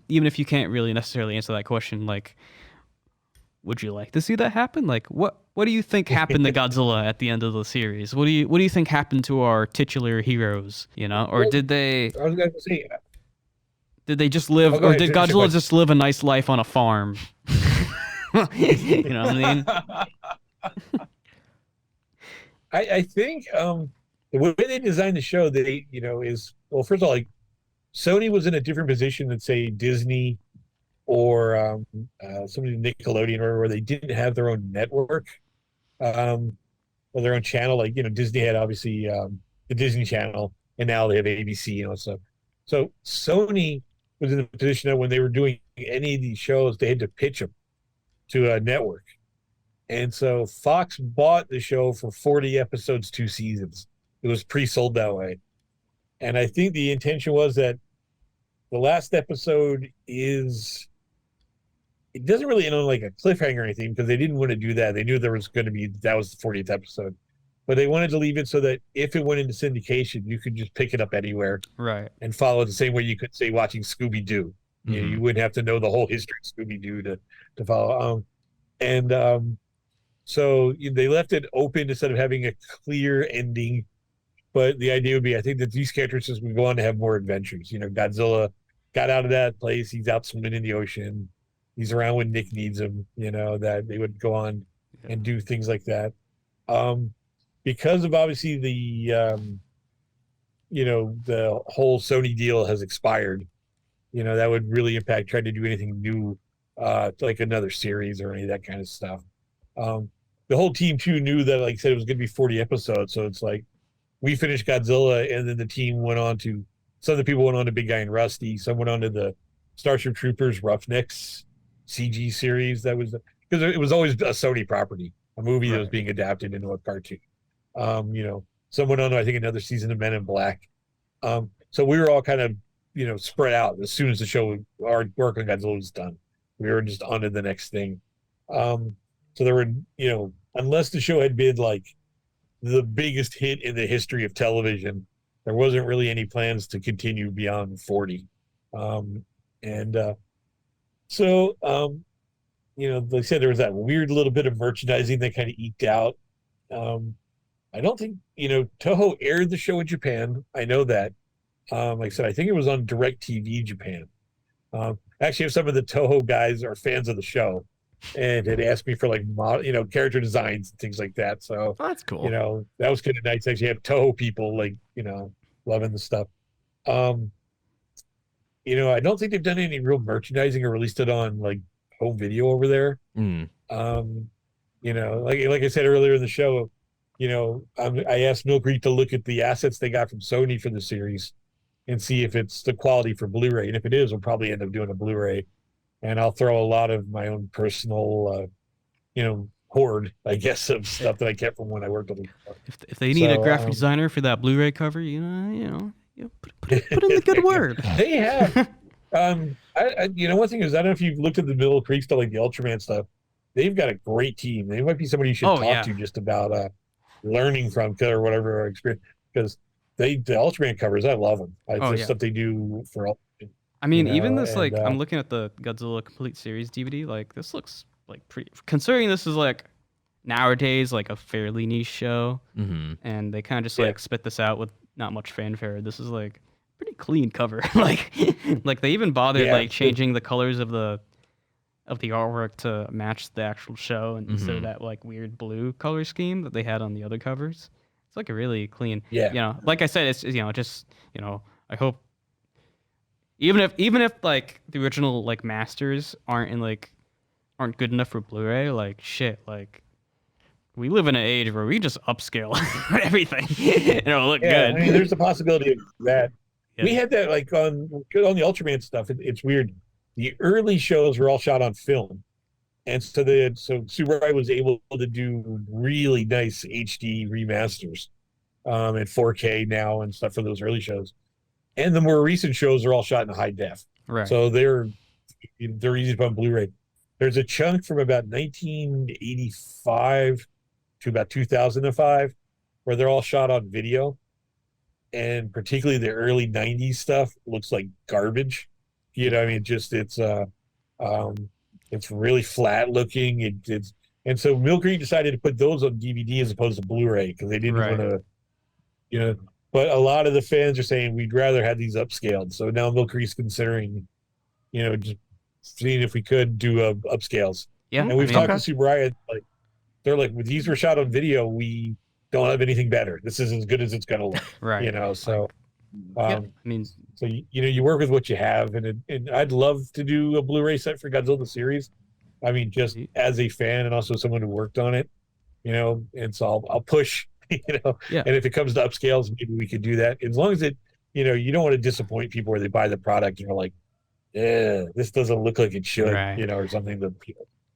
even if you can't really necessarily answer that question, like, would you like to see that happen? Like, what do you think happened to Godzilla at the end of the series? What do you think happened to our titular heroes? Or did they? I was going to say. Did they just live, or did Godzilla just live a nice life on a farm? You know what I mean? I think the way they designed the show, they is, well, first of all, like Sony was in a different position than say Disney or somebody Nickelodeon, or where they didn't have their own network, or their own channel. Like Disney had obviously the Disney Channel, and now they have ABC, stuff. So Sony was in a position that when they were doing any of these shows, they had to pitch them to a network. And so Fox bought the show for 40 episodes, 2 seasons. It was pre-sold that way. And I think the intention was that the last episode is, it doesn't really end on like a cliffhanger or anything because they didn't want to do that. They knew there was going to be, that was the 40th episode, but they wanted to leave it so that if it went into syndication, you could just pick it up anywhere, Right. and follow it the same way you could say watching Scooby-Doo. You wouldn't have to know the whole history of Scooby-Doo to follow. So they left it open instead of having a clear ending. But the idea would be, I think that these characters would go on to have more adventures. Godzilla got out of that place. He's out swimming in the ocean. He's around when Nick needs him, that they would go on and do things like that. Because of obviously the whole Sony deal has expired, that would really impact trying to do anything new, like another series or any of that kind of stuff. The whole team too knew that, like I said, it was going to be 40 episodes. So it's like, we finished Godzilla, and then the team went on to, some of the people went on to Big Guy and Rusty. Some went on to the Starship Troopers Roughnecks CG series. That was, because it was always a Sony property, a movie that was being adapted into a cartoon. Some went on to, I think, another season of Men in Black. So we were all kind of, spread out as soon as the show, our work on Godzilla was done. We were just on to the next thing. So there were, unless the show had been like the biggest hit in the history of television, there wasn't really any plans to continue beyond 40. Like I said, there was that weird little bit of merchandising that kind of eked out. I don't think, Toho aired the show in Japan. I know that. Like I said, I think it was on DirecTV Japan. Actually, some of the Toho guys are fans of the show and had asked me for like, character designs and things like that. So that's cool. That was kind of nice. Actually, have Toho people like, loving the stuff. I don't think they've done any real merchandising or released it on like home video over there. Like I said earlier in the show, I asked Mill Creek to look at the assets they got from Sony for the series and see if it's the quality for Blu-ray. And if it is, we'll probably end up doing a Blu-ray. And I'll throw a lot of my own personal, hoard, I guess, of stuff that I kept from when I worked on it. If they need a graphic designer for that Blu-ray cover, put in the good word. They have. One thing is, I don't know if you've looked at the Middle Creek stuff, like the Ultraman stuff. They've got a great team. They might be somebody you should talk to just about learning from or whatever experience, because the Ultraman covers, I love them. Stuff they do for all. I mean, even this, I'm looking at the Godzilla Complete Series DVD. Like, this looks like pretty. Considering this is like nowadays like a fairly niche show, and they kind of just like spit this out with not much fanfare. This is like pretty clean cover. like they even bothered like changing the colors of the artwork to match the actual show, and instead of that like weird blue color scheme that they had on the other covers. It's like a really clean. Like I said, it's I hope even if like the original like masters aren't good enough for Blu-ray, like shit, like we live in an age where we just upscale everything and it'll look good. I mean, there's a possibility of that. We had that like on the Ultraman stuff. It's weird. The early shows were all shot on film, and so Tsuburaya was able to do really nice HD remasters, and 4K now and stuff for those early shows. And the more recent shows are all shot in high def, right? So they're easy to put on Blu-ray. There's a chunk from about 1985 to about 2005 where they're all shot on video, and particularly the early 90s stuff looks like garbage. It's really flat looking. And so Mill Creek decided to put those on DVD as opposed to Blu-ray because they didn't want to, But a lot of the fans are saying we'd rather have these upscaled. So now Mill Creek's considering, just seeing if we could do upscales. Yeah, and we've talked to Tsuburaya, they're like, these were shot on video. We don't have anything better. This is as good as it's gonna look. Right. So. So you work with what you have, and I'd love to do a Blu-ray set for Godzilla series. I mean, just as a fan and also someone who worked on it, and so I'll push, and if it comes to upscales, maybe we could do that. As long as it, you don't want to disappoint people where they buy the product and are like, yeah, this doesn't look like it should, or something. The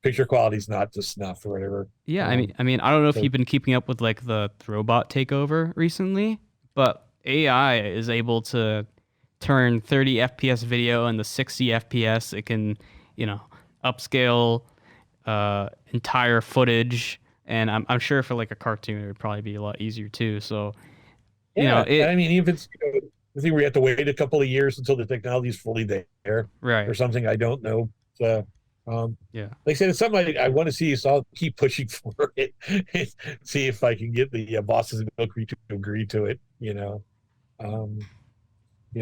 picture quality's not to snuff or whatever. Yeah, I mean, I don't know if you've been keeping up with like the robot takeover recently, but AI is able to turn 30 FPS video into 60 FPS. It can, upscale entire footage. And I'm sure for like a cartoon, it would probably be a lot easier too. So, I mean, if it's I think we have to wait a couple of years until the technology is fully there, right, or something. I don't know. So, yeah, like I said, it's something I want to see. So I'll keep pushing for it. See if I can get the bosses and Milk to agree to it.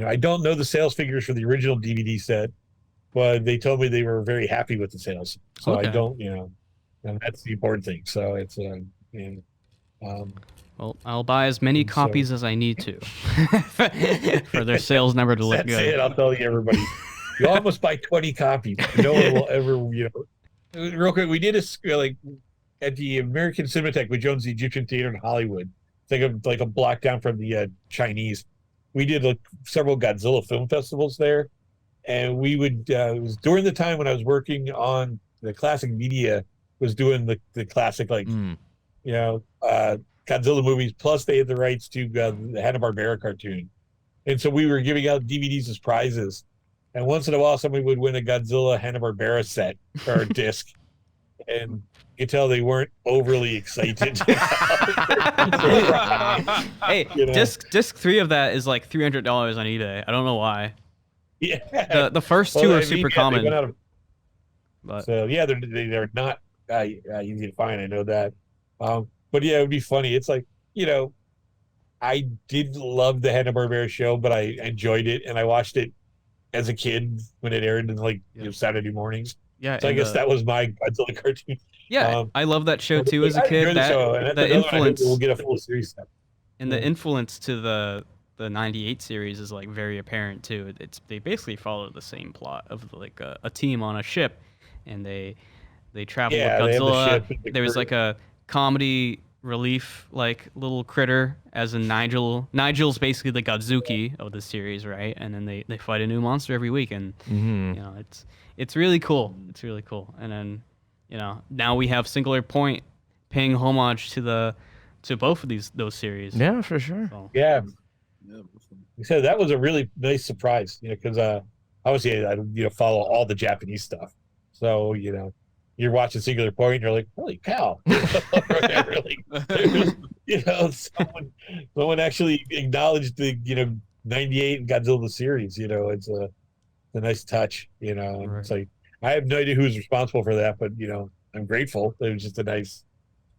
I don't know the sales figures for the original DVD set, but they told me they were very happy with the sales. So okay. I don't, and that's the important thing. So it's well, I'll buy as many copies as I need to for their sales number to look that's good. it. I'll tell you, everybody. You almost buy 20 copies. No one will ever, Real quick, we did like at the American Cinematheque, which owns the Egyptian Theater in Hollywood. Think of like a block down from the Chinese. We did like several Godzilla film festivals there, and we would. It was during the time when I was working on the classic media, was doing the classic Godzilla movies. Plus, they had the rights to the Hanna-Barbera cartoon, and so we were giving out DVDs as prizes. And once in a while, somebody would win a Godzilla Hanna-Barbera set or a disc, and you could tell they weren't overly excited. Hey, disc 3 of that is like $300 on eBay. I don't know why. Yeah, the first two are super common. So yeah, they're not easy to find. I know that. But yeah, it would be funny. It's like, I did love the Hanna-Barbera show, but I enjoyed it, and I watched it as a kid when it aired in Saturday mornings. Yeah, so I guess that was my Godzilla cartoon. Yeah, I love that show too as a kid. The influence, we'll get a full series. And the influence to the 98 series is like very apparent too. They basically follow the same plot of like a team on a ship, and they travel with Godzilla. There's like a comedy relief like little critter as in Nigel. Nigel's basically the Godzuki of the series, right? And then they fight a new monster every week, and it's really cool. It's really cool. And then now we have Singular Point paying homage to both of those series. Yeah, for sure. So. Yeah. So that was a really nice surprise, because obviously I follow all the Japanese stuff. So you're watching Singular Point, and you're like, holy cow! Really, someone actually acknowledged the 98 Godzilla the series. It's a nice touch. Right. It's like I have no idea who's responsible for that, but I'm grateful. It was just a nice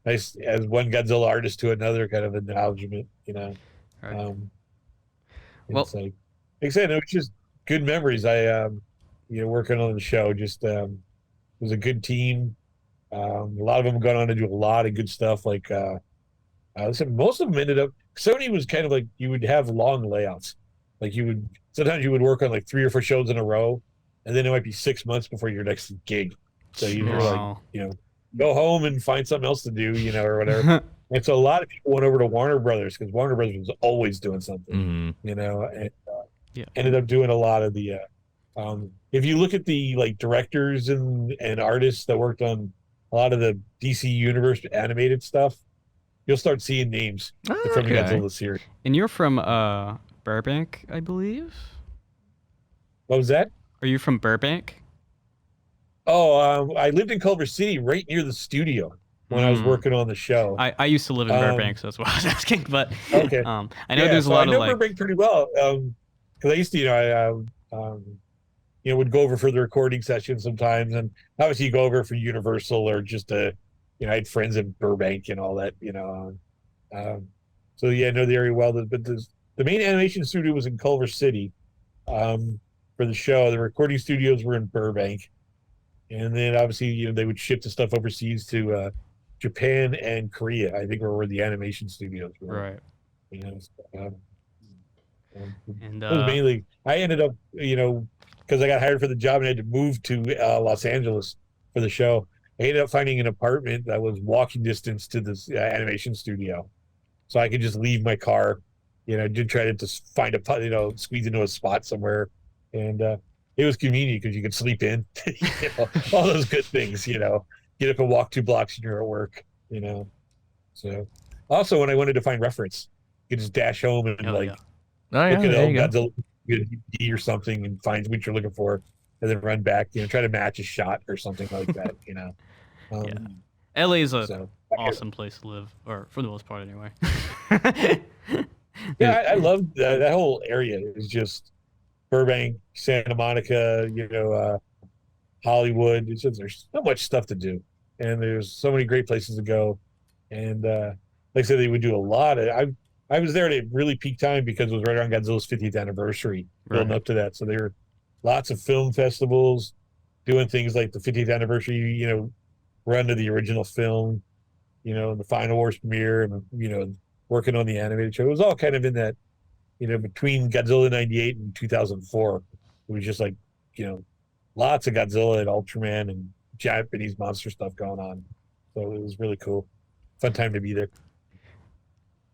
as one Godzilla artist to another kind of acknowledgement. Right. It's like I said, it was just good memories. I working on the show just. It was a good team. A lot of them have gone on to do a lot of good stuff. Like most of them ended up. Sony was kind of like you would have long layouts. Like sometimes you would work on like 3 or 4 shows in a row, and then it might be 6 months before your next gig. So you're like, go home and find something else to do, or whatever. And so a lot of people went over to Warner Brothers because Warner Brothers was always doing something, and ended up doing a lot of the. If you look at the directors and artists that worked on a lot of the DC Universe animated stuff, you'll start seeing names from the Godzilla series. And you're from Burbank, I believe. What was that? Are you from Burbank? Oh, I lived in Culver City, right near the studio when I was working on the show. I used to live in Burbank, so that's why I was asking. But okay, I know there's a lot of I know Burbank pretty well because I used to, would go over for the recording sessions sometimes, and obviously you go over for Universal or just I had friends in Burbank and all that, so yeah, I know the area well. But the main animation studio was in Culver City for the show. The recording studios were in Burbank, and then obviously they would ship the stuff overseas to Japan and Korea. I think were the animation studios were. Right. And it was mainly I ended up because I got hired for the job and I had to move to Los Angeles for the show. I ended up finding an apartment that was walking distance to this animation studio, so I could just leave my car. Did try to just find a squeeze into a spot somewhere, and it was convenient because you could sleep in, all those good things. Get up and walk 2 blocks and you're at work. So also when I wanted to find reference, you could just dash home and look at Godzilla get a DVD or something and find what you're looking for, and then run back. Try to match a shot or something like that. LA is a So awesome place to live, or for the most part, anyway. yeah, I love that whole area. Is just Burbank, Santa Monica, Hollywood. It's just, there's so much stuff to do, and there's so many great places to go. And like I said, they would do a lot of. I was there at a really peak time because it was right around Godzilla's 50th anniversary, building up to that. So there were lots of film festivals, doing things like the 50th anniversary, run of the original film, and the Final Wars premiere, and working on the animated show. It was all kind of in that, between Godzilla 98 and 2004. It was just like, lots of Godzilla and Ultraman and Japanese monster stuff going on. So it was really cool. Fun time to be there.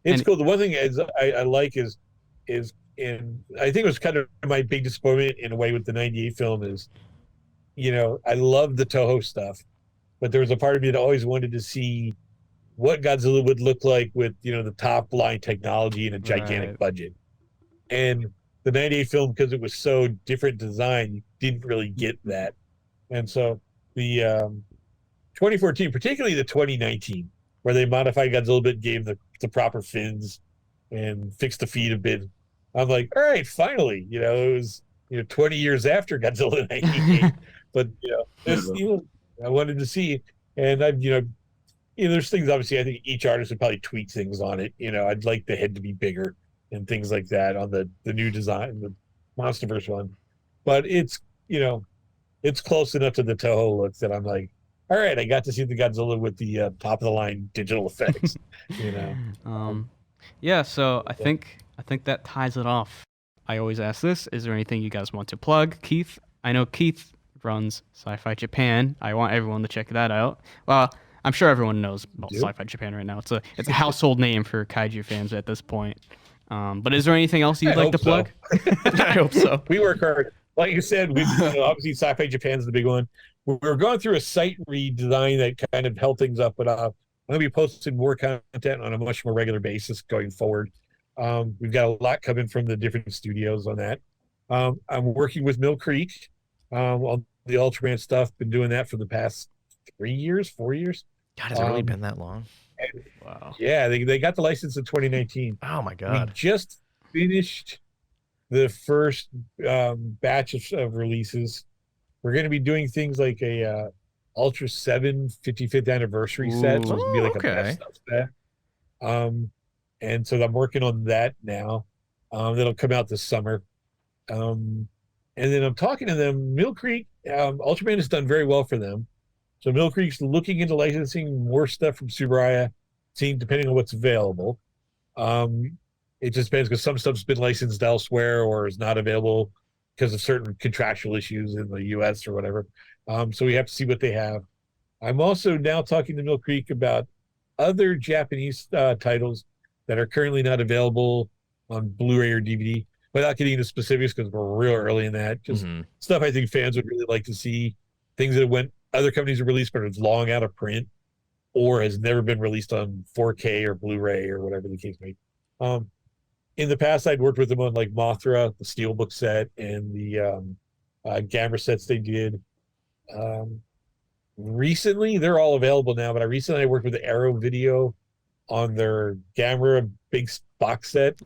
It's cool. The one thing is I like is and I think it was kind of my big disappointment in a way with the 98 film is, I love the Toho stuff, but there was a part of me that always wanted to see what Godzilla would look like with, the top line technology and a gigantic budget. And the 98 film, because it was so different design, you didn't really get that. And so the 2014, particularly the 2019, where they modified Godzilla a bit, gave the proper fins and fixed the feet a bit. I'm like, all right, finally, it was 20 years after Godzilla 98, but I wanted to see, and I've there's things obviously I think each artist would probably tweak things on it. I'd like the head to be bigger and things like that on the new design, the Monsterverse one, but it's close enough to the Toho look that I'm like, all right, I got to see the Godzilla with the top of the line digital effects. Yeah, so I think that ties it off. I always ask this: is there anything you guys want to plug, Keith? I know Keith runs Sci-Fi Japan. I want everyone to check that out. Well, I'm sure everyone knows about Sci-Fi Japan right now. It's a household name for kaiju fans at this point. But is there anything else you'd like to plug? I hope so. We work hard. Like you said, obviously Sci-Fi Japan's the big one. We're going through a site redesign that kind of held things up, but I'm going to be posting more content on a much more regular basis going forward. We've got a lot coming from the different studios on that. I'm working with Mill Creek on the Ultraman stuff. Been doing that for the past 4 years. God, has it really been that long? Wow. Yeah, they got the license in 2019. Oh my God. We just finished the first batch of releases. We're going to be doing things like a Ultra 7 55th anniversary set. So it's going to be like a best of set. And so I'm working on that now. That'll come out this summer. And then I'm talking to them. Mill Creek, Ultraman has done very well for them. So Mill Creek's looking into licensing more stuff from Tsuburaya, seeing depending on what's available. It just depends because some stuff's been licensed elsewhere or is not available because of certain contractual issues in the U.S. or whatever. So we have to see what they have. I'm also now talking to Mill Creek about other Japanese titles that are currently not available on Blu-ray or DVD, without getting into specifics because we're real early in that. Just stuff I think fans would really like to see, things that other companies have released but it's long out of print or has never been released on 4K or Blu-ray or whatever the case may be. In the past, I'd worked with them on like Mothra, the Steelbook set, and the Gamera sets they did. Recently, they're all available now, but I worked with the Arrow Video on their Gamera big box set,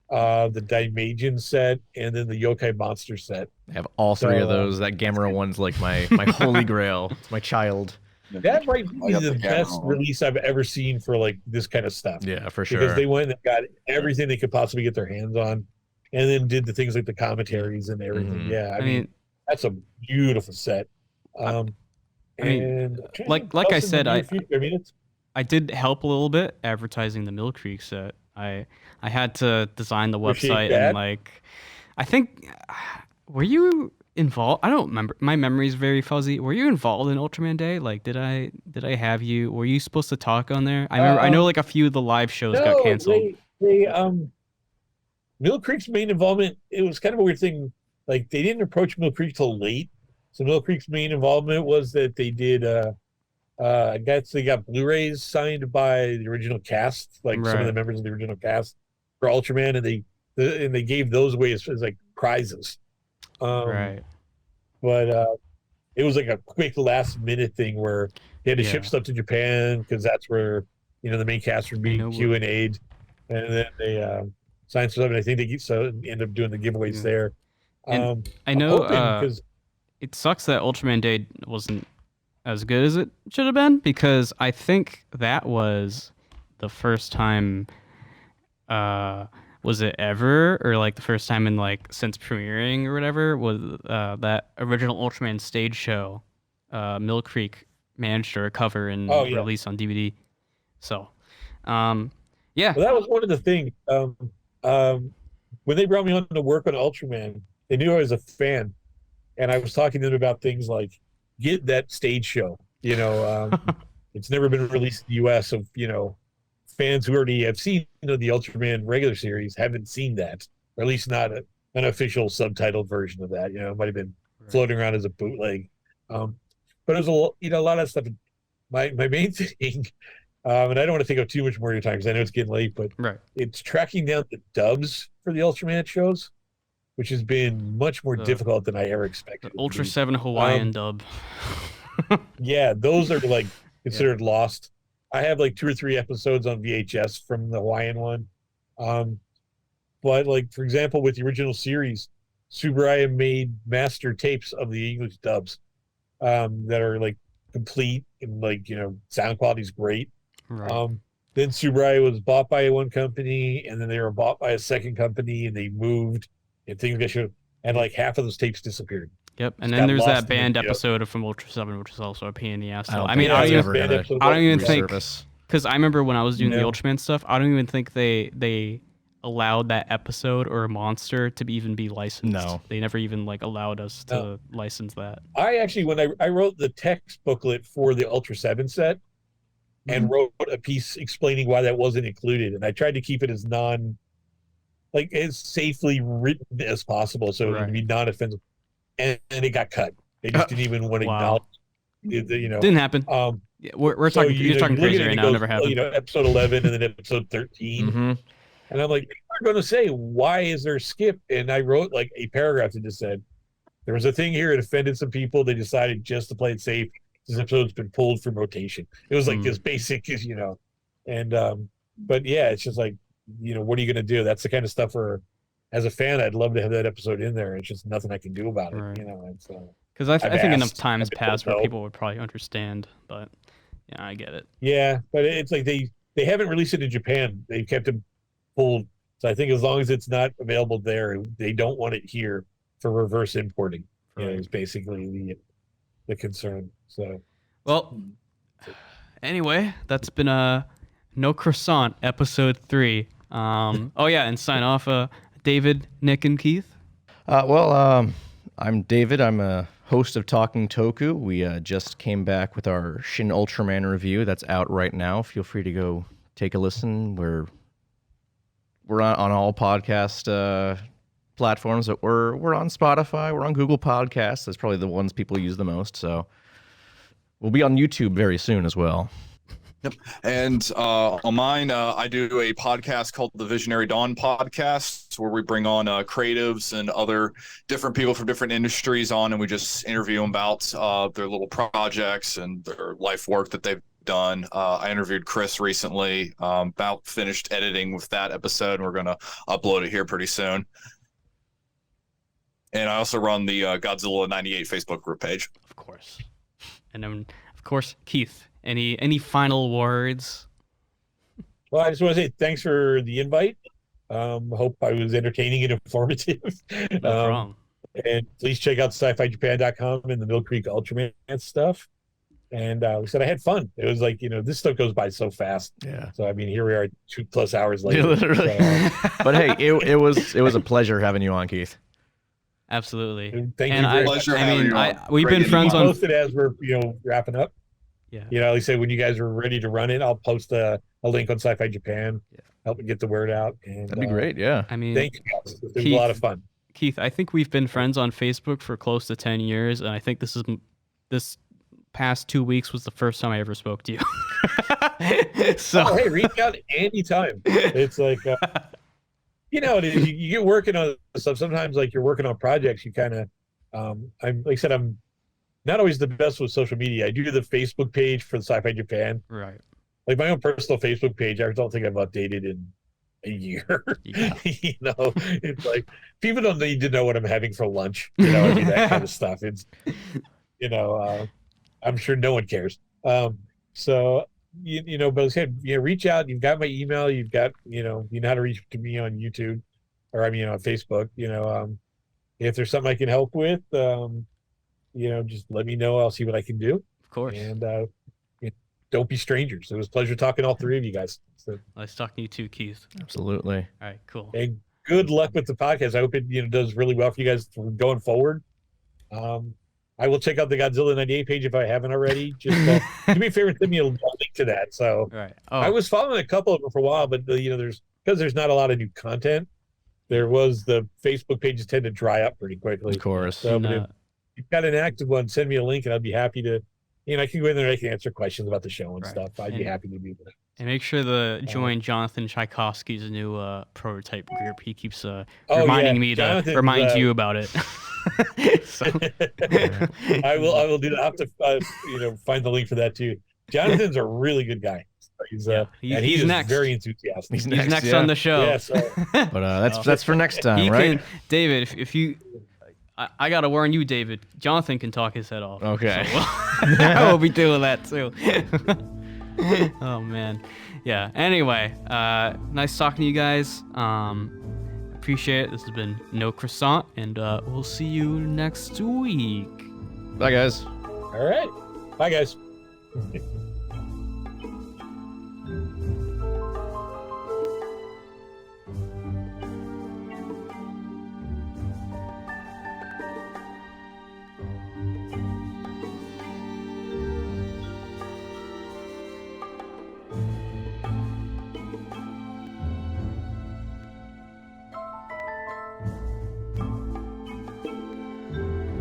the Daimajian set, and then the Yokai Monster set. I have all three of those. That Gamera one's like my holy grail. It's my child. That might be the best release I've ever seen for like this kind of stuff. Yeah, for sure. Because they went and got everything they could possibly get their hands on, and then did the things like the commentaries and everything. Yeah, I mean that's a beautiful set. Like I said, I did help a little bit advertising the Mill Creek set. I had to design the website and I think were you involved? I don't remember. My memory is very fuzzy. Were you involved in Ultraman Day? Like, did I have you? Were you supposed to talk on there? I know like a few of the live shows got canceled. Mill Creek's main involvement, it was kind of a weird thing. Like, they didn't approach Mill Creek till late. So Mill Creek's main involvement was that they did I guess they got Blu-rays signed by the original cast, like some of the members of the original cast for Ultraman, and they gave those away as like prizes. Right. But it was like a quick last minute thing where they had to ship stuff to Japan because that's where the main cast would be Q&A'd, and then they signed stuff, and I think they end up doing the giveaways there. And I know it sucks that Ultraman Day wasn't as good as it should have been, because I think that was the first time, was it ever, or like the first time in like since premiering or whatever, was that original Ultraman stage show, Mill Creek managed to recover and release on DVD. So, yeah. Well, that was one of the things. When they brought me on to work on Ultraman, they knew I was a fan, and I was talking to them about things like, get that stage show. It's never been released in the U.S. So, fans who already have seen the Ultraman regular series haven't seen that, or at least not an official subtitled version of that. It might have been floating around as a bootleg. But it was a lot of stuff. My main thing, and I don't want to take up too much more of your time because I know it's getting late, but it's tracking down the dubs for the Ultraman shows, which has been much more difficult than I ever expected. Ultra 7 Hawaiian dub. Yeah, those are like considered lost. I have like 2 or 3 episodes on VHS from the Hawaiian one. But like, for example, with the original series, Tsuburaya made master tapes of the English dubs that are like complete, and like, sound quality is great. Right. Then Tsuburaya was bought by one company, and then they were bought by a second company, and they moved, and things got showed, and like half of those tapes disappeared. Yep, and then there's that banned episode from Ultra 7, which is also a pain in the ass. I don't even think, because I remember when I was doing the Ultraman stuff, I don't even think they allowed that episode or a monster to even be licensed. No, they never even like allowed us to license that. I actually, when I wrote the text booklet for the Ultra 7 set, and wrote a piece explaining why that wasn't included, and I tried to keep it as as safely written as possible, so it would be non-offensive. And it got cut. They just didn't even want to acknowledge. Didn't happen. We're talking. You're talking crazy right now. Never happened. Episode 11 and then episode 13, and I'm like, they're going to say, why is there a skip? And I wrote like a paragraph that just said, there was a thing here. It offended some people. They decided just to play it safe. This episode's been pulled from rotation. It was like this basic, and but yeah, it's just like, what are you going to do? That's the kind of stuff where, as a fan, I'd love to have that episode in there. It's just nothing I can do about it, Because I think enough time has passed where people would probably understand, but yeah, I get it. Yeah, but it's like they haven't released it in Japan. They've kept it pulled. So I think as long as it's not available there, they don't want it here for reverse importing. Is basically the concern. So, well, anyway, that's been No Croissant episode 3. And sign off. David, Nick, and Keith. I'm David. I'm a host of Talking Toku. We just came back with our Shin Ultraman review. That's out right now. Feel free to go take a listen. We're on all podcast platforms. We're on Spotify. We're on Google Podcasts. That's probably the ones people use the most. So we'll be on YouTube very soon as well. Yep. And on mine, I do a podcast called the Visionary Dawn Podcast, where we bring on creatives and other different people from different industries on, and we just interview them about their little projects and their life work that they've done. I interviewed Chris recently, about finished editing with that episode, and we're going to upload it here pretty soon. And I also run the Godzilla 98 Facebook group page. Of course. And then, of course, Keith. Any final words? Well, I just want to say thanks for the invite. Hope I was entertaining and informative. No problem. And please check out SciFiJapan.com and the Mill Creek Ultraman stuff. And we said I had fun. It was like, this stuff goes by so fast. Yeah. So I mean, here we are 2+ hours later. Yeah, literally. So, but hey, it was a pleasure having you on, Keith. Absolutely. Thank you very much. We've been friends on. Post it as we're wrapping up. Yeah. Like I said, when you guys are ready to run it, I'll post a link on Sci-Fi Japan. Help me get the word out. And that'd be great. Yeah. I mean, thank you guys. It was a lot of fun. Keith, I think we've been friends on Facebook for close to 10 years, and I think this past 2 weeks was the first time I ever spoke to you. So hey, reach out anytime. It's like You know, it is, you get working on stuff. Sometimes, like you're working on projects, you kind of, I'm like I said, I'm not always the best with social media. I do the Facebook page for the Sci-Fi Japan. Right. Like my own personal Facebook page, I don't think I've updated in a year. Yeah. You know, it's like people don't need to know what I'm having for lunch. You know, I mean, that kind of stuff. It's, you know, I'm sure no one cares. So you know, but said, you know, reach out. You've got my email. You've got, you know how to reach to me on YouTube, or I mean on Facebook. You know, if there's something I can help with, you know, just let me know. I'll see what I can do. Of course. And don't be strangers. It was a pleasure talking to all three of you guys. So, Nice talking to you too, Keith. Absolutely. All right, cool. and good luck with the podcast. I hope it does really well for you guys going forward. I will check out the Godzilla 98 page if I haven't already. Just do me a favor and send me a link to that. So All right. Oh, I was following a couple of them for a while, but you know, there's not a lot of new content. There was the Facebook pages tend to dry up pretty quickly. Of course. So and, but if you've got an active one, send me a link and I'd be happy to, you know, I can go in there and I can answer questions about the show and Right. stuff. I'd be And- happy to do that. and make sure to join Jonathan Tchaikovsky's new prototype group. He keeps Oh, reminding yeah. me to Jonathan's, remind you about it. So, I will do that. I have to you know, find the link for that too. Jonathan's a really good guy. He's Yeah, and he's he is next. very enthusiastic. He's he's next yeah. on the show. Yeah, so But that's for next time, He right? can, David, if you, I gotta warn you, David. Jonathan can talk his head off. Okay. So I will be doing that too. Oh man, yeah. Anyway, nice talking to you guys. Appreciate it. This has been No Croissant, and we'll see you next week. Bye, guys. all right. Bye guys.